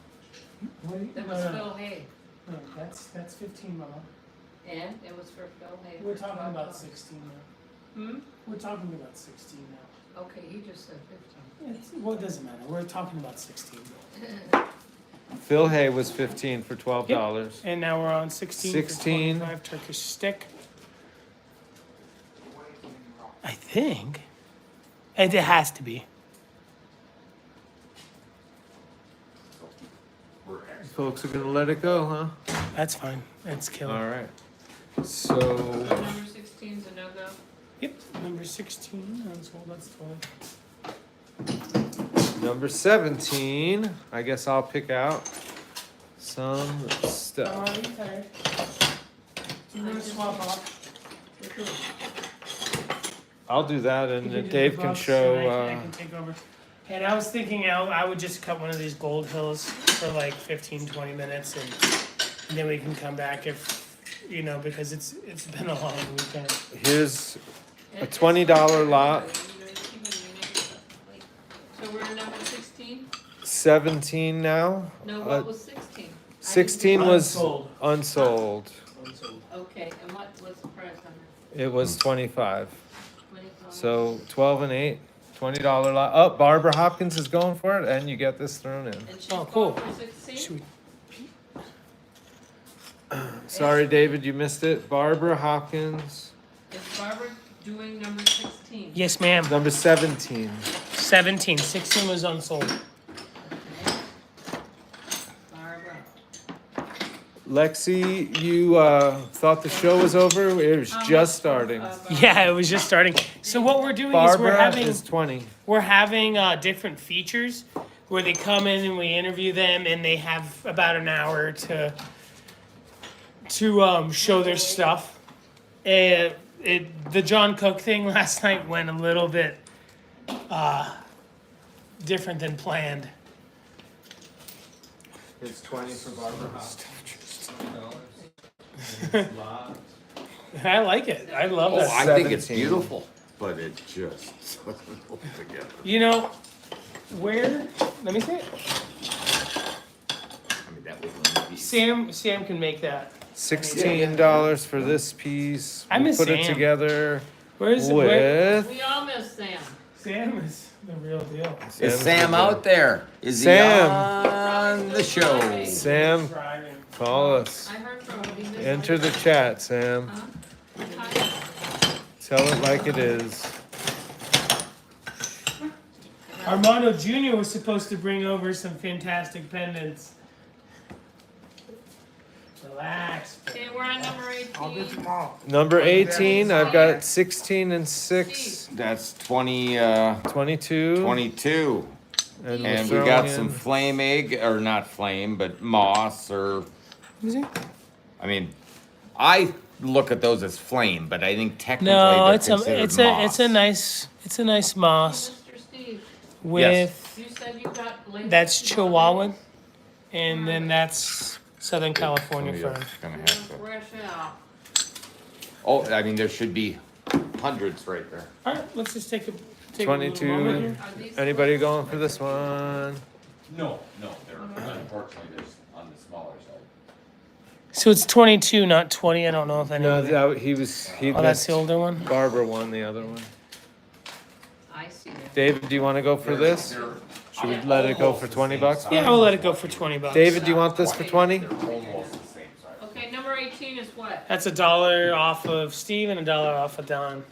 What do you, That was Phil Hay. No, that's 15, Mama. And it was for Phil Hay. We're for talking about $12. 16 now. Hmm? We're talking about 16 now. Okay, you just said 15. Well, it doesn't matter. We're talking about 16. Phil Hay was 15 for $12. And now we're on 16, 16. for 25 Turkish stick. I think. And it has to be. Folks are gonna let it go, huh? That's fine. That's killer. All right. So Number 16's a no-go. Yep. Number 16. That's 12. number 17, I guess I'll pick out some stuff. Are you tired? Do you want to swap off? I'll do that, You and do the Dave can bucks, show. and I can take over. And I was thinking I would just cut one of these gold hills for like 15, 20 minutes, and then we can come back if, because it's been a long weekend. Here's And a $20 lot. So we're in number 16? 17 now. No, Uh, what was 16? 16 was Unsold. unsold. Okay, and what was the price on It was 25. it? 25? So 12 and 8, $20 lot. Oh, Barbara Hopkins is going for it, and you get this thrown in. And she's Oh, cool. going for 16? Should we- Sorry, David, you missed it. Barbara Hopkins, Is Barbara doing number 16? Yes, ma'am. number 17. 17. 16 was unsold. Okay. Barbara. Lexi, you thought the show was over? It was How just much starting. of, Yeah, it was just starting. So what we're doing is Barbara is 20. we're having different features where they come in and we interview them, and they have about an hour to show their stuff. The John Cook thing last night went a little bit different than planned. It's 20 for Barbara Hopkins. I like it. I love Oh, that. I think it's 17. beautiful, but it just doesn't hold together. Where? Let me see it. I mean, that would only be. Sam can make that. $16 for this piece. I miss Put it Sam. together Where's where? with We all miss Sam. Sam is the real deal. Is Sam out there? Is he Sam. on the show? Sam, Driving. call us. I heard from him. He missed Enter the chat, Sam. Huh? Hi. Tell it like it is. Armando Jr. was supposed to bring over some fantastic pendants. Relax. Okay, we're on number 18. tomorrow. Number 18, I've got 16 and 6, That's 20, 22. 22. And, we're And we throwing got in- some flame egg, or not flame, but moss, or, Is it? I mean, I look at those as flame, but I think technically No, they're it's considered a moss. nice moss Mr. Steve, with you said you got latex. that's to Chihuahuan, and then that's Southern California Somebody fern. else is gonna bond? have to. Fresh out. Oh, I mean, there should be hundreds right there. All right, let's just take a 22. little moment here. Are these Anybody fresh? going for this one? No, they're unfortunately they're on the smaller side. So it's 22, not 20. I don't know if No, anybody. he Oh, that's missed. the older one. Barbara won the other one. I see it. David, do you want to go for this? Should we let it go for 20 bucks? Yeah, we'll let it go for 20 bucks. David, do you want this for 20? They're almost the same size. Okay, number 18 is what? That's $1 off of Steve and $1 off of Don.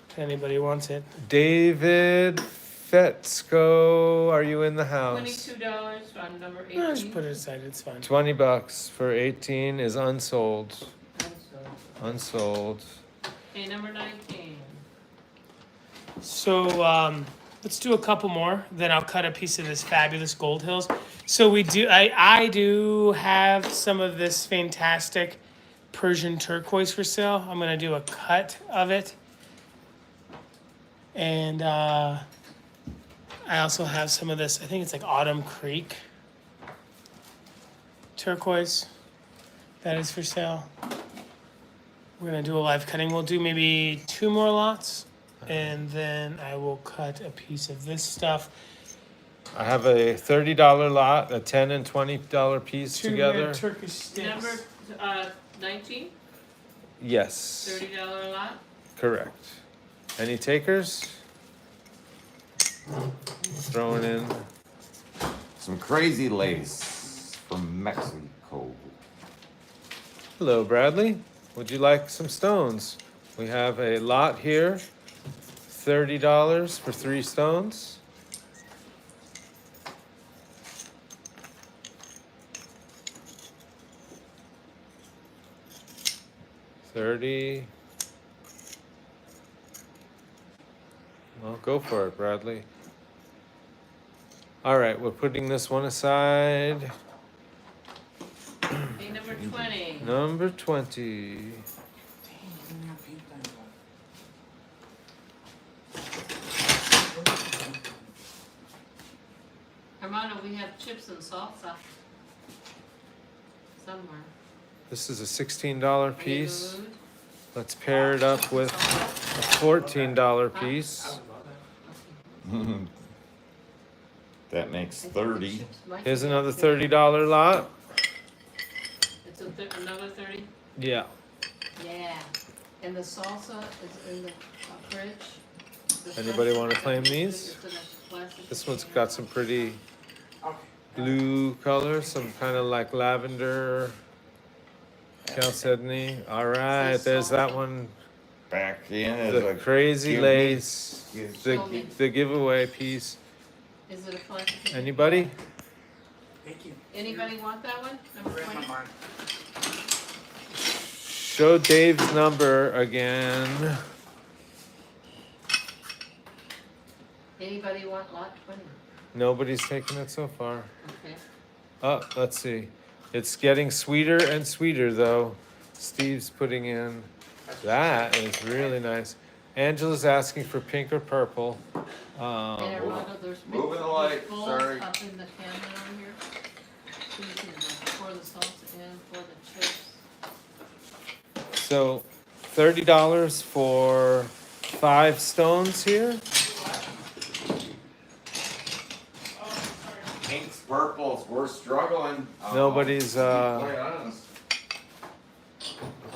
If anybody wants it. David Fetzko, are you in the house? $22 on number 18. No, just put it aside. It's fine. 20 bucks for 18 is unsold. And so- Unsold. Okay, number 19. So let's do a couple more. Then I'll cut a piece of this fabulous Gold Hills. So we do. I do have some of this fantastic Persian turquoise for sale. I'm gonna do a cut of it, and I also have some of this. I think it's like Autumn Creek turquoise. That is for sale. We're gonna do a live cutting. We'll do maybe 2 more lots, and then I will cut a piece of this stuff. I have a $30 lot, a $10 and $20 piece 2 together. red Turkish sticks. Number 19, Yes, $30 lot. correct. Any takers? Throwing in. Some crazy lace from Mexico. Hello, Bradley. Would you like some stones? We have a lot here, $30 for 3 stones. $30. Well, go for it, Bradley. All right, we're putting this one aside. Okay, number 20. Number 20. Armando, we have chips and salsa somewhere. This is a $16 Are you piece. in the mood? Let's pair it up with a $14 piece. That makes I think 30. the chips might Here's be another up there. $30 lot. It's another 30? Yeah. Yeah. And the salsa is in the fridge. The Anybody fresh- wanna claim these? it's in a plastic This one's container. got some pretty blue color, some kind of like lavender. Chalcedony. All right, there's that one. Back in as The a crazy give me- lace. give- Show me. The giveaway piece. Is it a plastic container? Anybody? Thank you. Anybody want that one? Number Read my 20? mind. Show Dave's number again. Anybody want lot 20? Nobody's taken it so far. Okay. Oh, let's see. It's getting sweeter and sweeter though. Steve's putting in. That is really nice. Angela's asking for pink or purple. And Armando, there's big Moving the light, there's bowls sorry. up in the cabinet over here. So you can pour the salsa in, pour the chips. So $30 for 5 stones here. Pinks, purples, we're struggling. Nobody's Quite honest.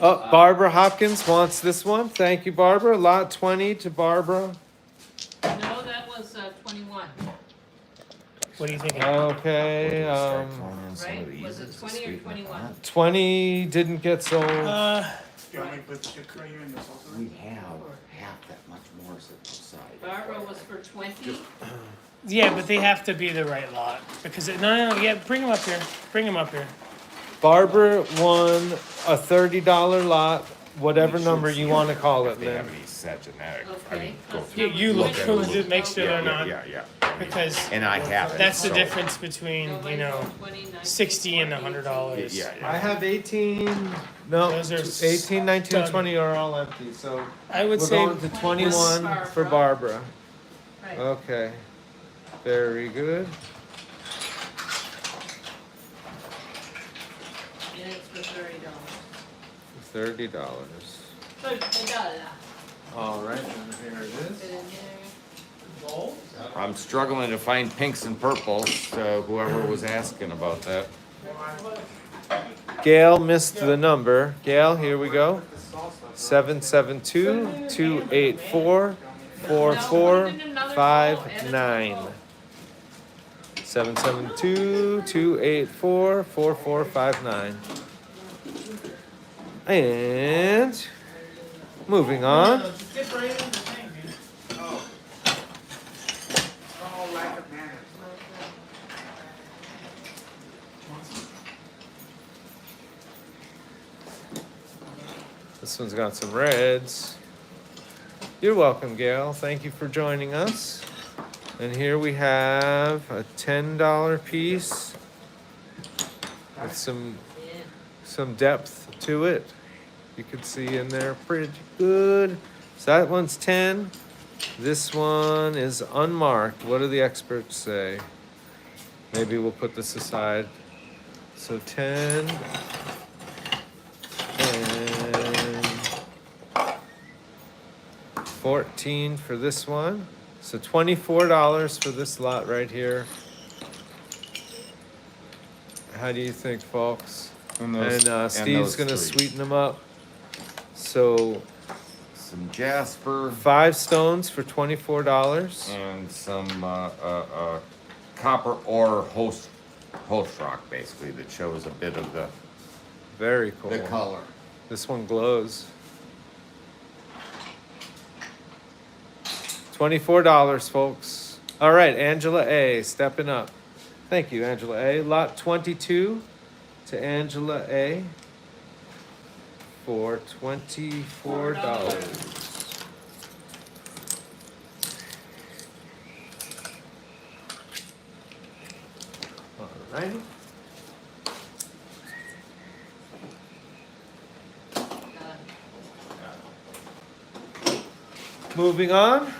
Oh, Barbara Hopkins wants this one. Thank you, Barbara. Lot 20 to Barbara. No, that was 21, What do you think? Okay, Start throwing in some of right? these Was it as a 20 or sweetener. 21? 20 didn't get sold. Do you want me to put chips right here in the salsa? We have half that much more set aside. Barbara was for 20. Yeah, but they have to be the right lot because no, yeah, bring them up here. Bring them up here. Barbara won a $30 lot, whatever number you want to call it, If they have Lynn. any set genetics. Okay. go that's through You, number you look at who it. to make sure Yeah, they're not yeah. because And I have it. that's the so- difference between Nobody you know won 20, 19, 60 and 20, $100. Yeah, I have 18. No, Those are 18, 19, done. 20 are all empty. So I would we're say going to 21 for Barbara. Right. Okay. Very good. And it's for $30. $30. $30. All right, and here it Put is. it in there. I'm struggling to find pinks and purples, so whoever was asking about that. Gail missed the number. Gail, here we go. 772-284-4459. 772-284-4459. And moving on. Oh, lack of manners. This one's got some reds. You're welcome, Gail. Thank you for joining us. And here we have a $10 piece with some depth to it. You can see in there pretty good. So that one's 10. This one is unmarked. What do the experts say? Maybe we'll put this aside So 10 and 14 for this one. So $24 for this lot right here. How do you think, folks? And Steve's those gonna three. sweeten them up. So Some jasper 5 stones for $24. and some copper ore host rock, basically, that shows a bit of the Very cool. color. This one glows. $24, folks. All right, Angela A. stepping up. Thank you, Angela A. Lot 22 to Angela A. for $24. All righty. Moving on.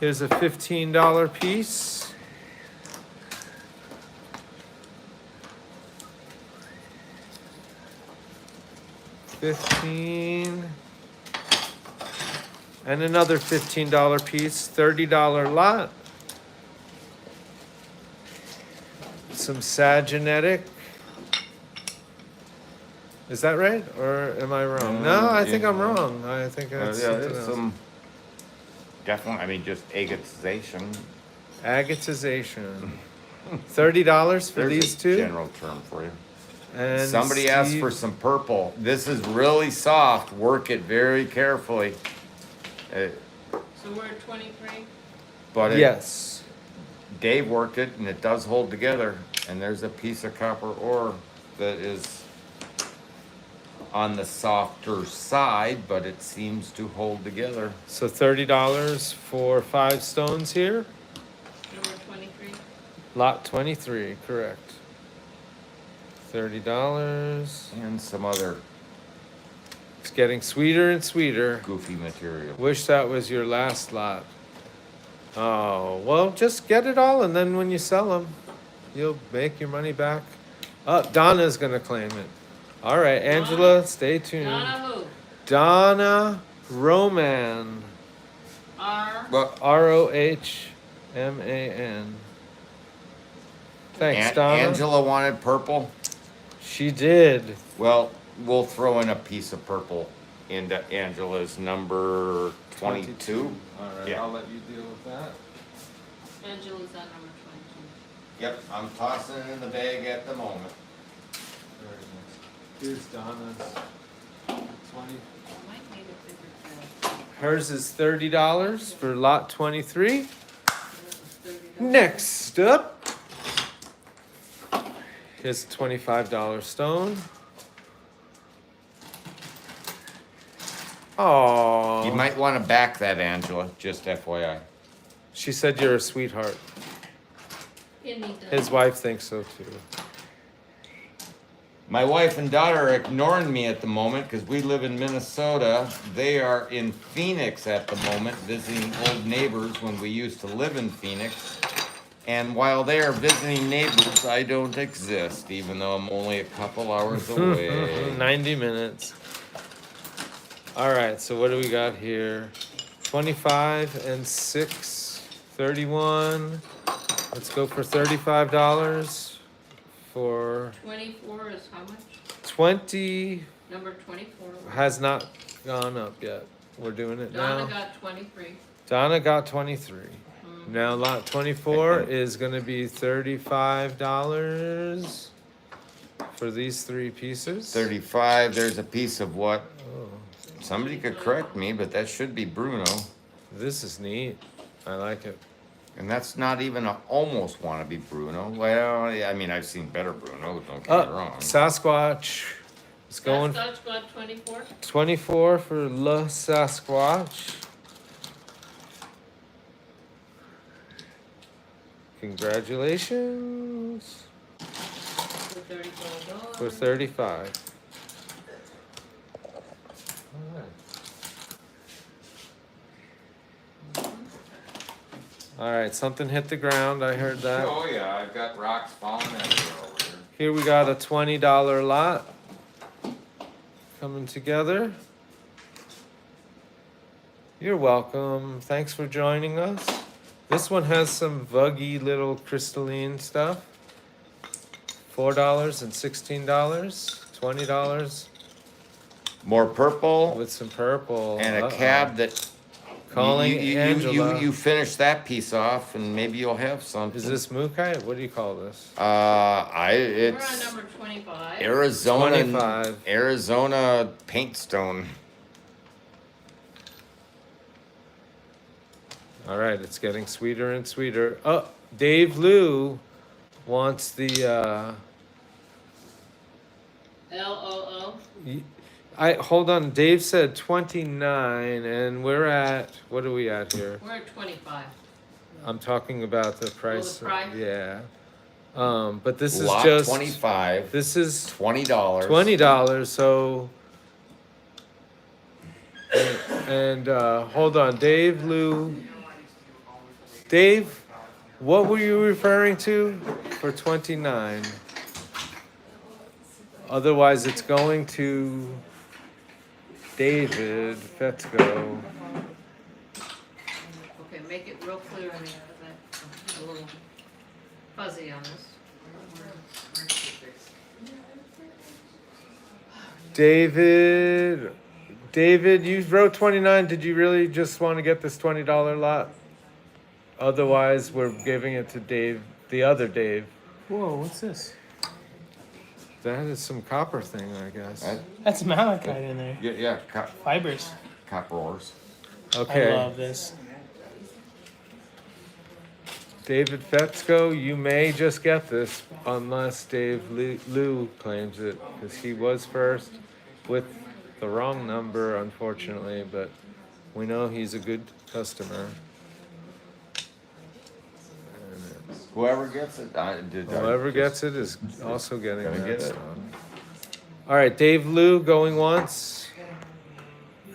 Here's a $15 piece. $15. And another $15 piece, $30 lot. Some Saginetic. Is that right, or am I wrong? No, I think I'm wrong. I think that's Yeah, something there's else. some, definitely, I mean, just agatization. Agatization. $30 for There's these a two. general term for you. And Somebody asked Steve- for some purple. This is really soft. Work it very carefully. So we're at 23? But Yes. Dave worked it, and it does hold together. And there's a piece of copper ore that is on the softer side, but it seems to hold together. So $30 for 5 stones here. So we're 23? Lot 23, correct. $30. And some other It's getting sweeter and sweeter. goofy material. Wish that was your last lot. Oh, well, just get it all, and then when you sell them, you'll make your money back. Oh, Donna's gonna claim it. All right, Angela, stay tuned. Donna who? Donna Roman. Well, ROHMAN. Thanks, Donna. Angela wanted purple. She did. Well, we'll throw in a piece of purple into Angela's number 22. All right, Yeah. I'll let you deal with that. Angela's at number 22. Yep, I'm tossing it in the bag at the moment. Very nice. Here's Donna's 20. Might need a bigger bill. Hers is $30 for lot 23. This is $30. Next up, here's a $25 stone. Oh, You might want to back that, Angela, just FYI. she said you're a sweetheart. And he does. His wife thinks so too. My wife and daughter are ignoring me at the moment because we live in Minnesota. They are in Phoenix at the moment, visiting old neighbors when we used to live in Phoenix. And while they are visiting neighbors, I don't exist, even though I'm only a couple hours away. 90 minutes. All right, so what do we got here? 25 and 6, 31. Let's go for $35 for 24 is how much? 20. Number 24. Has not gone up yet. We're doing it Donna now. got 23. Donna got 23. Now lot 24 is gonna be $35 for these 3 pieces. 35, there's a piece of what? Oh, Somebody could correct me, but that should be Bruno. this is neat. I like it. And that's not even a almost wannabe Bruno. Well, I mean, I've seen better Bruno, don't get me wrong. Sasquatch. It's going Sasquatch got 24. 24 for Le Sasquatch. Congratulations For $35. for 35. All right. All right, something hit the ground. I heard that. Oh yeah, I've got rocks falling everywhere over here. Here we got a $20 lot coming together. You're welcome. Thanks for joining us. This one has some vuggy little crystalline stuff. $4 and $16, $20 More purple with some purple. and a Uh-oh. cab that Calling Angela. you finish that piece off and maybe you'll have something. Is this mookai? What do you call this? We're on It's number 25. Arizona 25. Arizona paint stone. All right, it's getting sweeter and sweeter. Oh, Dave Lou wants the LOO. hold on. Dave said 29 and we're at what are we at here? We're at 25. I'm talking about the price. price? Yeah. But this is Lot just 25. This is $20. $20, so and hold on, Dave Lou. Dave, what were you referring to for 29? Otherwise, it's going to David Fetzko. Okay, make it real clear on me, because I'm a little fuzzy on this. David, you wrote 29. Did you really just want to get this $20 lot? Otherwise, we're giving it to Dave, the other Dave. Whoa, what's this? That is some copper thing, I guess. That's malachite in there. Yeah, Fibers. copper ores. Okay. I love this. David Fetzko, you may just get this unless Dave Lou claims it, because he was first with the wrong number, unfortunately, but we know he's a good customer. Whoever gets it, Whoever gets it is also getting Gonna that get it. stuff. All right, Dave Lou going once,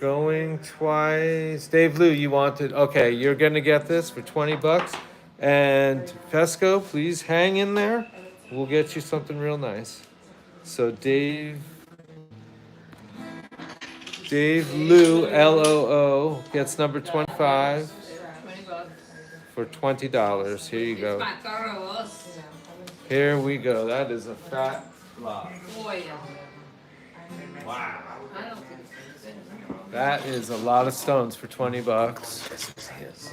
going twice. Dave Lou, you wanted, okay, you're gonna get this for $20. And Fesco, please hang in there. We'll get you something real nice. So Dave Lou, LOO, gets number 25 $20. for $20. Here you go. Carlos. Here we go. That is a fat lot. Boy. Wow. I don't think it's good. That is a lot of stones for $20. This is his.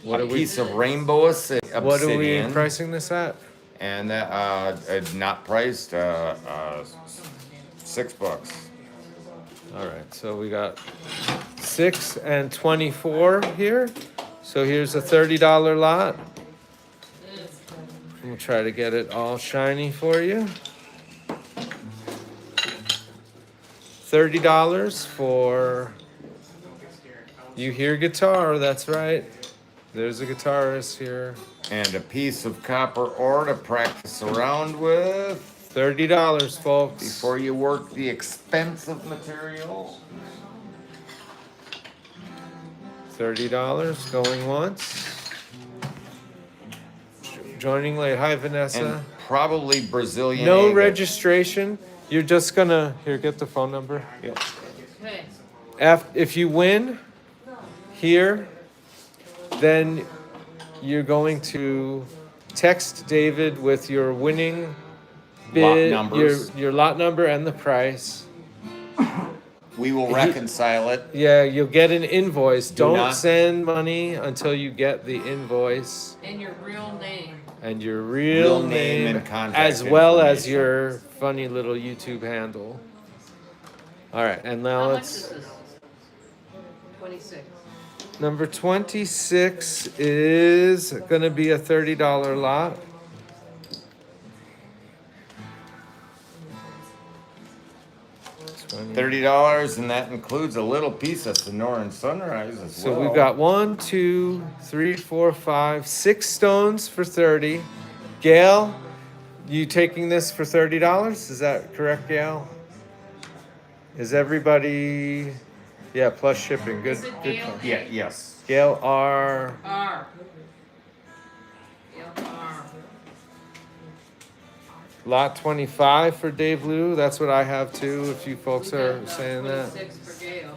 What A are we? piece of rainbow obsidian. What are we pricing this at? And that not priced. $6. All right, so we got 6 and 24 here. So here's a $30 lot. We'll try to get it all shiny for you. $30 for You Hear Guitar, that's right. There's a guitarist here. And a piece of copper ore to practice around with $30, folks. before you work the expensive material. $30 going once. Joining late. Hi, Vanessa. And probably Brazilian. No agate. registration. You're just gonna here get the phone number. Okay. If you win here, then you're going to text David with your winning bid, numbers. your lot number and the price. We will reconcile it. Yeah, you'll get an invoice. Do Don't not- send money until you get the invoice And your real name. and your real name name and contact as well as information. your funny little YouTube handle. All right, and now How much let's is this? 26. number 26 is going to be a $30 lot. $30, and that includes a little piece of Sonoran Sunrise as So well. we've got 1, 2, 3, 4, 5, 6 stones for 30. Gail, you taking this for $30? Is that correct, Gail? Is everybody Yeah, plus shipping. Good, Is it good Gail? call. Yeah, yes. Gail R. R. R. Lot 25 for Dave Lou. That's what I have too. If you folks are saying that. 26 for Gail.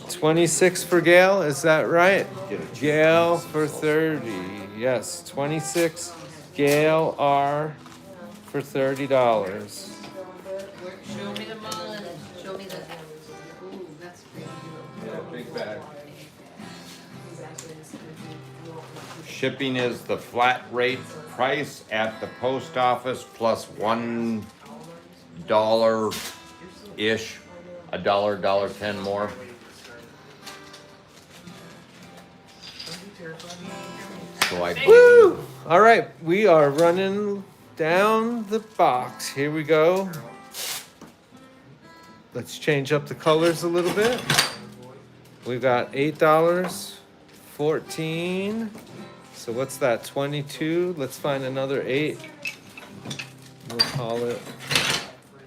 26 for Gail, is that right? Get a check. Gail for 30. Yes, 26. Gail R for $30. Show me the mullet. Show me the. Ooh, that's great. Yeah, big bag. Shipping is the flat rate price at the post office plus $1 ish, $1.10 more. So I Woo! All right, we are running down the box. Here we go. Let's change up the colors a little bit. We've got $8, 14. So what's that? 22. Let's find another 8. We'll call it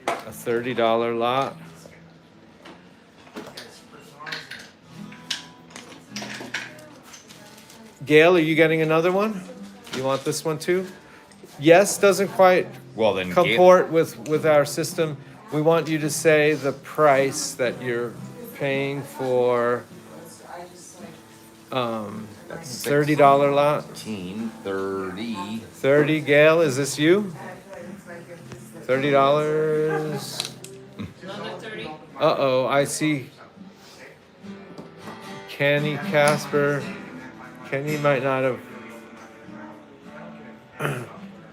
a $30 lot. Gail, are you getting another one? You want this one too? Yes, doesn't quite well then comport with our system. We want you to say the price that you're paying for that's $30 lot. 30. 30, Gail, is this you? $30. Another 30. Uh-oh, I see Kenny Casper. Kenny might not have.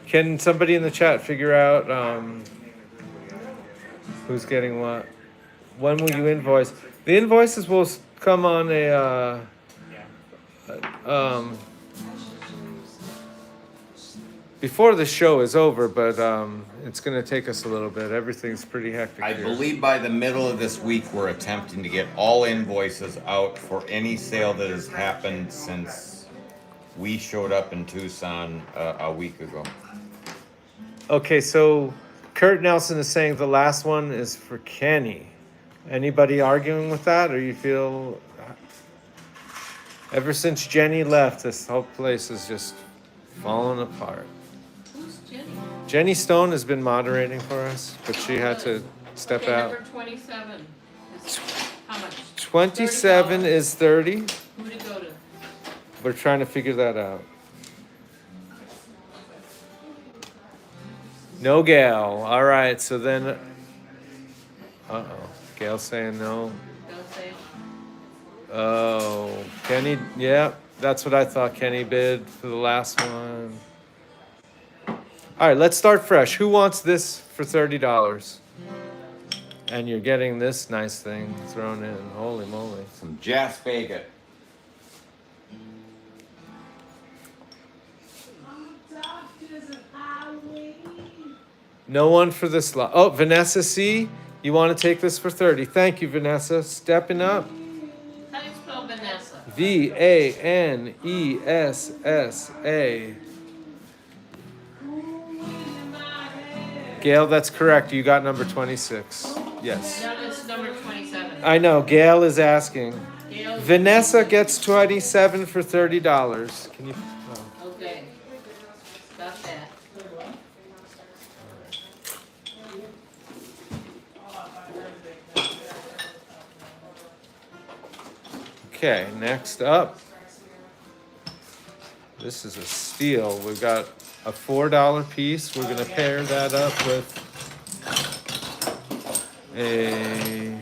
Can somebody in the chat figure out who's getting what? When will you invoice? The invoices will come on a before the show is over, but it's going to take us a little bit. Everything's pretty hectic I here. believe by the middle of this week, we're attempting to get all invoices out for any sale that has happened since we showed up in Tucson a week ago. Okay, so Kurt Nelson is saying the last one is for Kenny. Anybody arguing with that, or you feel? Ever since Jenny left, this whole place is just falling apart. Who's Jenny? Jenny Stone has been moderating for us, but she had to step Okay, out. number 27. Is how much? 27 $30. is 30. Who to go to? We're trying to figure that out. No Gail. All right, so then. Uh-oh. Gail's saying no. Don't say. Oh, Kenny. Yeah, that's what I thought. Kenny bid for the last one. All right, let's start fresh. Who wants this for $30? And you're getting this nice thing thrown in. Holy moly. Some Jas Bagot. No one for this lot. Oh, Vanessa C., you want to take this for 30. Thank you, Vanessa. Stepping up. How do you spell Vanessa? Vanessa. Gail, that's correct. You got number 26. Yes. No, it's number 27. I know. Gail is asking. Gail. Vanessa gets 27 for $30. Can you? Oh. Okay. Got that. Okay, next up. This is a steal. We've got a $4 piece. We're gonna pair that up with a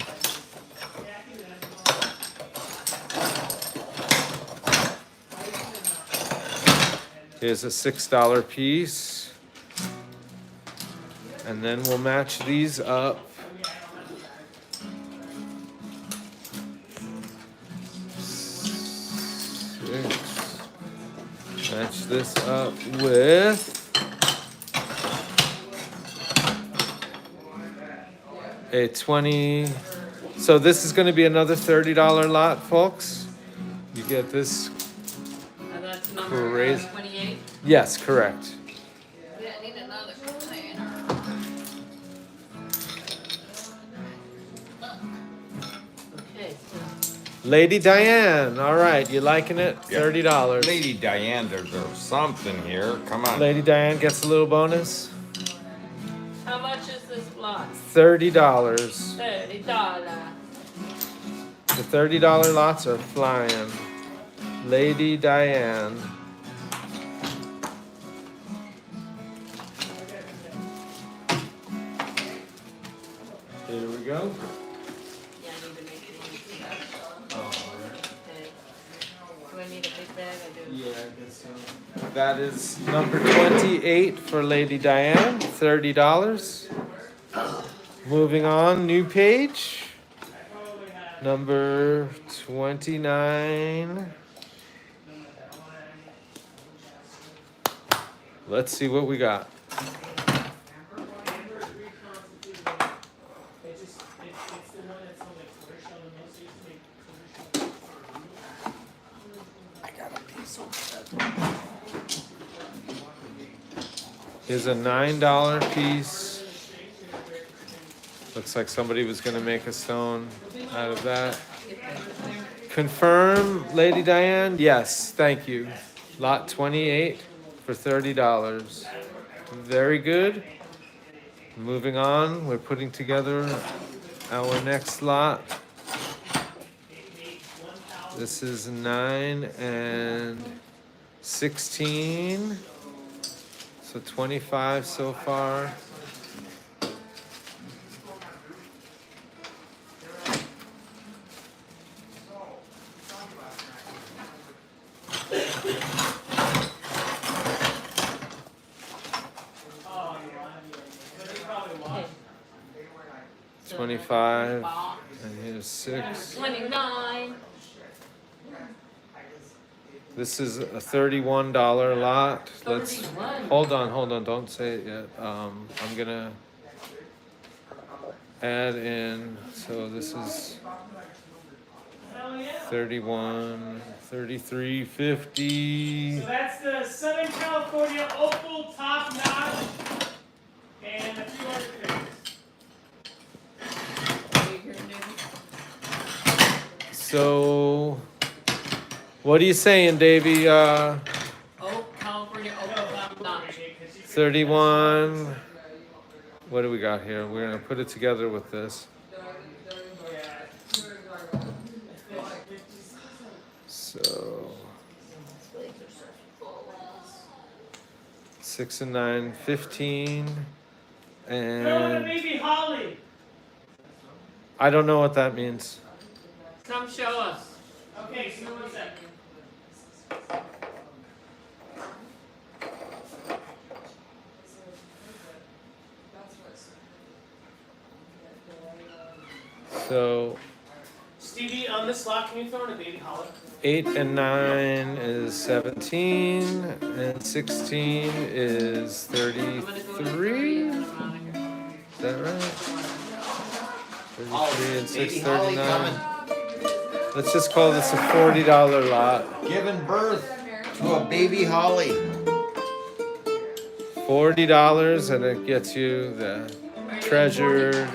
here's a $6 piece. And then we'll match these up. Match this up with a 20. So this is going to be another $30 lot, folks. You get this. And that's number Crazy. 28. Yes, correct. Yeah, I need another container. Lady Diane, all right, you liking it? Yeah. $30. Lady Diane deserves something here. Come on. Lady Diane gets a little bonus. How much is this lot? $30. $30. The $30 lots are flying. Lady Diane. Here we go. Yeah, I need to make it easy. Oh, Okay. Do I need a big bag? I do. yeah, I guess so. That is number 28 for Lady Diane, $30. Moving on, new page. Number 29. Let's see what we got. Here's a $9 piece. Looks like somebody was gonna make a stone out of that. Confirm, Lady Diane? Yes, thank you. Lot 28 for $30. Very good. Moving on, we're putting together our next lot. This is 9 and 16. So 25 so far. Okay. 25, and here's 6. 29. This is a $31 lot. Let's 31. hold on, don't say it yet. I'm gonna add in, so this is 31, 33, 50. So that's the Southern California Opal Top Notch and a few other things. Are you here, David? So, what are you saying, Davey? Oh, California Open Notch. 31. What do we got here? We're gonna put it together with this. So 6 and 9, 15, Throw in a and baby holly. I don't know what that means. Come show us. Okay, so one second. So Stevie, on this lot, can you throw in a baby holly? 8 and 9 is 17, and 16 is I'm gonna go to 33. and I'm out of here. Is that right? 33 and 6, 39. Let's just call this a $40 lot. Giving birth to a baby holly. $40, and it gets you the treasured.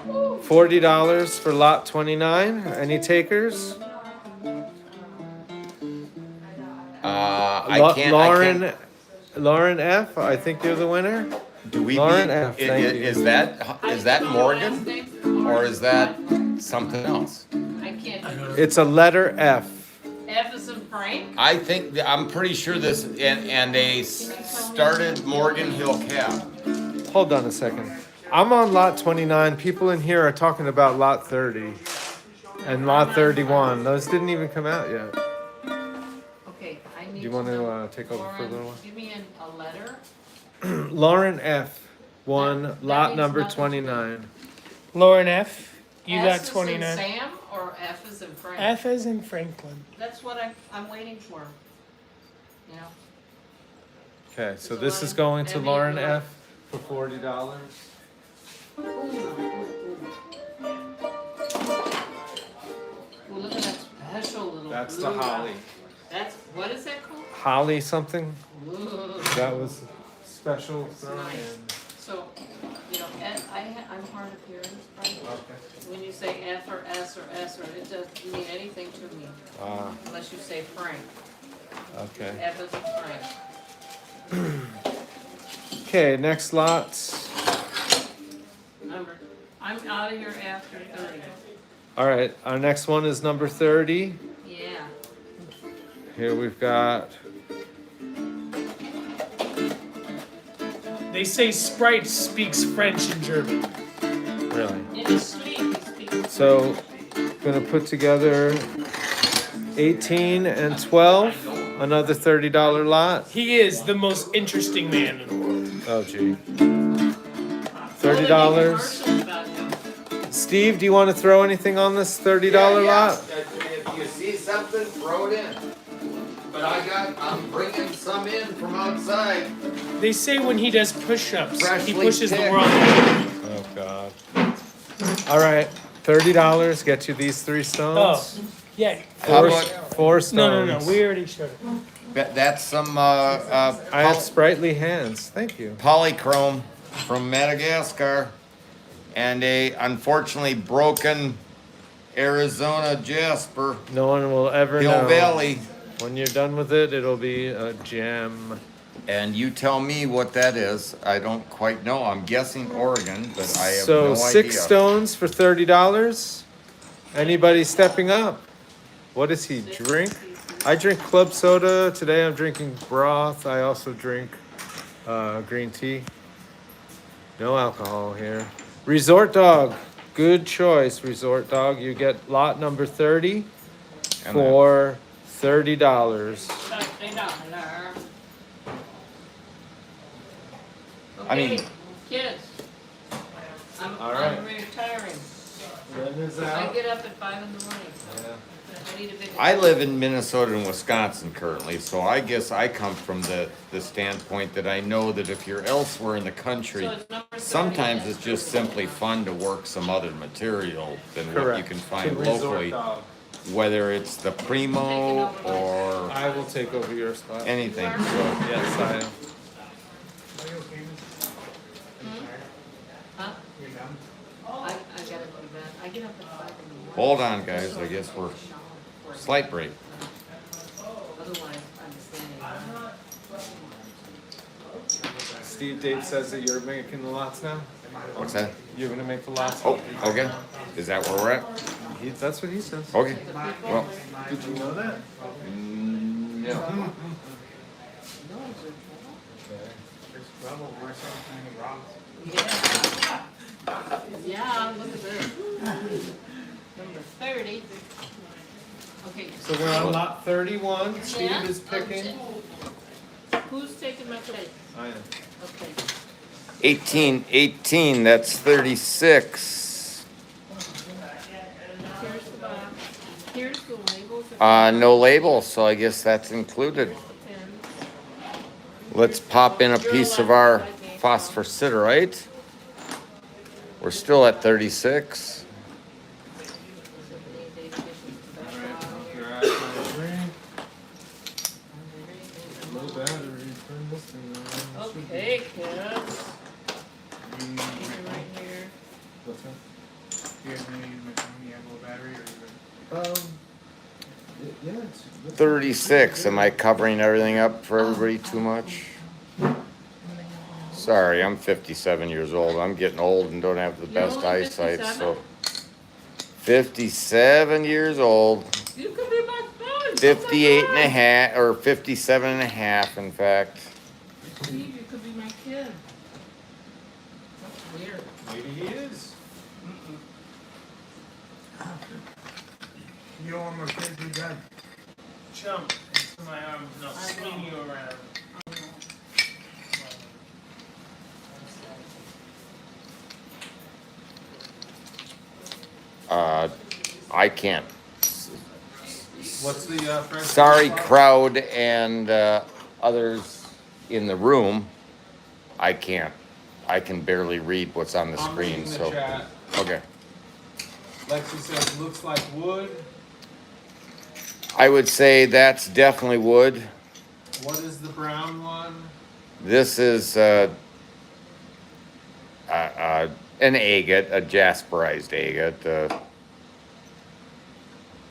$40 for lot 29. Any takers? I can't. Lauren F. I think you're the winner. Do we Lauren be, F, thank you. is that Morgan or is that something else? I can't. It's a letter F. F is in Frank. I'm pretty sure this and they started Morgan Hill Cab. Hold on a second. I'm on lot 29. People in here are talking about lot 30 and lot 31. Those didn't even come out yet. Okay, I need Do you want to know. take over for a little while? Give me a letter. Lauren F. won That lot means number nothing. 29. Lauren F. You S got is in 29. Sam or F is in Frank? F as in Franklin. That's what I'm waiting for. You know? Okay, so There's a this lot is of going to heavy Lauren work. F. for $40. Ooh, look at that special little That's blue the holly. rock. That's, what is that called? Holly something? Ooh. That was special It's thrown nice. in. So, you know, I I'm hard of hearing, Frank. When you say F or S or S or it doesn't mean anything to me unless you say Frank. Okay. F is Frank. Okay, next lots. I'm out of here after 30. All right, our next one is number 30. Yeah. Here we've got, They say Sprite speaks French and German. really. In his sleep, he speaks. So, gonna put together 18 and 12, another $30 lot. He is the most interesting man in the world. Oh, gee. Well, they make $30. commercials about him. Steve, do you want to throw anything on this $30 lot? If you see something, throw it in. But I'm bringing some in from outside. They say when he does push-ups, he Freshly pushes the picked. world. Oh, God. All right, $30 get you these 3 Oh, stones. yeah. How about, Four stones. No. We already showed it. that's some, I have sprightly hands. Thank you. polychrome from Madagascar and a unfortunately broken Arizona Jasper, No one will ever Hill know. Valley. When you're done with it, it'll be a gem. And you tell me what that is. I don't quite know. I'm guessing Oregon, but I have So no 6 idea. stones for $30. Anybody stepping up? What does he drink? I drink club soda. Today I'm drinking broth. I also drink green tea. No alcohol here. Resort Dog. Good choice, Resort Dog. You get lot number 30 And for $30. I mean- Okay, kids. All right. I'm retiring. When is I get up at 5 in the morning. I need a big. I live in Minnesota and Wisconsin currently, so I guess I come from the standpoint that I know that if you're elsewhere in the country, So it's number 30, sometimes yes. it's just simply fun to work some other material than what you Correct. can find To Resort locally, Dog. whether it's the Primo or I will take over your spot. anything. So, Yes, I am. Are you okay, Miss? Are you tired? Huh? You're done? I gotta go to bed. I get up at 5 in the morning. hold on, guys. I guess we're slight break. Otherwise, I'm standing. Steve Date says that you're making the lots now? What's that? You're gonna make the lots? Oh, okay. Is that where we're at? That's what he says. Okay. Well, Did you know that? no. There's rubble, where's so many rocks? Yeah, look at this. Number 30. Okay. So we're on lot 31. Steve Yeah. is picking. Who's taking my place? I am. Okay. 18, that's 36. Here's the box. Here's the labels. No label, so I guess that's included. Pens. Let's pop in a piece of our phosphorsiderite. We're still at 36. Grab my drink. Low battery. Turn this thing on. Okay, kids. These are right here. What's that? Do you guys need my phone? You have low battery or you Yeah, 36. Am I covering everything up for everybody too much? Sorry, I'm 57 years old. I'm getting old and don't have the You're best only eyesight, 57? so. 57 years old. You could be my son. 58 and a half, or 57 and a half, in fact. Steve, you could be my kid. That's weird. Maybe he is. You don't want more kids, you're done. Jump into my arms and I'll swing you around. I can't. What's the French? Sorry, crowd and others in the room. I can't. I can barely read what's on the I'm screen, reading the so. chat. Okay. Lexi says looks like wood. I would say that's definitely wood. What is the brown one? This is an agate, a jasperized agate.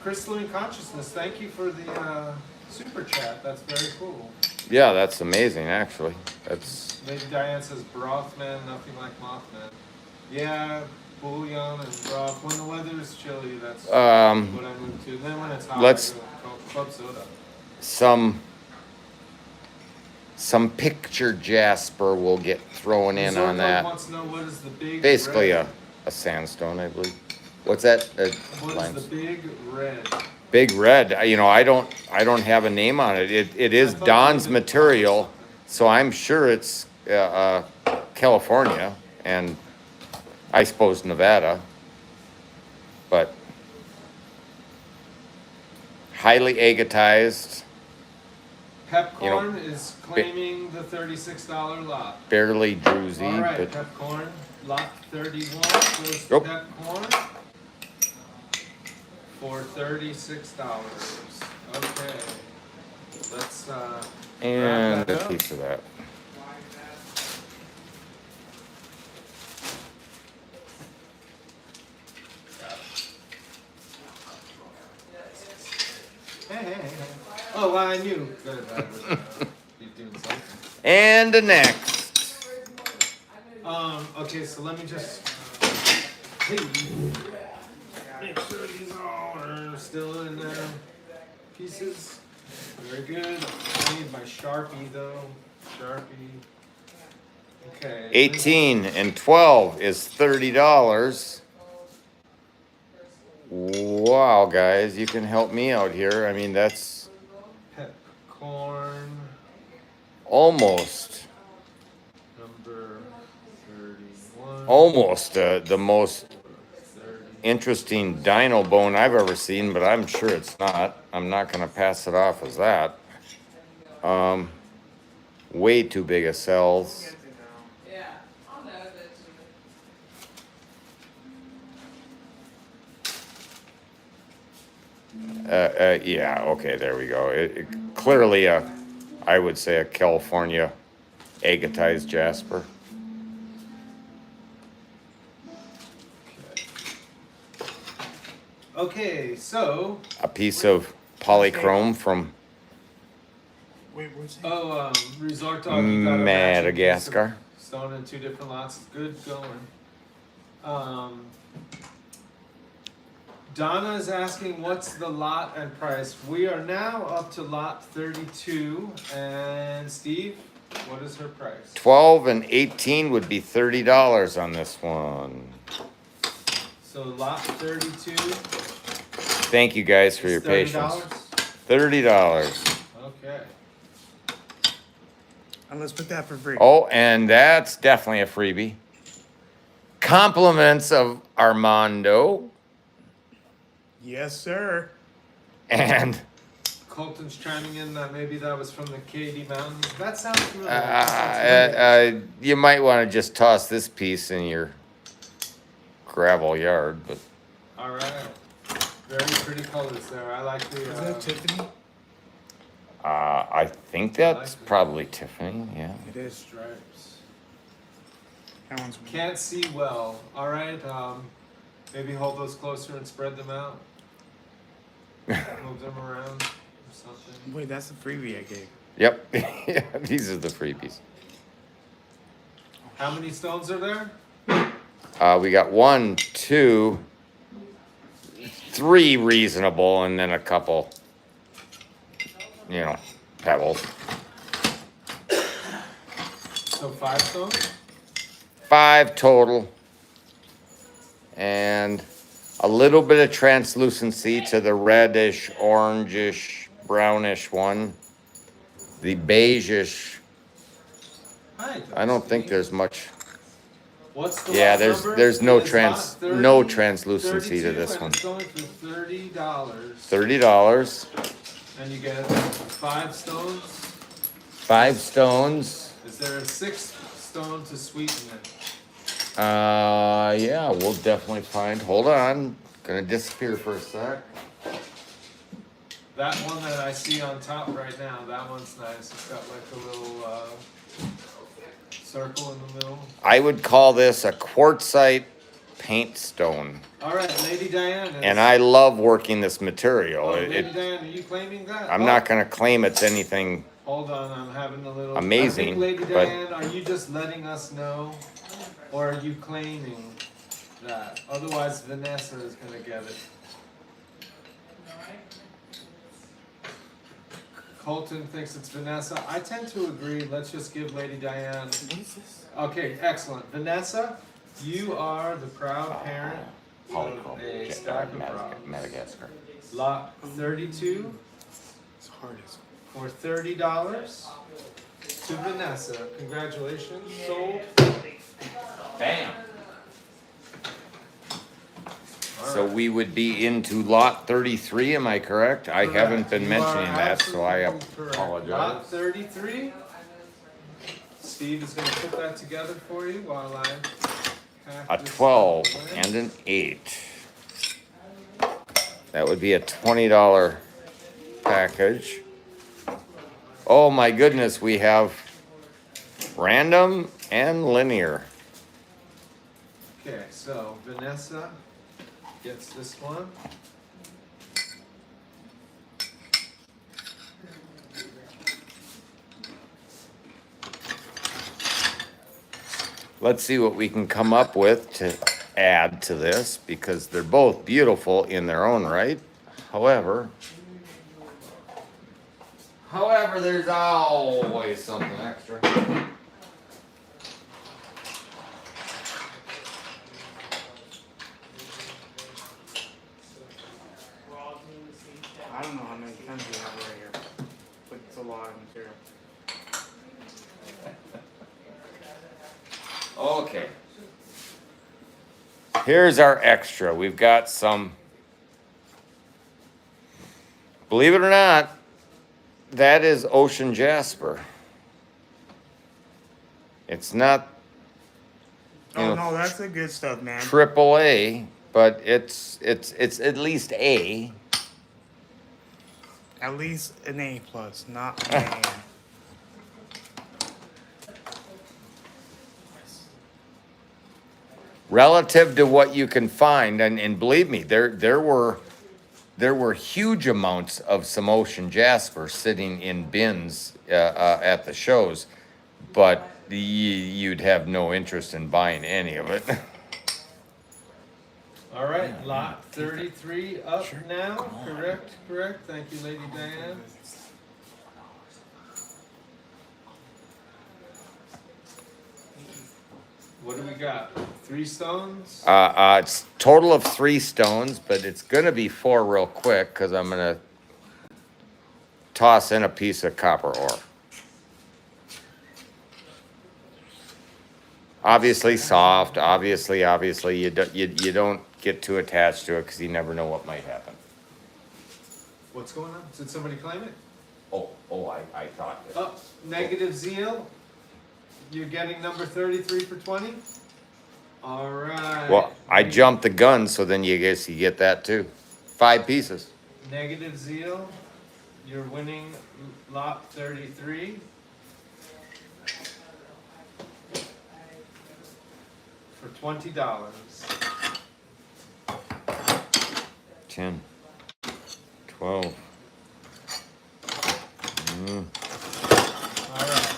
Crystalline Consciousness, thank you for the super chat. That's very cool. Yeah, that's amazing, actually. That's Lady Diane says Brothman, nothing like Mothman. Yeah, bouillon and broth. When the weather is chilly, that's what I move to. Then when it's hot, let's- I go club soda. some picture jasper will get thrown in on Zorko that. wants to know what is the big Basically red? a sandstone, I believe. What's that? What is the big red? Big red. You know, I don't have a name on it. It is I thought Don's you did material, something. so I'm sure it's California and I suppose Nevada, but highly agatized, Pepcorn is claiming the $36 lot. barely druzy, All right, but Pepcorn, lot 31 goes to Nope. Pepcorn for $36. Okay, let's and wrap that a up. piece of that. Hey. Oh, well, I knew that I would be doing something. And the next. Okay, so let me just make sure these all are still in their pieces. Very good. I need my Sharpie though. Sharpie. Okay. 18 and 12 is $30. Wow, guys, you can help me out here. I mean, that's Pepcorn almost number 31. almost the most 30. interesting dino bone I've ever seen, but I'm sure it's not. I'm not gonna pass it off as that. Way too big of cells. Good to know. Yeah, I'll know that. Yeah, okay, there we go. Clearly I would say a California agatized jasper. Okay, so A piece of polychrome from Wait, what's that? Resort Dog, you got a matching piece of Madagascar. stone in 2 different lots. Good going. Donna is asking what's the lot and price. We are now up to lot 32. And Steve, what is her price? 12 and 18 would be $30 on this one. So lot 32 Thank you guys for is your $30? patience. $30. Okay. And let's put that for free. Oh, and that's definitely a freebie. Compliments of Armando Yes, sir. and Colton's chiming in that maybe that was from the KD Mountains. That sounds familiar. That sounds familiar. you might want to just toss this piece in your gravel yard, but All right. Very pretty colors there. I like the. Is that Tiffany? I think that's probably Tiffany. Yeah. It is. stripes. That one's Can't see well. All right. Maybe hold those closer and spread them out. Move them around or something. Wait, that's the freebie I gave. Yep. Yeah, these are the freebies. How many stones are there? We got 1, 2, 3 reasonable, and then a couple, pebbles. So 5 stones? 5 total. And a little bit of translucency to the reddish, orangish, brownish one. The beigeish, Hi. I don't think Steve. there's much. What's the Yeah, lot there's number? there's no It is lot no translucency to 32, this and one. It's going for $30. $30, And you get 5 stones. 5 stones. Is there a 6th stone to sweeten it? Yeah, we'll definitely find. Hold on, gonna disappear for a sec. That one that I see on top right now, that one's nice. It's got like a little circle in the middle. I would call this a quartzite paint stone. All right, Lady Diane. And I love working this material. Oh, Lady Diane, are you claiming that? I'm not going to claim it's anything. Hold on, I'm having a little. Amazing, I think, Lady but- Diane, are you just letting us know, or are you claiming that? Otherwise, Vanessa is gonna get it. Colton thinks it's Vanessa. I tend to agree. Let's just give Lady Diane. Okay, excellent. Vanessa, you are the proud parent of a stack of rocks. Madagascar. Lot 32 for $30 to Vanessa. Congratulations. Sold. Bam. So we would be into lot 33, am I correct? I haven't been You are mentioning that, so I absolutely correct. apologize. Lot 33. Steve is going to put that together for you while I pack A this 12 away. and an 8. That would be a $20 package. Oh my goodness, we have random and linear. Okay, so Vanessa gets this one. Let's see what we can come up with to add to this, because they're both beautiful in their own right. However, there's always something extra. I don't know how many pens we have right here, but it's a lot of material. Okay. Here's our extra. We've got some, believe it or not, that is ocean jasper. It's not, you Oh know, no, that's the good stuff, man. triple A, but it's at least A. At least an A plus, not an A. Relative to what you can find, and believe me, there were huge amounts of some ocean jasper sitting in bins at the shows, but you'd have no interest in buying any of it. All right, lot 33 up now. Correct. Thank you, Lady Diane. What do we got? 3 stones? It's total of 3 stones, but it's gonna be 4 real quick, because I'm gonna toss in a piece of copper ore. Obviously soft, obviously, you don't get too attached to it, because you never know what might happen. What's going on? Did somebody claim it? I thought. Oh, negative zeal. You're getting number 33 for 20? All right. Well, I jumped the gun, so then you get that too. 5 pieces. Negative zeal. You're winning lot 33. For $20. 10, 12. All right.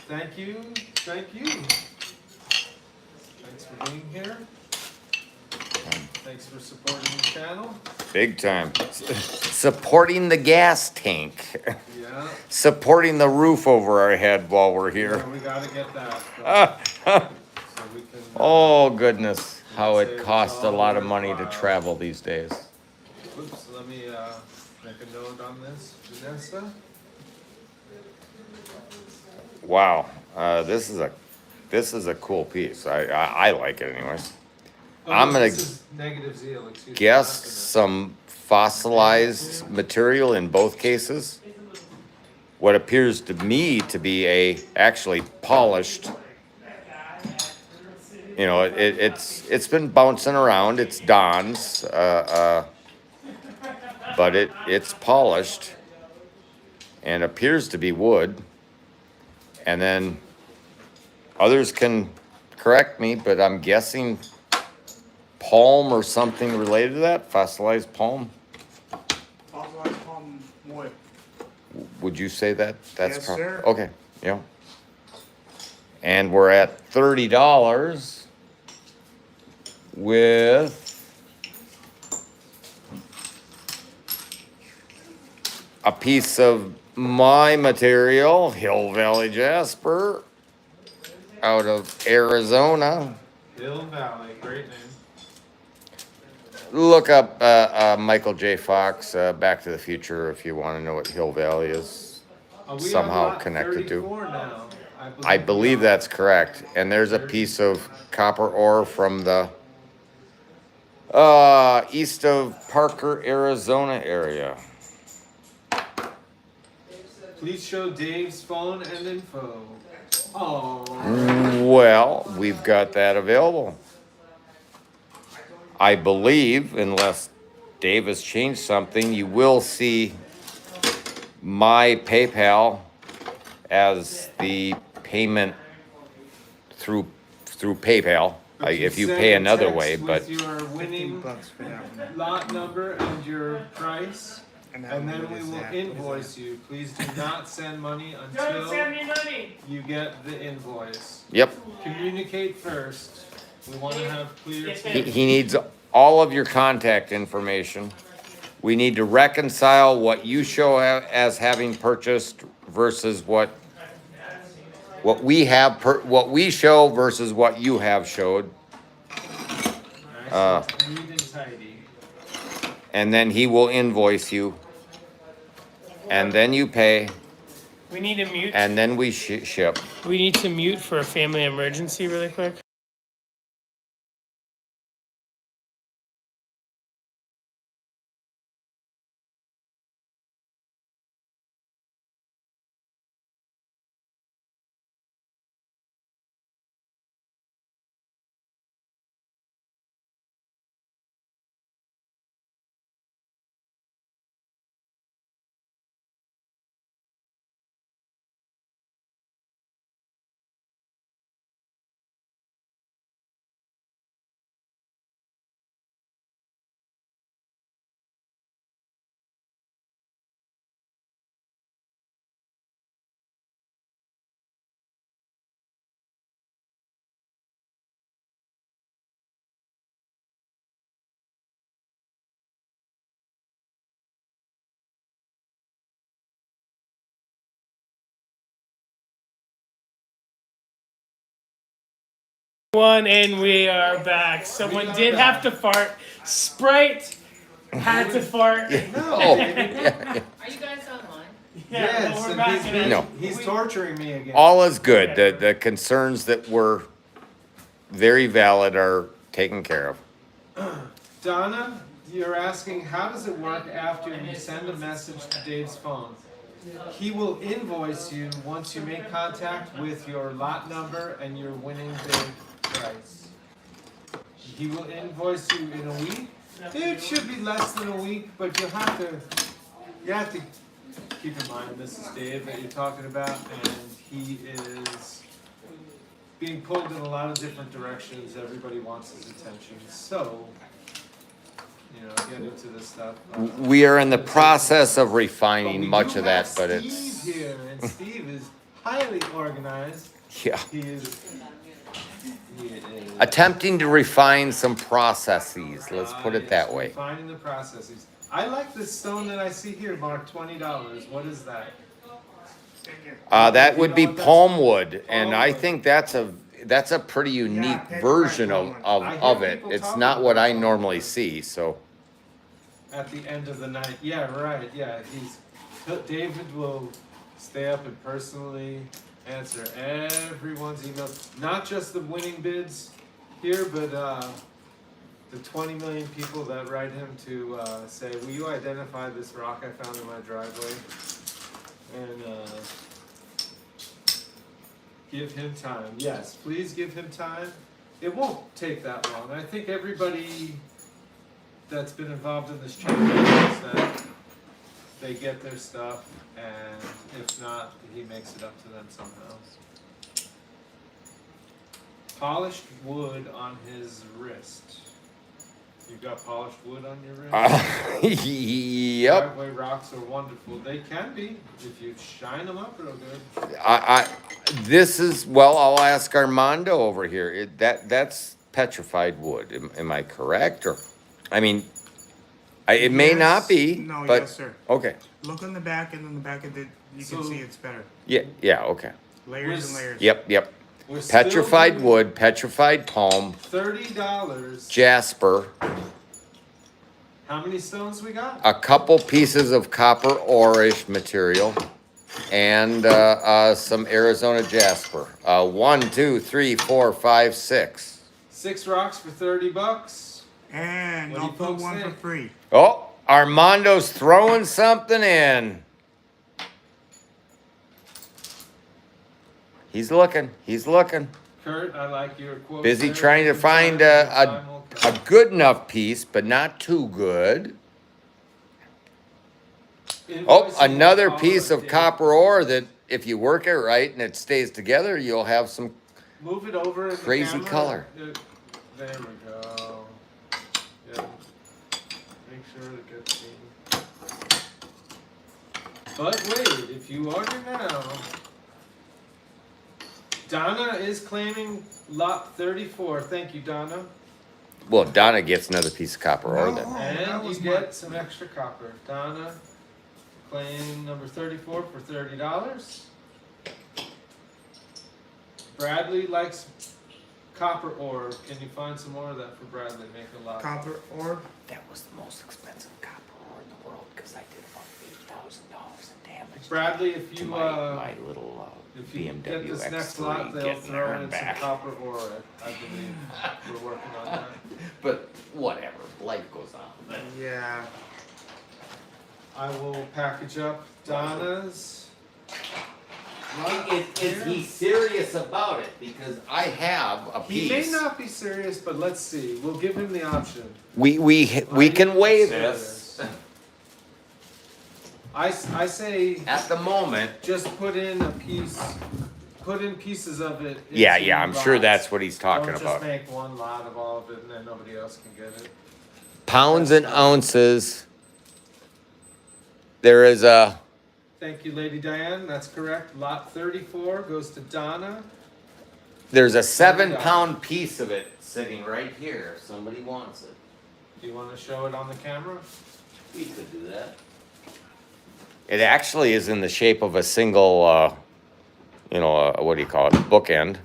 Thank you. Thanks for being here. Thanks for supporting the channel. Big time. Supporting the gas tank. Yeah. Supporting the roof over our head while we're here. So we gotta get that. So we can. Oh, goodness. How it costs a lot of money to travel these days. Oops, let me make a note on this. Vanessa? Wow. This is a cool piece. I like it anyways. Oh, I'm no, gonna this is negative zeal, excuse me. Guess some fossilized material in both cases. What appears to me to be a actually polished. You know, it's been bouncing around. It's Don's, but it's polished and appears to be wood. And then Others can correct me, but I'm guessing palm or something related to that, fossilized palm. Fossilized palm wood. Would you say that? That's Yes, sir. Okay, yeah. And we're at $30 with a piece of my material, Hill Valley Jasper, out of Arizona. Hill Valley, great name. Look up Michael J. Fox, Back to the Future, if you want to know what Hill Valley is Are we somehow on lot connected to. 34 now? I we believe are. that's correct. And there's a piece of copper ore from the east of Parker, Arizona area. Please show Dave's phone and info. Oh. Well, we've got that available. I believe, unless Dave has changed something, you will see my PayPal as the payment through PayPal. If you Send pay a another text way, but with your winning $15 for that one. lot number and your price, And and that then one we is will that. What is invoice you. Please do not send money Don't until send me money. you get the invoice. yep, Communicate first. We want to have clear. Yes, he needs all of your contact information. We need to reconcile what you show as having purchased versus what we have what we show versus what you have showed. Nice, neat and tidy. And then he will invoice you. And then you pay, We need to mute. and then we ship. We need to mute for a family emergency really quick. And we are back. Someone did have to fart. Sprite had to fart. Oh, yeah. Are you guys online? Yeah, Yes, we're and back in it. No. he's torturing me again. All is good. The concerns that were very valid are taken care of. Donna, you're asking how does it work after you send a message to Dave's phone? He will invoice you once you make contact with your lot number and your winning bid price. He will invoice you in a week. It should be less than a week, but you have to keep in mind this is Dave that you're talking about, and he is being pulled in a lot of different directions. Everybody wants his attention, so get into this stuff. We are in the process of But we refining do much of that, have but Steve it's, here, and Steve is highly organized. yeah. He is. Attempting to refine some processes, let's put it that way. Finding the processes. I like this stone that I see here, marked $20. What is that? That would be You know what, palm wood, and I palm wood. think that's a pretty unique Yeah, version palm wood. I of hear it. people It's talking not what about I palm normally wood. see, so. At the end of the night. Yeah, right. Yeah, David will stay up and personally answer everyone's emails, not just the winning bids here, but the 20 million people that write him to say, will you identify this rock I found in my driveway? And give him time. Yes, please give him time. It won't take that long. I think everybody that's been involved in this chain knows that they get their stuff, and if not, he makes it up to them somehow. polished wood on his wrist. You've got polished wood on your wrist? Yep. Driveway rocks are wonderful. They can be if you shine them up real good. This is, well, I'll ask Armando over here. That's petrified wood. Am I correct? Or, I mean, it may not be, No, but, yes, sir. okay. Look on the back, and on the back of it, you can So- see it's better. Yeah, okay. Layers and layers. Yep. We're still Petrified doing wood, petrified palm, $30. jasper, How many stones we got? a couple pieces of copper ore-ish material, and some Arizona jasper. 1, 2, 3, 4, 5, 6. 6 rocks for $30. And What do I'll you put folks one for think? free. Oh, Armando's throwing something in. He's looking. Kurt, I like your quote. Busy there. trying to Good find time, a time will come. good enough piece, but not too good. Invoicing Oh, another all piece of day. copper ore that if you work it right and it stays together, you'll have some. Move it over in the Crazy camera. color. There we go. Yeah. Make sure it gets seen. But wait, if you order now, Donna is claiming lot 34. Thank you, Donna. Well, Donna gets another piece of copper ore then. Oh, that And you was get some extra copper. Donna, claim number 34 for $30. Bradley likes copper ore. Can you find some more of that for Bradley? Make a lot. Copper ore. That was the most expensive copper ore in the world because I did about $8,000 in damage. Bradley, if you my little if you get BMW this next X3 lot, they'll getting there throw and in back. some copper ore. I believe we're working on that. But whatever, life goes on. Yeah. I will package up Donna's. Is he serious about it? Because I have a He piece. may not be serious, but let's see. We'll give him the option. We can waive this I say at the moment. just put in a piece, put in pieces of it. Yeah, into I'm sure lots. that's what he's talking Don't about. just make one lot of all of it and then nobody else can get it. Pounds and ounces. There is a. Thank you, Lady Diane. That's correct. Lot 34 goes to Donna. There's a 7-pound piece of it sitting right here. If somebody wants it, Do you want to show it on the camera? we could do that. It actually is in the shape of a single, what do you call it? Bookend.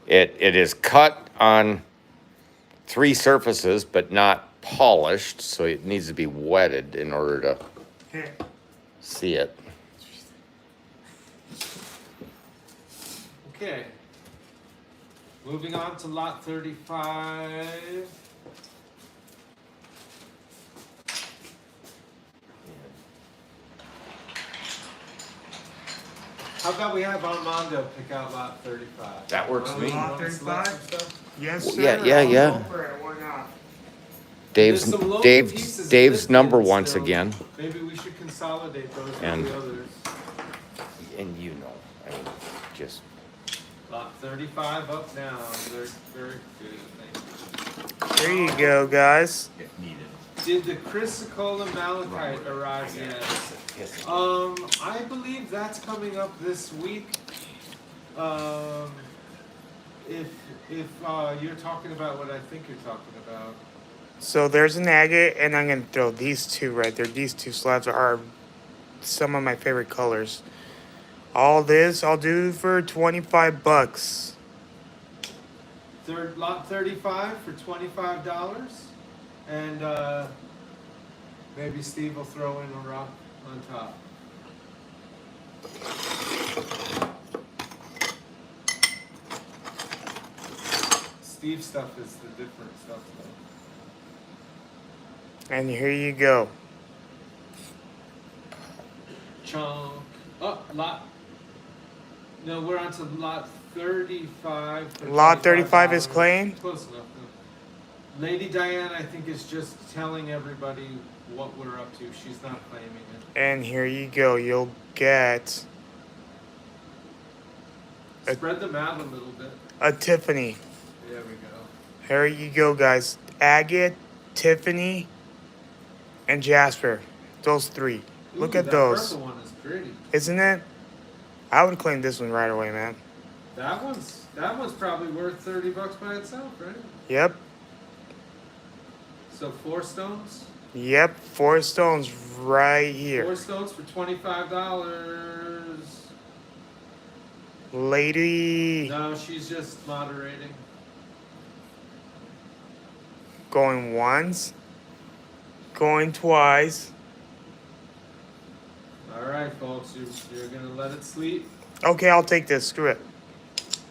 It is cut on 3 surfaces, but not polished, so it needs to be wetted in order to Here. see it. Okay. Moving on to lot 35. How about we have Armando pick out lot 35? That works for me. Lot You wanna select 35? some stuff? Yes, Well, sir. yeah. I'll go for it. Why not? Dave's There's some local pieces in this number bin once still. again, Maybe we should consolidate those with And- the others. and I mean, just Lot 35 up now. Very, very good. Thank There you go, guys. if needed. you. Did the Chrysocolla malachite arrive yet? I believe that's coming up this week. If you're talking about what I think you're talking about. So there's an agate, and I'm gonna throw these two right there. These two slabs are some of my favorite colors. All this I'll do for $25. Lot 35 for $25, and maybe Steve will throw in a rock on top. Steve's stuff is the different stuff though. And here you go. Chunk. Oh, lot. No, we're on to lot 35. For Lot 35 is $25. claimed? Close enough. Lady Diane, I think, is just telling everybody what we're up to. She's not claiming it. And here you go. You'll get Spread them out a little bit. A Tiffany. There we go. Here you go, guys. Agate, Tiffany, and Jasper. Those three. Look Ooh, at that those. purple one is pretty. Isn't it? I would claim this one right away, man. That one's probably worth 30 bucks by itself, right? Yep. So 4 stones. Yep. 4 stones right here. 4 stones for $25. Lady No, she's just moderating. going once. Going twice. All right, folks, you're gonna let it sleep. Okay, I'll take this. Screw it.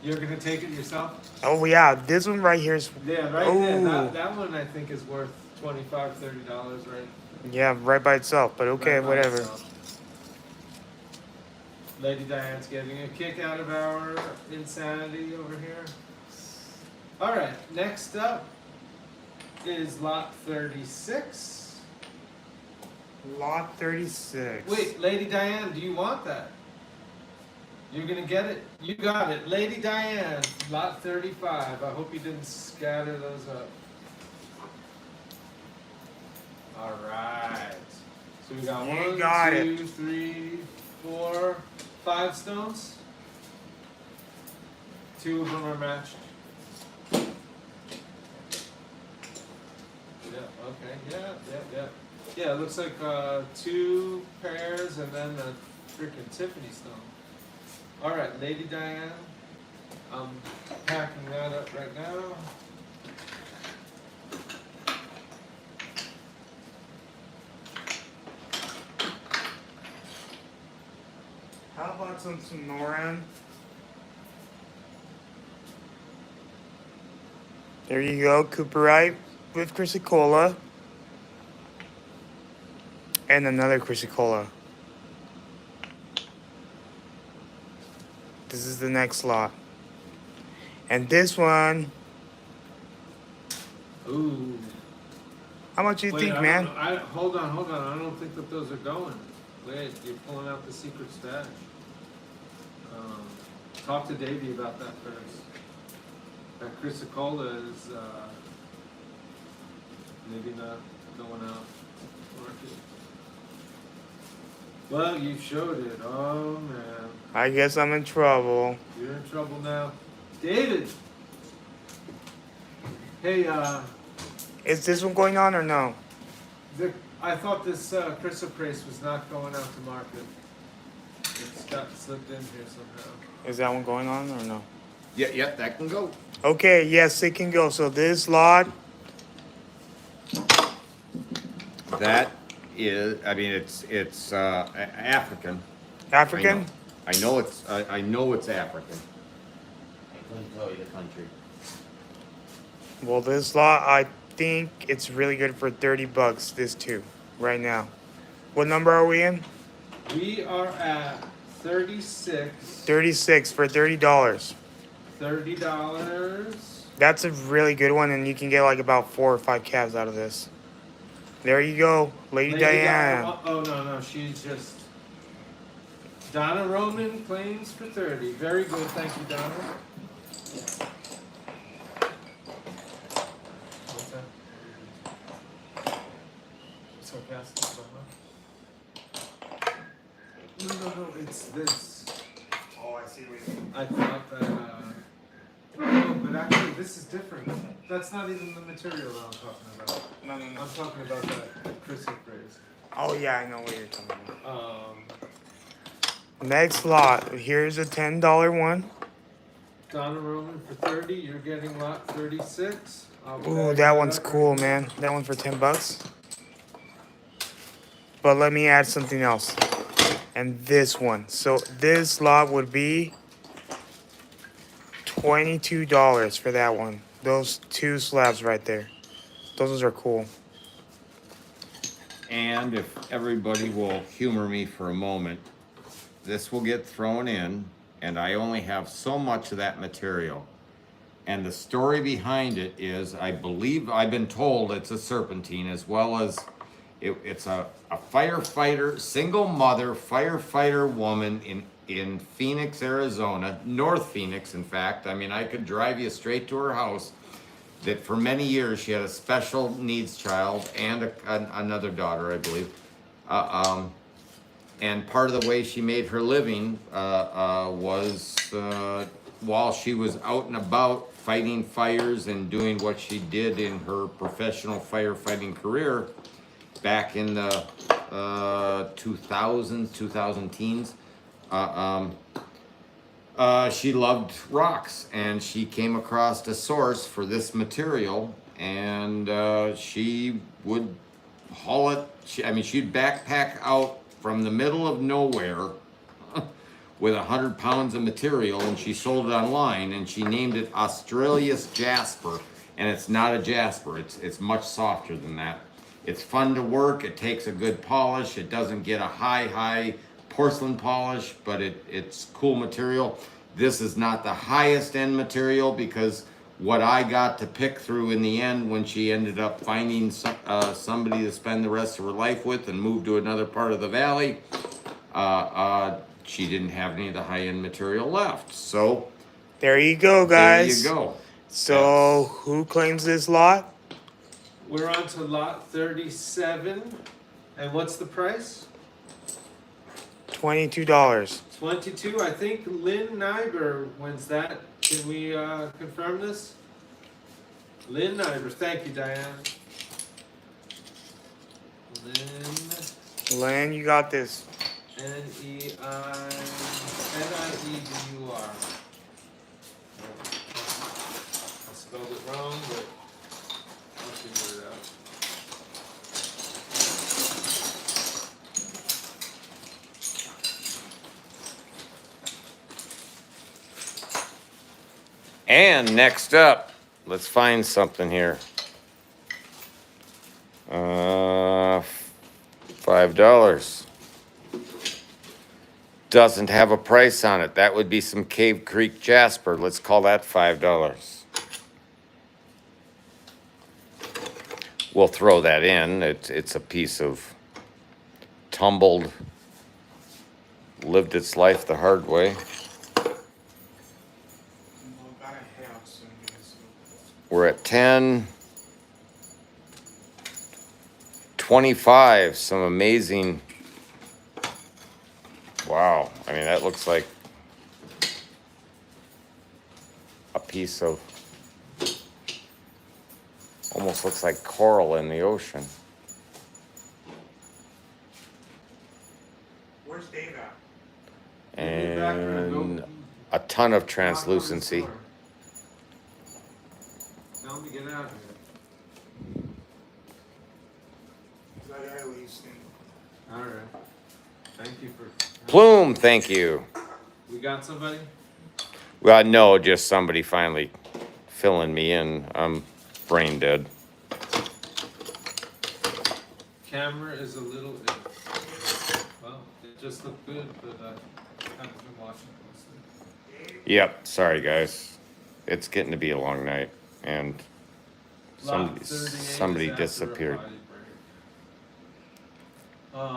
You're gonna take it yourself. Oh, yeah. This one right here is. Yeah, right there. Oh. That one I think is worth $25, $30, right? Yeah, right by itself. But okay, Right by whatever. itself. Lady Diane's getting a kick out of our insanity over here. All right, next up is lot 36. Lot 36. Wait, Lady Diane, do you want that? You're gonna get it? You got it. Lady Diane, lot 35. I hope you didn't scatter those up. All right. So we got You 1, got 2, 3, 4, 5 stones. 2 of them are matched. Yeah, okay. Yeah. Yeah, it looks like 2 pairs and then a freaking Tiffany stone. All right, Lady Diane. I'm packing that up right now. How about some Sonoran? There you go, Cooperite with Chrysicola. And another Chrysicola. This is the next lot. And this one, Ooh. how much you Wait, think, I man? don't know. Hold on. I don't think that those are going. Wait, you're pulling out the secret stash. Talk to Davey about that first. That Chrysicola is maybe not going out market. Well, you showed it. Oh man, I guess I'm in trouble. you're in trouble now, David. Hey, Is this one going on or no? I thought this chrysoprase was not going out to market. It's got slipped in here somehow. Is that one going on or no? Yeah, that can go. Okay, yes, it can go. So this lot, That is, I mean, it's African. African? I know it's African. I couldn't tell you the country. Well, this lot, I think it's really good for 30 bucks, this too, right now. What number are we in? We are at 36. 36 for $30. $30. That's a really good one, and you can get like about 4 or 5 calves out of this. There you go, Lady Diane. Oh, no, she's just. Donna Roman claims for 30. Very good, thank you, Donna. What's that? Sarcastic, No, it's this. Oh, I see what you mean. I thought that, no, but actually this is different. That's not even the material that I'm talking about. No. I'm talking about that chrysoprase. Oh, yeah, I know what you're talking about. Um, Next lot, here's a $10 one. Donna Roman for 30, you're getting lot 36. Ooh, that one's cool, man. That one for 10 bucks. But let me add something else. And this one. So this lot would be $22 for that one. Those 2 slabs right there. Those are cool. And if everybody will humor me for a moment, this will get thrown in, and I only have so much of that material. And the story behind it is, I believe, I've been told it's a serpentine, as well as it's a firefighter, single mother firefighter woman in Phoenix, Arizona, North Phoenix, in fact. I mean, I could drive you straight to her house. That for many years she had a special needs child and another daughter, I believe. And part of the way she made her living was while she was out and about fighting fires and doing what she did in her professional firefighting career back in the 2000 teens. She loved rocks, and she came across a source for this material, and she would haul it. She'd backpack out from the middle of nowhere with 100 pounds of material, and she sold it online, and she named it Australia's Jasper, and it's not a jasper. It's much softer than that. It's fun to work. It takes a good polish. It doesn't get a high porcelain polish, but it's cool material. This is not the highest end material, because what I got to pick through in the end when she ended up finding somebody to spend the rest of her life with and move to another part of the valley, she didn't have any of the high end material left. So There you go, guys. there you go. So, who claims this lot? We're on to lot 37. And what's the price? $22. 22. I think Lynn Nyber wins that. Can we confirm this? Lynn Nyber. Thank you, Diane. Lynn. Len, you got this. N-E-I-N-I-E-B-U-R. I spelled it wrong, but I'll figure it out. And next up, let's find something here. $5. Doesn't have a price on it. That would be some Cave Creek Jasper. Let's call that $5. We'll throw that in. It's a piece of tumbled, lived its life the hard way. We're at 10, 25, some amazing, wow. I mean, that looks like a piece of, almost looks like coral in the ocean. Where's Dave at? And a ton of translucency. Tell him to get out of here. All right. Thank you for. Plume, thank you. We got somebody? Well, no, just somebody finally filling me in. I'm brain dead. Camera is a little. Well, it just looked good, but I haven't been watching closely. Yep, sorry guys. It's getting to be a long night, and Lot 38 somebody is after a disappeared. potty break.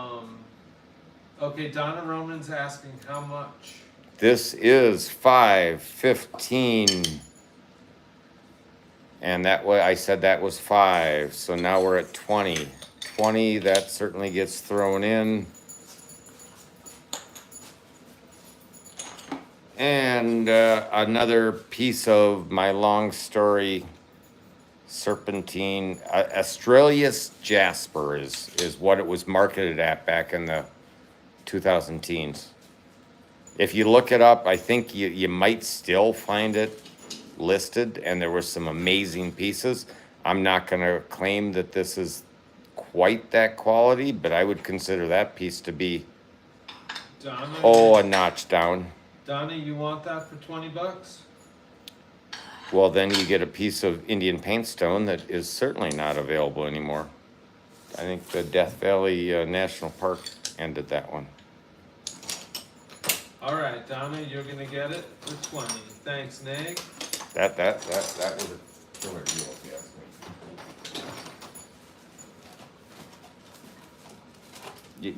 Okay, Donna Roman's asking how much. This is 515. And that way I said that was 5. So now we're at 20. 20, that certainly gets thrown in. And another piece of my long story serpentine. Australia's Jasper is what it was marketed at back in the 2000 teens. If you look it up, I think you might still find it listed, and there were some amazing pieces. I'm not going to claim that this is quite that quality, but I would consider that piece to be, Donna, a notch down. Donna, you want that for $20? Well, then you get a piece of Indian paint stone that is certainly not available anymore. I think the Death Valley National Park ended that one. All right, Donna, you're gonna get it for 20. Thanks, Nate. That was a killer deal, if you ask me.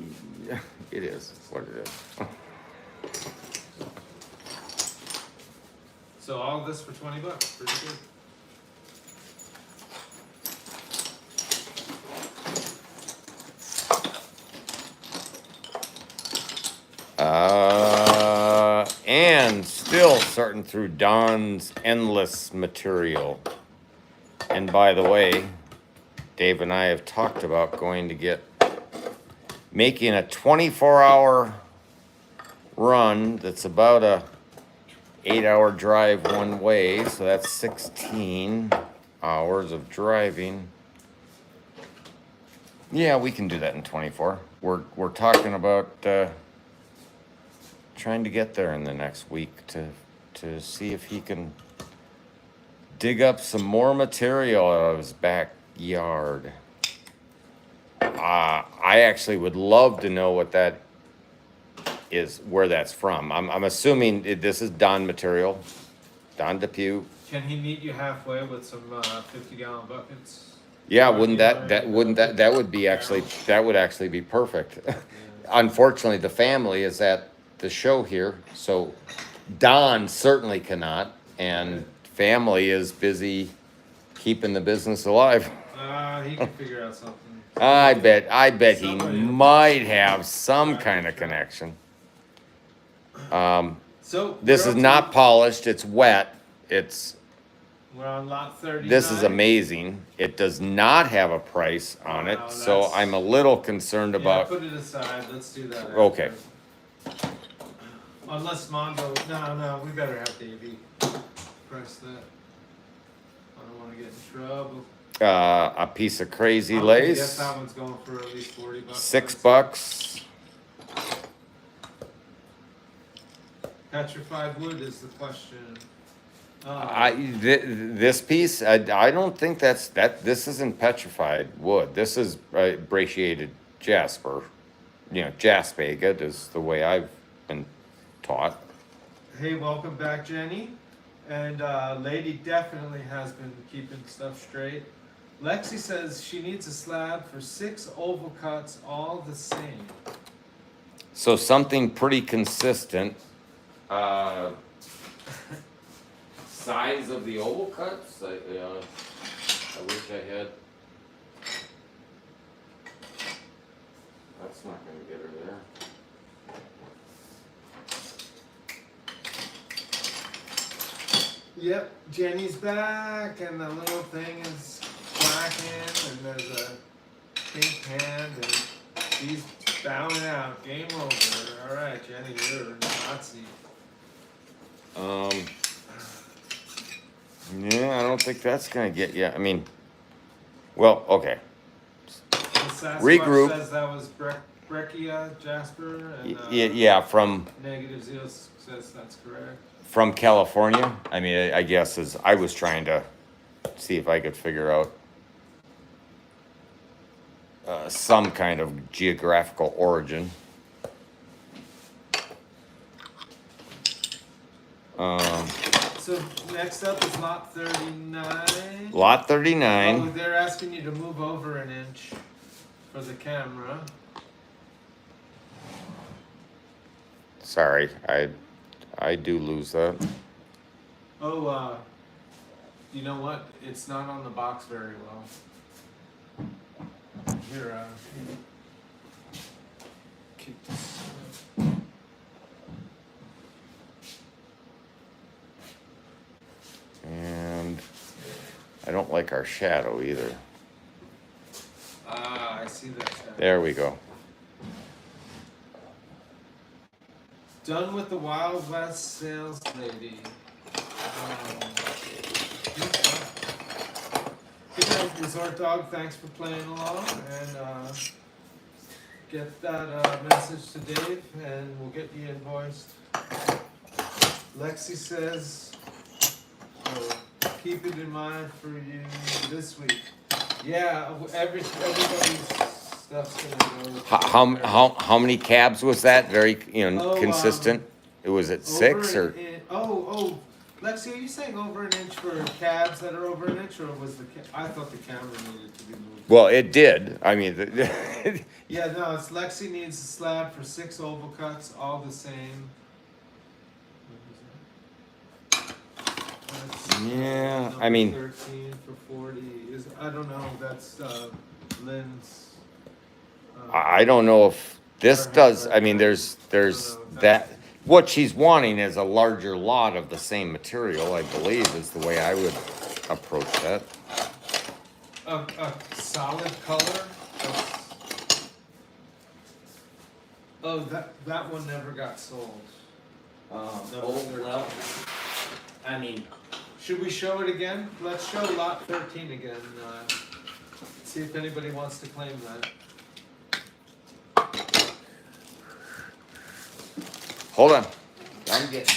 It is what it is. So all of this for $20, pretty good. And still sorting through Don's endless material. And by the way, Dave and I have talked about making a 24-hour run that's about a 8-hour drive one way, so that's 16 hours of driving. Yeah, we can do that in 24. We're talking about trying to get there in the next week to see if he can dig up some more material out of his backyard. I actually would love to know what that is, where that's from. I'm assuming this is Don material, Don Depew. Can he meet you halfway with some 50-gallon buckets? Yeah, wouldn't that would actually be perfect. Unfortunately, the family is at the show here, so Don certainly cannot, and family is busy keeping the business alive. He can figure out something. I bet he Somebody- might have some kind of connection. So This we're is up not polished, it's wet. We're on lot 39. This is amazing. It does not have a price on it, Wow, so that's- I'm a little concerned Yeah, about. put it aside. Let's do that. After. Okay. Unless Mondo. No, we better have Davey press that. I don't want to get in trouble. A piece of crazy Yes, lace, that one's going for at least $40. $6. Petrified wood is the question. This piece, I don't think this isn't petrified wood. This is brachiated jasper. Jaspagate is the way I've been taught. Hey, welcome back, Jenny. And Lady definitely has been keeping stuff straight. Lexi says she needs a slab for 6 oval cuts, all the same. So something pretty consistent. Size of the oval cuts, I wish I had. That's not gonna get her there. Yep, Jenny's back, and the little thing is blackened, and there's a pink hand, and she's bowing out. Game over. All right, Jenny, you're a Nazi. Yeah, I don't think that's gonna get you. I mean, well, okay. The Sasquatch Regroup. says that was Breccia Jasper, and Yeah, from Negative Zeal says that's correct. California. I mean, I guess I was trying to see if I could figure out some kind of geographical origin. So next up is lot 39. Lot 39. Oh, they're asking you to move over an inch for the camera. Sorry, I do lose that. Oh, you know what? It's not on the box very well. Here, keep this. And I don't like our shadow either. Ah, I see that. There we go. Done with the Wild West sales lady. Good night, Resort Dog. Thanks for playing along, and get that message to Dave, and we'll get you invoiced. Lexi says, keep it in mind for you this week. Yeah, everybody's stuff's gonna go. How many cabs was that? Very Oh, consistent. It was at 6 or Lexi, are you saying over an inch for cabs that are over an inch, or was I thought the camera needed to be moved? well, it did. I mean, Yeah, no, it's Lexi needs a slab for 6 oval cuts, all the same. Yeah, Number I mean, 13 for 40 is, I don't know, that's Lynn's. I don't know if this Or does, her I mean, breakdown. there's I don't know if that, what she's wanting is a larger lot of the same material, I believe, is the way I would approach that. A solid color. Oh, that one never got sold. Well, I mean, Should we show it again? Let's show lot 13 again. See if anybody wants to claim that. hold on. I'm getting.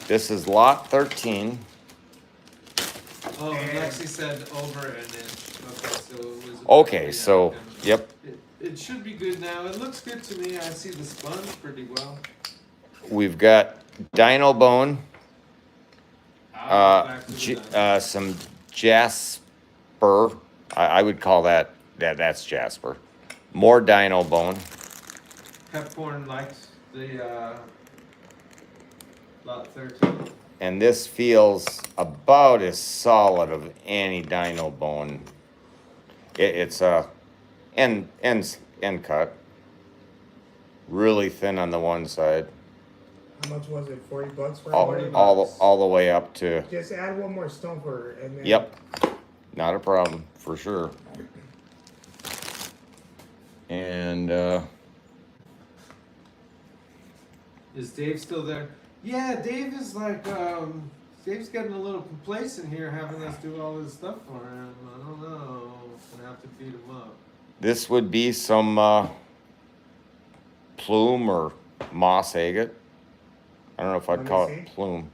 This is lot 13. Oh, Lexi said over an inch. Okay, so it was. Okay, yeah, so, okay. yep, It should be good now. It looks good to me. I see the sponge pretty well. we've got dino bone, Back to the some jasper. I would call that's jasper. More dino bone. Pepcorn likes the lot 13. And this feels about as solid of any dino bone. It's a end cut. Really thin on the one side. How much was it? $40 for All, everybody? all the way up to, Just add one more stone for her, and then. yep, not a problem, for sure. And, Is Dave still there? Yeah, Dave is like, Dave's getting a little complacent here, having us do all this stuff for him. I don't know. Gonna have to beat him up. this would be some, plume or moss agate. I don't know if I'd Let me call see. it plume.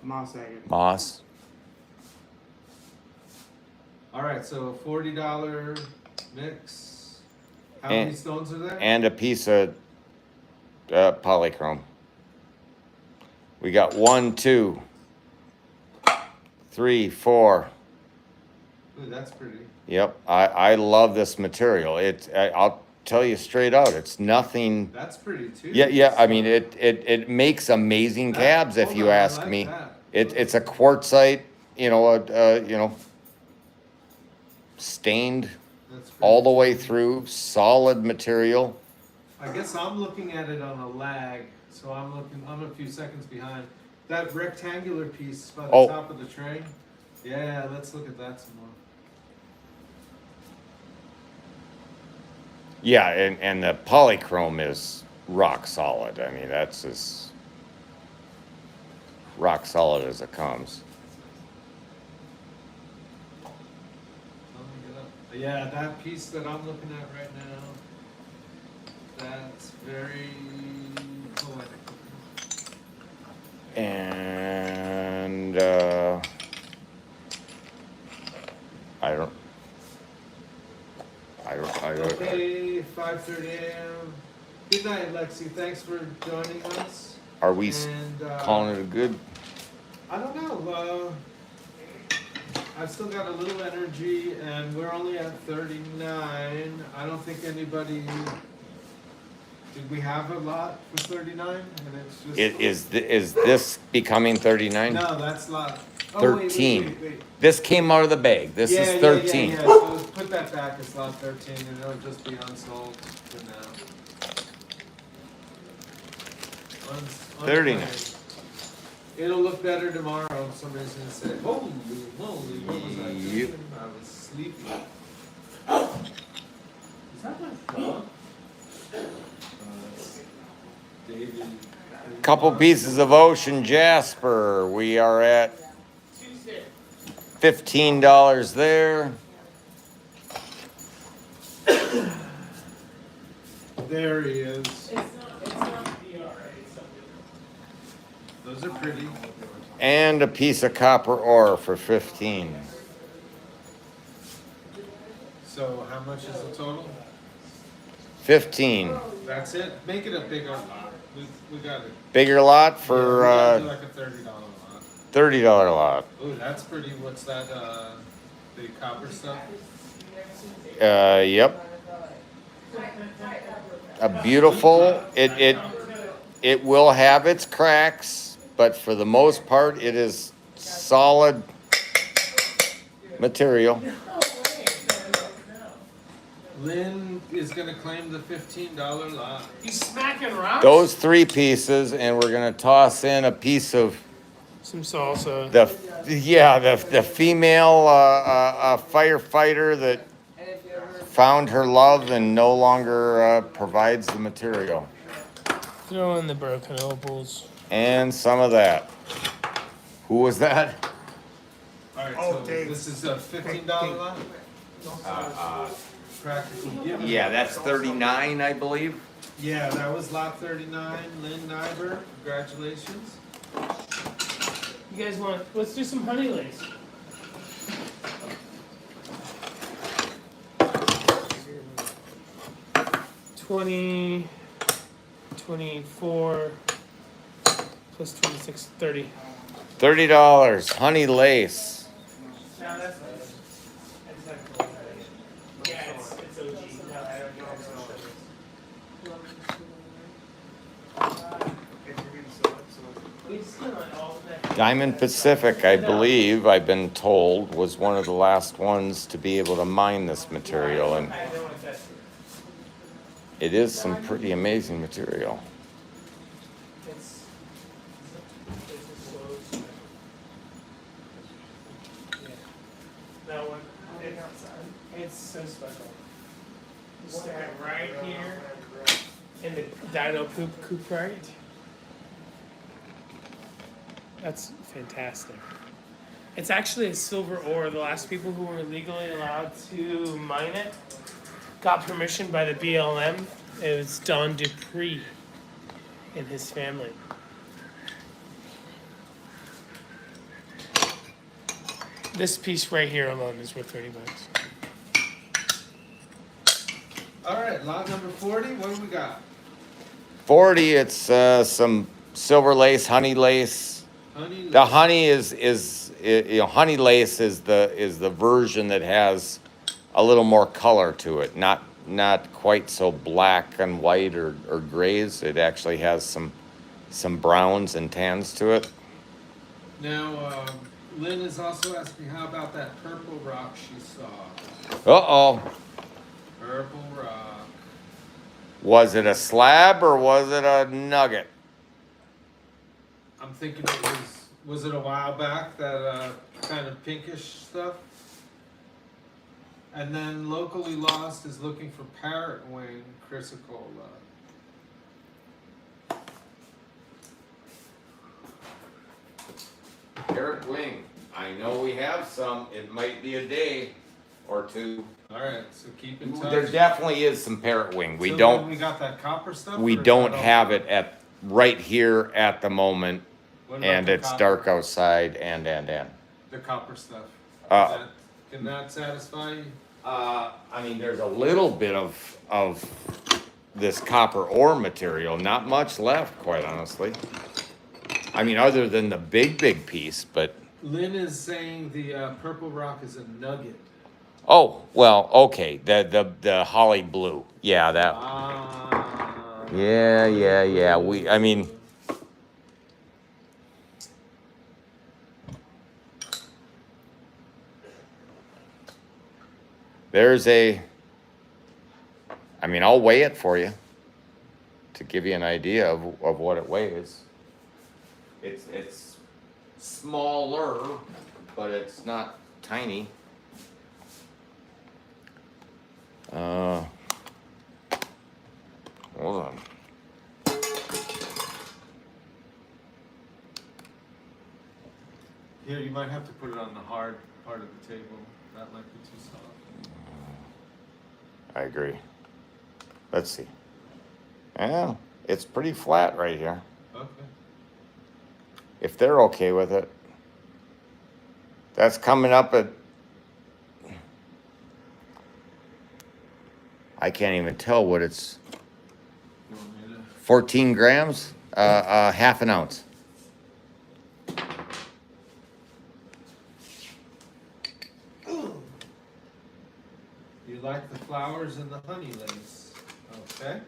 Moss agate. Moss. All right, so $40 mix. How many And- stones are there? And a piece of polychrome. We got 1, 2, 3, 4. Ooh, that's pretty. Yep, I love this material. I'll tell you straight out, it's nothing. That's pretty too. Yeah. I mean, it makes amazing cabs if Hold you on, I ask like me. that. It's a quartzite, stained That's pretty. all the way through, solid material. I guess I'm looking at it on a lag, so I'm a few seconds behind. That rectangular piece by the Oh. top of the tray. Yeah, let's look at that some more. Yeah, and the polychrome is rock solid. I mean, that's as rock solid as it comes. Let me get up. Yeah, that piece that I'm looking at right now, that's very poetic. And I don't. Okay, 5:30 a.m. Good night, Lexi. Thanks for joining us. Are we And calling it a good? I don't know. I've still got a little energy, and we're only at 39. I don't think anybody. Did we have a lot for 39? And it's just. Is this becoming 39? No, that's lot. Oh, 13. Wait. This came out of the bag. This is 13. Yeah. So put that back as lot 13, and it'll just be unsold for now. 39. It'll look better tomorrow. Somebody's gonna say, "Holy moly, what was I Yep. doing? I was sleepy." Is that my dog? That's David. Couple pieces of ocean jasper. We are at $15 there. There he is. Those are pretty. And a piece of copper ore for 15. So how much is the total? 15. That's it. Make it a bigger lot. We got it. Bigger lot Yeah, for we gotta do like a $30 lot. $30 lot. Ooh, that's pretty. What's that? The copper stuff. Yep. A beautiful. It will have its cracks, but for the most part, it is solid material. Lynn is gonna claim the $15 lot. He's smacking rocks. Those 3 pieces, and we're gonna toss in a piece of Some salsa. the female firefighter that found her love and no longer provides the material, Throw in the broken opals. and some of that. Who was that? Alright, Oh, so Dave. this is a $15 lot? Practically given. Yeah, that's 39, I believe. Yeah, that was lot 39, Lynn Nyber, congratulations. You guys want? Let's do some honey lace. $20, $24 plus 26, $30. $30, honey lace. No, that's not it. Exactly. Yeah, it's OG. No, I don't know. Diamond Pacific, I believe, I've been told, was one of the last ones to be able to mine this material, and I know what that's. it is some pretty amazing material. It's a slow start. Yeah. That one. It's so special. You stick it right here in the dino poop coop right. That's fantastic. It's actually a silver ore. The last people who were legally allowed to mine it got permission by the BLM. It was Don Dupree and his family. This piece right here alone is worth $30. Alright, lot number 40, what do we got? 40, it's some silver lace, honey lace. Honey. The honey honey lace is the version that has a little more color to it, not quite so black and white or grays. It actually has some browns and tans to it. Now, Lynn is also asking how about that purple rock she saw? Uh-oh. Purple rock. Was it a slab or was it a nugget? I'm thinking it was it a while back, that kind of pinkish stuff? And then Locally Lost is looking for parrot wing chrysocolla. Parrot wing. I know we have some. It might be a day or two. Alright, so keep in touch. There definitely is some parrot wing. We So don't then we got that copper stuff? we or is don't that all- have it at right here at the moment, What about and the it's copper? dark outside and. The copper stuff. Uh, Can that satisfy you? I mean, there's a little bit of this copper ore material, not much left, quite honestly. I mean, other than the big piece, but, Lynn is saying the purple rock is a nugget. oh, well, okay, the holly blue. Yeah, that, Ah. yeah, I mean, I'll weigh it for you to give you an idea of what it weighs. It's smaller, but it's not tiny. Hold on. Here, you might have to put it on the hard part of the table. That might be too soft. I agree. Let's see. Yeah, it's pretty flat right here. Okay. If they're okay with it. That's coming up at, I can't even tell what it's, You want me to? 14 grams, half an ounce. You like the flowers and the honey lace, okay?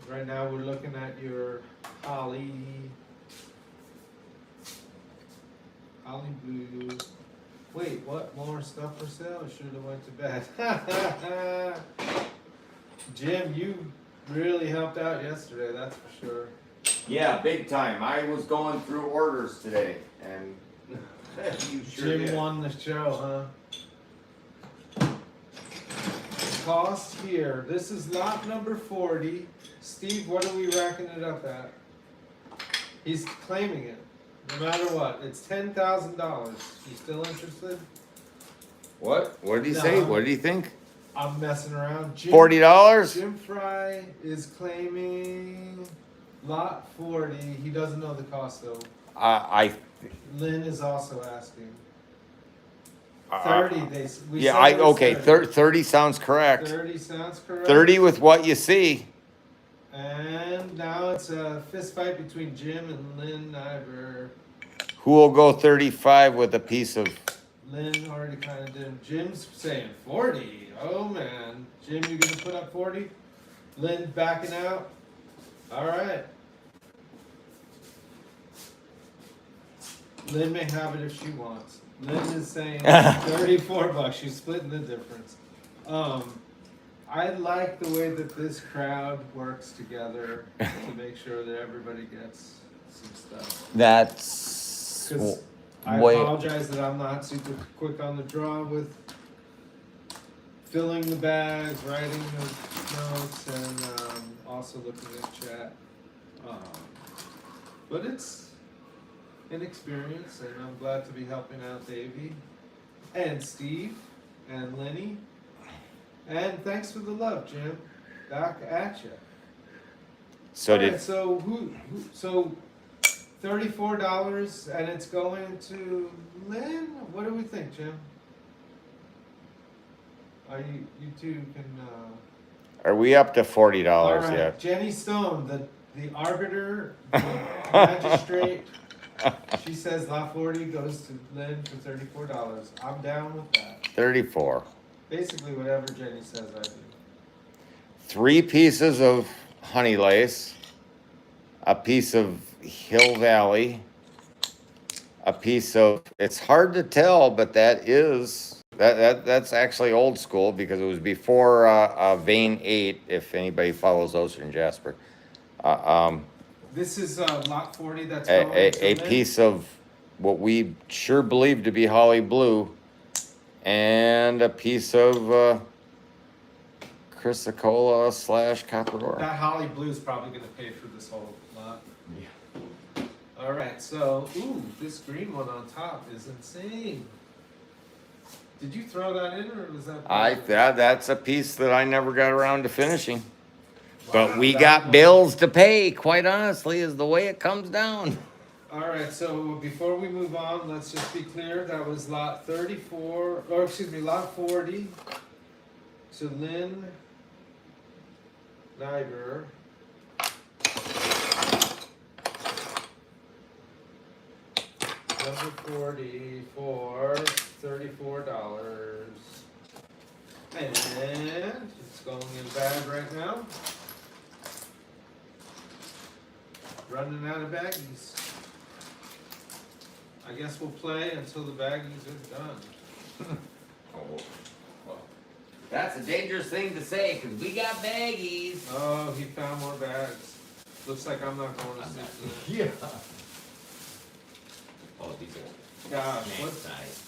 Right now we're looking at your Holly. Holly blue. Wait, what? More stuff for sale? I should have went to bed. Jim, you really helped out yesterday, that's for sure. Yeah, big time. I was going through orders today, and you sure Jim did. won the show, huh? Cost here. This is lot number 40. Steve, what are we racking it up at? He's claiming it. No matter what. It's $10,000. You still interested? What? What did he say? No. What did he think? I'm messing around. $40? Jim Fry is claiming lot 40. He doesn't know the cost though. Lynn is also asking. 30. We Yeah, said it was okay. 30 sounds correct. 30 sounds correct. 30 with what you see. And now it's a fist fight between Jim and Lynn Nyber. Who will go 35 with a piece of? Lynn already kind of did. Jim's saying 40. Oh man. Jim, you gonna put up 40? Lynn backing out? All right. Lynn may have it if she wants. Lynn is saying $34. She's splitting the difference. I like the way that this crowd works together to make sure that everybody gets some stuff. That's Because I way. apologize that I'm not super quick on the draw with filling the bags, writing the notes, and also looking at chat. But it's an experience, and I'm glad to be helping out Davey and Steve and Lenny. And thanks for the love, Jim. Back at you. So All did right, so so $34, and it's going to Lynn. What do we think, Jim? Are you two can? Are we up to $40 All right, yet? Jenny Stone, the arbiter, the magistrate. She says lot 40 goes to Lynn for $34. I'm down with that. 34. Basically, whatever Jenny says, I do. 3 pieces of honey lace, a piece of Hill Valley, a piece of, it's hard to tell, but that's actually old school because it was before Vein 8, if anybody follows those from Jasper. This is lot 40 that's A, going a, to a Lynn? piece of what we sure believe to be holly blue, and a piece of chrysocolla / copper ore. That Holly Blue's probably going to pay for this whole lot. Yeah. All right, so, ooh, this green one on top is insane. Did you throw that in, or was that? That's a piece that I never got around to finishing. But Wow, we that got one- bills to pay, quite honestly, is the way it comes down. All right, so before we move on, let's just be clear. That was lot 34, or excuse me, lot 40 to Lynn Nyber. Number 40 for $34. And it's going in bag right now. Running out of baggies. I guess we'll play until the baggies are done. That's a dangerous thing to say, because we got baggies. Oh, he found more bags. Looks like I'm not going to sleep tonight. Yeah. Oh, these are Gosh, snack what, size.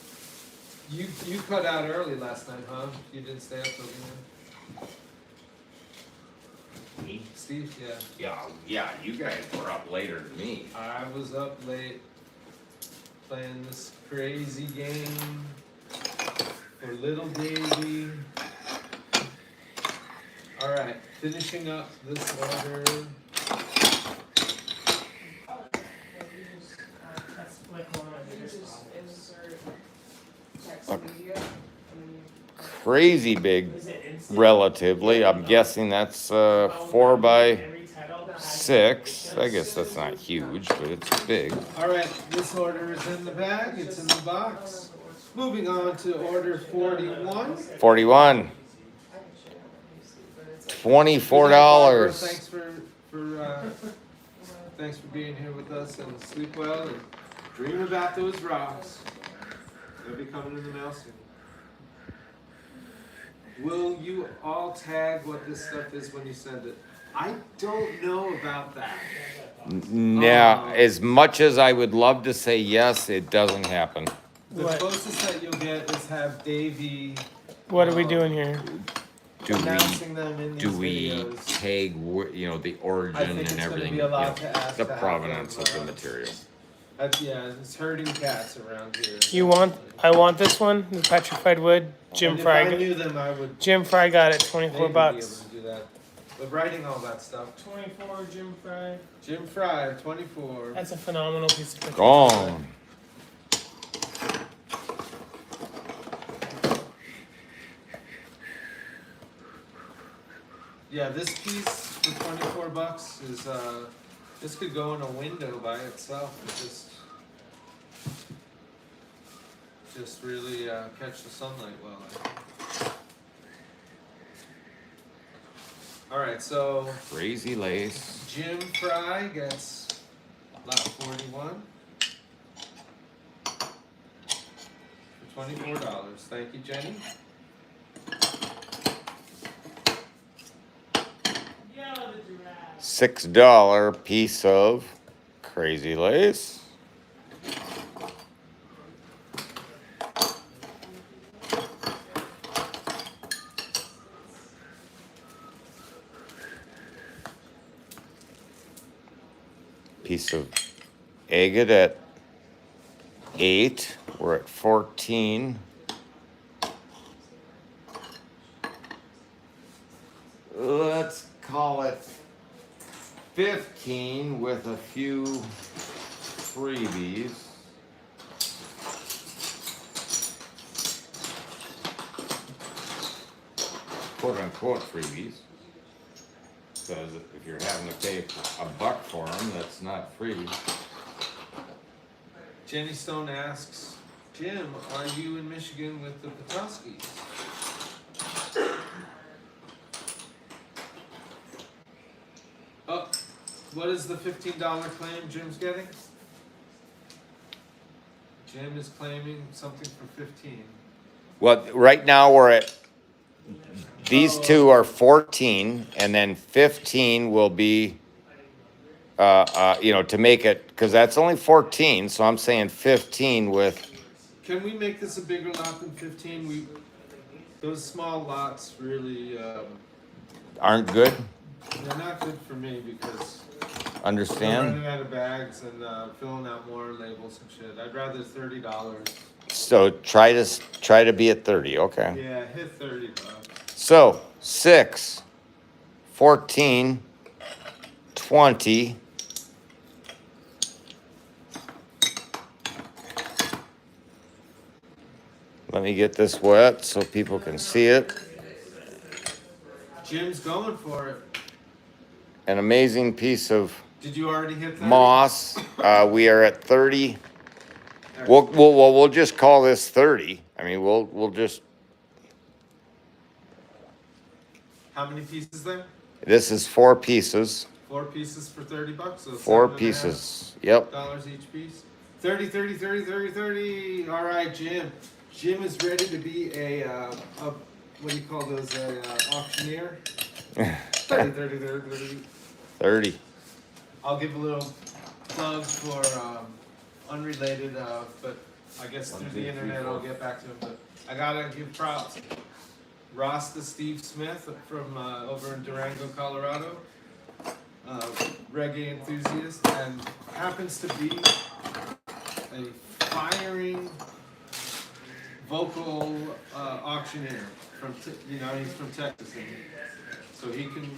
you cut out early last night, huh? You didn't stay up till the end? Me? Steve, yeah. Yeah, you guys were up later than me. I was up late playing this crazy game for little Davey. All right, finishing up this order. Crazy big, relatively. I'm guessing that's 4 by 6. I guess that's not huge, but it's big. All right, this order is in the bag. It's in the box. Moving on to order 41. 41. $24. Thanks for Thanks for being here with us, and sleep well and dream about those rocks. They'll be coming in the mail soon. Will you all tag what this stuff is when you send it? I don't know about that. Now, as much as I would love to say yes, it doesn't happen. The What? closest that you'll get is have Davey What are we doing here? announcing them in these Do we videos. tag, the I origin think and it's gonna everything, be a lot to ask the to have provenance them, of the material? Yeah, it's herding cats around here. I want this one, the petrified wood. Jim And Fry. If I knew them, I would Jim Fry got it, maybe 24 be bucks. able to do that. But writing all that stuff. 24 Jim Fry. Jim Fry, 24. That's a phenomenal piece of petrified. Gone. Yeah, this piece for 24 bucks is this could go in a window by itself and just really catch the sunlight well. All right, so Crazy lace. Jim Fry gets lot 41 for $24. Thank you, Jenny. $6 piece of crazy lace. Piece of agate at 8. We're at 14. Let's call it 15 with a few freebies. Quote unquote freebies. Because if you're having to pay $1 for them, that's not free. Jenny Stone asks, Jim, are you in Michigan with the Petoskey's? Oh, what is the $15 claim Jim's getting? Jim is claiming something for 15. Well, right now we're at, these two are 14, and then 15 will be, to make it, because that's only 14, so I'm saying 15 with, Can we make this a bigger lot than 15? Those small lots really, aren't good, they're not good for me because I'm understand? running out of bags and filling out more labels and shit. I'd rather $30. So try to be at 30, okay. Yeah, hit 30 bucks. So 6, 14, 20. Let me get this wet so people can see it. Jim's going for it. An amazing piece of Did you already hit 30? moss. We are at 30. We'll just call this 30. I mean, we'll just. How many pieces there? This is 4 pieces. 4 pieces for 30 bucks. So 4 $7.5 pieces. Yep. each piece. 30, 30, 30, 30, 30. All right, Jim. Jim is ready to be a what do you call those? Auctioneer. 30, 30, 30, 30. 30. I'll give a little plug for unrelated, but I guess through the internet I'll get back to him. But I gotta give props. Rasta Steve Smith from over in Durango, Colorado, reggae enthusiast, and happens to be a firing vocal auctioneer from he's from Texas, so he can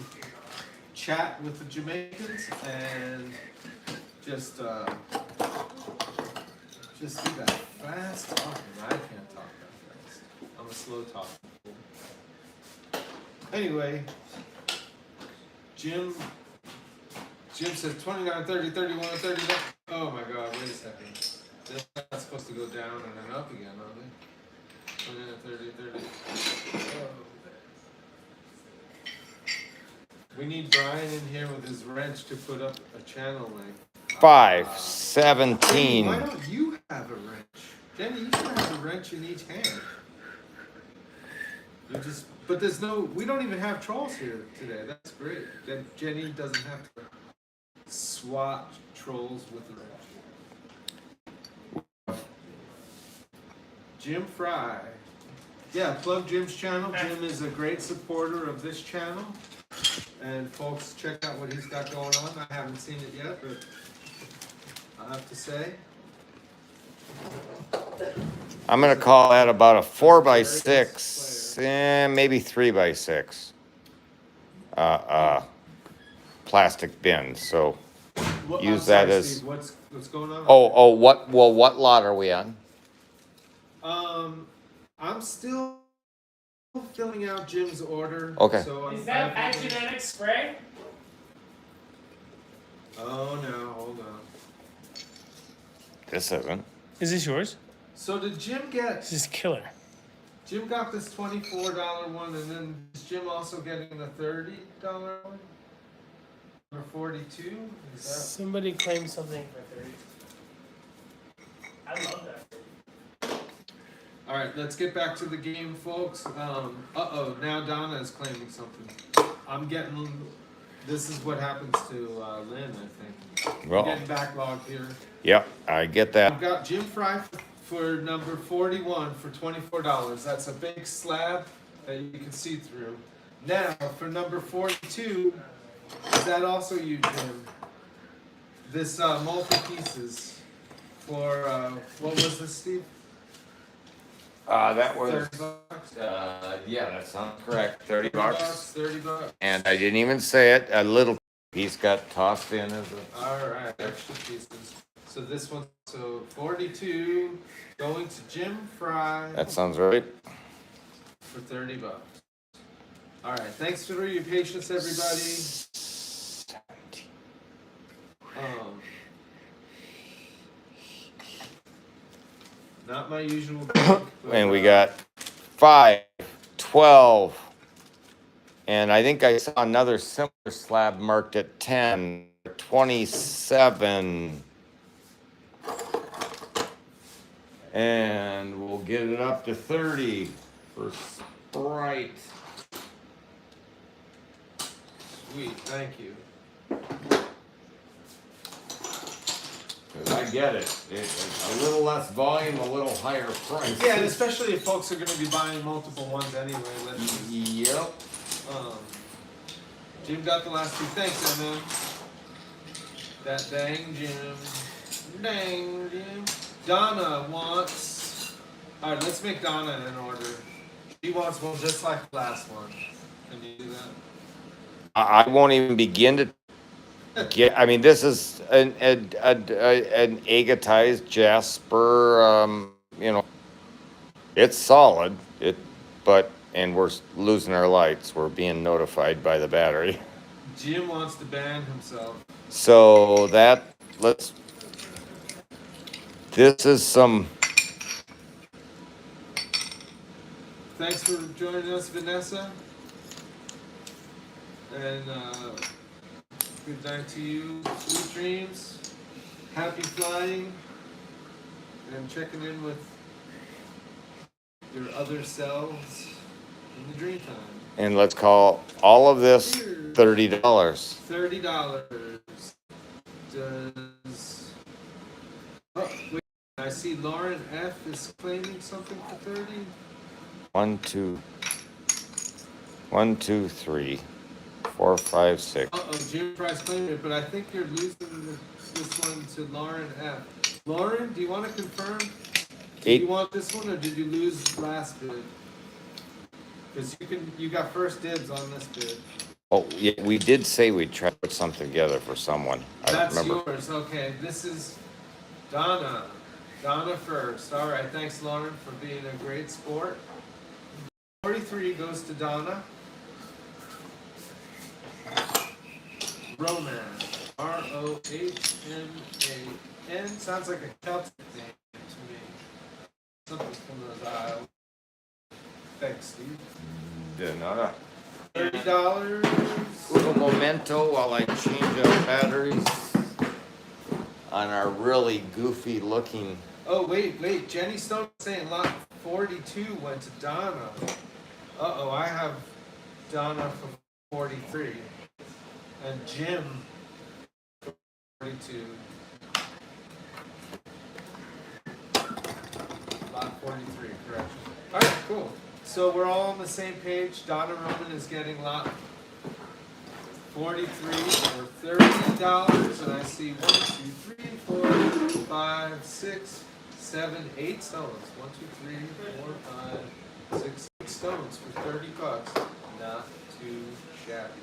chat with the Jamaicans and just do that fast talking. I can't talk that fast. I'm a slow talker. Anyway, Jim says 29, 30, 31, 30. Oh my God, wait a second. They're not supposed to go down and then up again, are they? 29, 30, 30. Oh. We need Brian in here with his wrench to put up a channel length. 517. Jenny, why don't you have a wrench? Jenny, you should have a wrench in each hand. But there's we don't even have trolls here today. That's great. Then Jenny doesn't have to swat trolls with the wrench. Jim Fry. Yeah, plug Jim's channel. Jim is a great supporter of this channel. And folks, check out what he's got going on. I haven't seen it yet, but I have to say. I'm gonna call that about a 4x6, maybe 3x6. Plastic bin. So use that as. Steve, what's going on? What lot are we on? I'm still filling out Jim's order. Okay. So Is that pagenetic spray? Oh no, hold on. This isn't. Is this yours? So did Jim get? This is killer. Jim got this $24 one, and then is Jim also getting the $30 one? Or 42? Is that? Somebody claimed something for 30. I love that. All right, let's get back to the game, folks. Now Donna is claiming something. I'm getting. This is what happens to Lynn, I think. Well, I'm getting backlogged here. Yep, I get that. I've got Jim Fry for number 41 for $24. That's a big slab that you can see through. Now for number 42, is that also you, Jim? This multi pieces for what was this, Steve? That was. $30. Yeah, that sounds correct. $30. $30. And I didn't even say it. A little piece got tossed in as a. All right, extra pieces. So this one, so 42 going to Jim Fry. That sounds right. For $30. All right, thanks for your patience, everybody. Not my usual. And we got 5, 12. And I think I saw another similar slab marked at 10, 27. And we'll get it up to 30 for Sprite. Sweet, thank you. 'Cause I get it. It's a little less volume, a little higher price. Yeah, and especially if folks are going to be buying multiple ones anyway. Yep. Jim got the last two. Thanks, Emma. That dang Jim. Dang Jim. Donna wants. All right, let's make Donna an order. She wants one just like the last one. Can you do that? I won't even begin to get. I mean, this is an agatized Jasper. It's solid. And we're losing our lights. We're being notified by the battery. Jim wants to ban himself. So this is some. Thanks for joining us, Vanessa. And good night to you. Sweet dreams. Happy flying. And checking in with your other selves in the dream time. And let's call all of this $30. $30. Does. Oh, wait. I see Lauren F is claiming something for 30. 1, 2, 3, 4, 5, 6. Jim Price claimed it, but I think you're losing this one to Lauren F. Lauren, do you want to confirm? Do you want this one, or did you lose last bid? Because you got first dibs on this bid. Oh, yeah, we did say we'd try to put something together for someone. That's remember. yours. Okay, this is Donna. Donna first. All right, thanks, Lauren, for being a great sport. 43 goes to Donna. Roman. Rohman. Sounds like a Celtic name to me. Something from those Isles. Thanks, Steve. De nada. $30. Little memento while I change out batteries on our really goofy looking. Oh, wait. Jenny Stone saying lot 42 went to Donna. Uh-oh, I have Donna for 43. And Jim, 42. Lot 43, correction. Alright, cool. So we're all on the same page. Donna Roman is getting lot 43 for $30. And I see 1, 2, 3, 4, 5, 6, 7, 8 stones. 1, 2, 3, 4, 5, 6, 8 stones for $30. Not too shabby.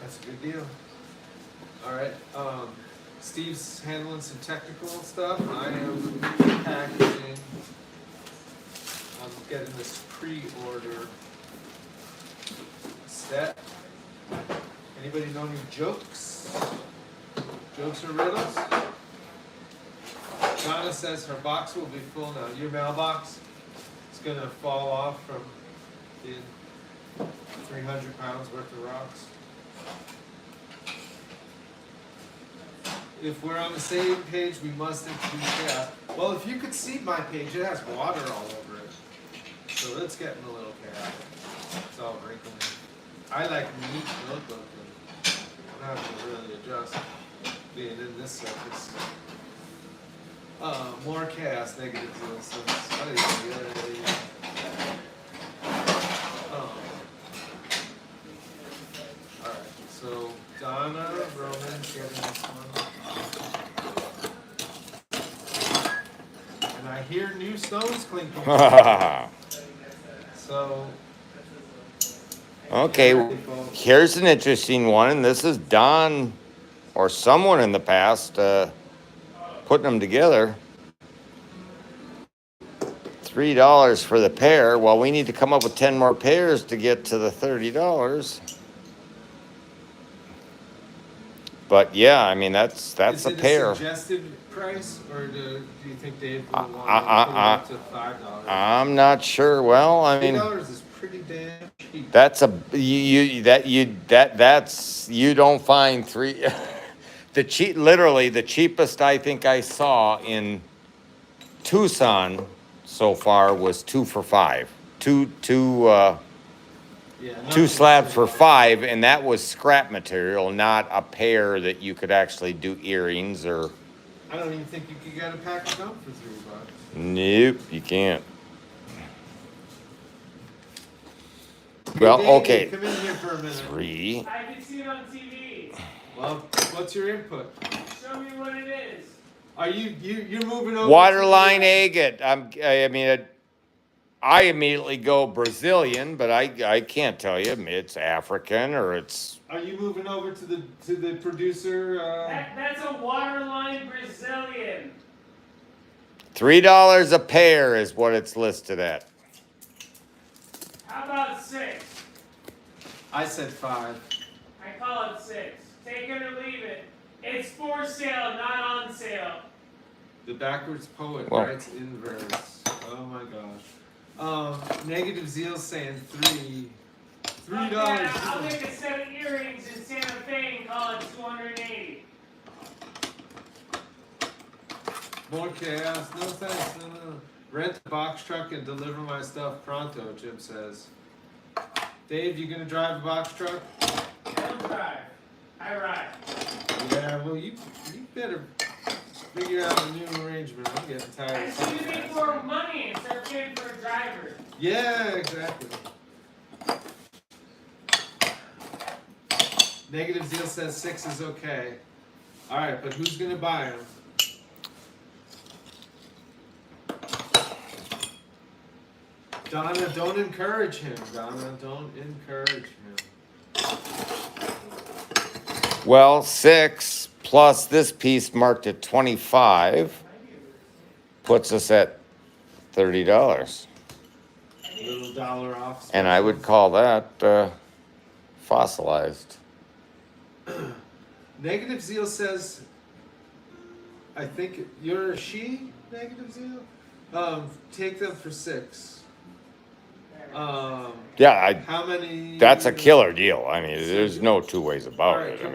That's a good deal. Alright, Steve's handling some technical stuff. I am packaging. I'm getting this pre-order set. Anybody know any jokes? Jokes or riddles? Donna says her box will be full now. Your mailbox is gonna fall off from being 300 pounds worth of rocks. If we're on the same page, we must introduce chaos. Well, if you could see my page, it has water all over it. So it's getting a little chaotic. It's all wrinkly. I like neat notebook. I'm having to really adjust being in this surface. More chaos, negative zeros. Alright, so Donna Roman's getting this one. And I hear new stones clinking. So. Okay, here's an interesting one, and this is Don or someone in the past putting them together. $3 for the pair. Well, we need to come up with 10 more pairs to get to the $30. But yeah, I mean that's Is a it pair. a suggested price, or do you think Dave will want to up to $5? I'm not sure. Well, I mean, $3 is pretty damn cheap. that's you don't find three. Literally the cheapest I think I saw in Tucson so far was 2 for $5. Two slabs for $5, and that was scrap material, not a pair that you could actually do earrings or. I don't even think you could get a package done for $3. Nope, you can't. Hey, Well, Dave, okay. come in here for a minute. 3. I can see it on TV. Well, what's your input? Show me what it is. Are you're moving over? Waterline agate. I immediately go Brazilian, but I can't tell you it's African or it's. Are you moving over to the producer? That's a waterline Brazilian. $3 a pair is what it's listed at. How about 6? I said 5. I call it 6. Take it or leave it. It's for sale, not on sale. The backwards poet Well. writes in verse. Oh my gosh. Negative Zeal saying 3. $3. Okay, I'll make a set of earrings in Santa Fe and call it $280. More chaos. No thanks. No. Rent a box truck and deliver my stuff pronto, Jim says. Dave, you gonna drive a box truck? I don't drive. I ride. Yeah, well, you better figure out a new arrangement. I'm getting tired I of should something. make more money instead of paying for a driver. Yeah, exactly. Negative Zeal says 6 is okay. All right, but who's gonna buy them? Donna, don't encourage him. Donna, don't encourage him. Well, 6 plus this piece marked at 25 puts us at $30. Little dollar off. And I would call that fossilized. Negative Zeal says, I think you're a she, Negative Zeal? Take them for 6. Um, Yeah, how many? that's a killer deal. I mean, there's no two ways All about right, it. I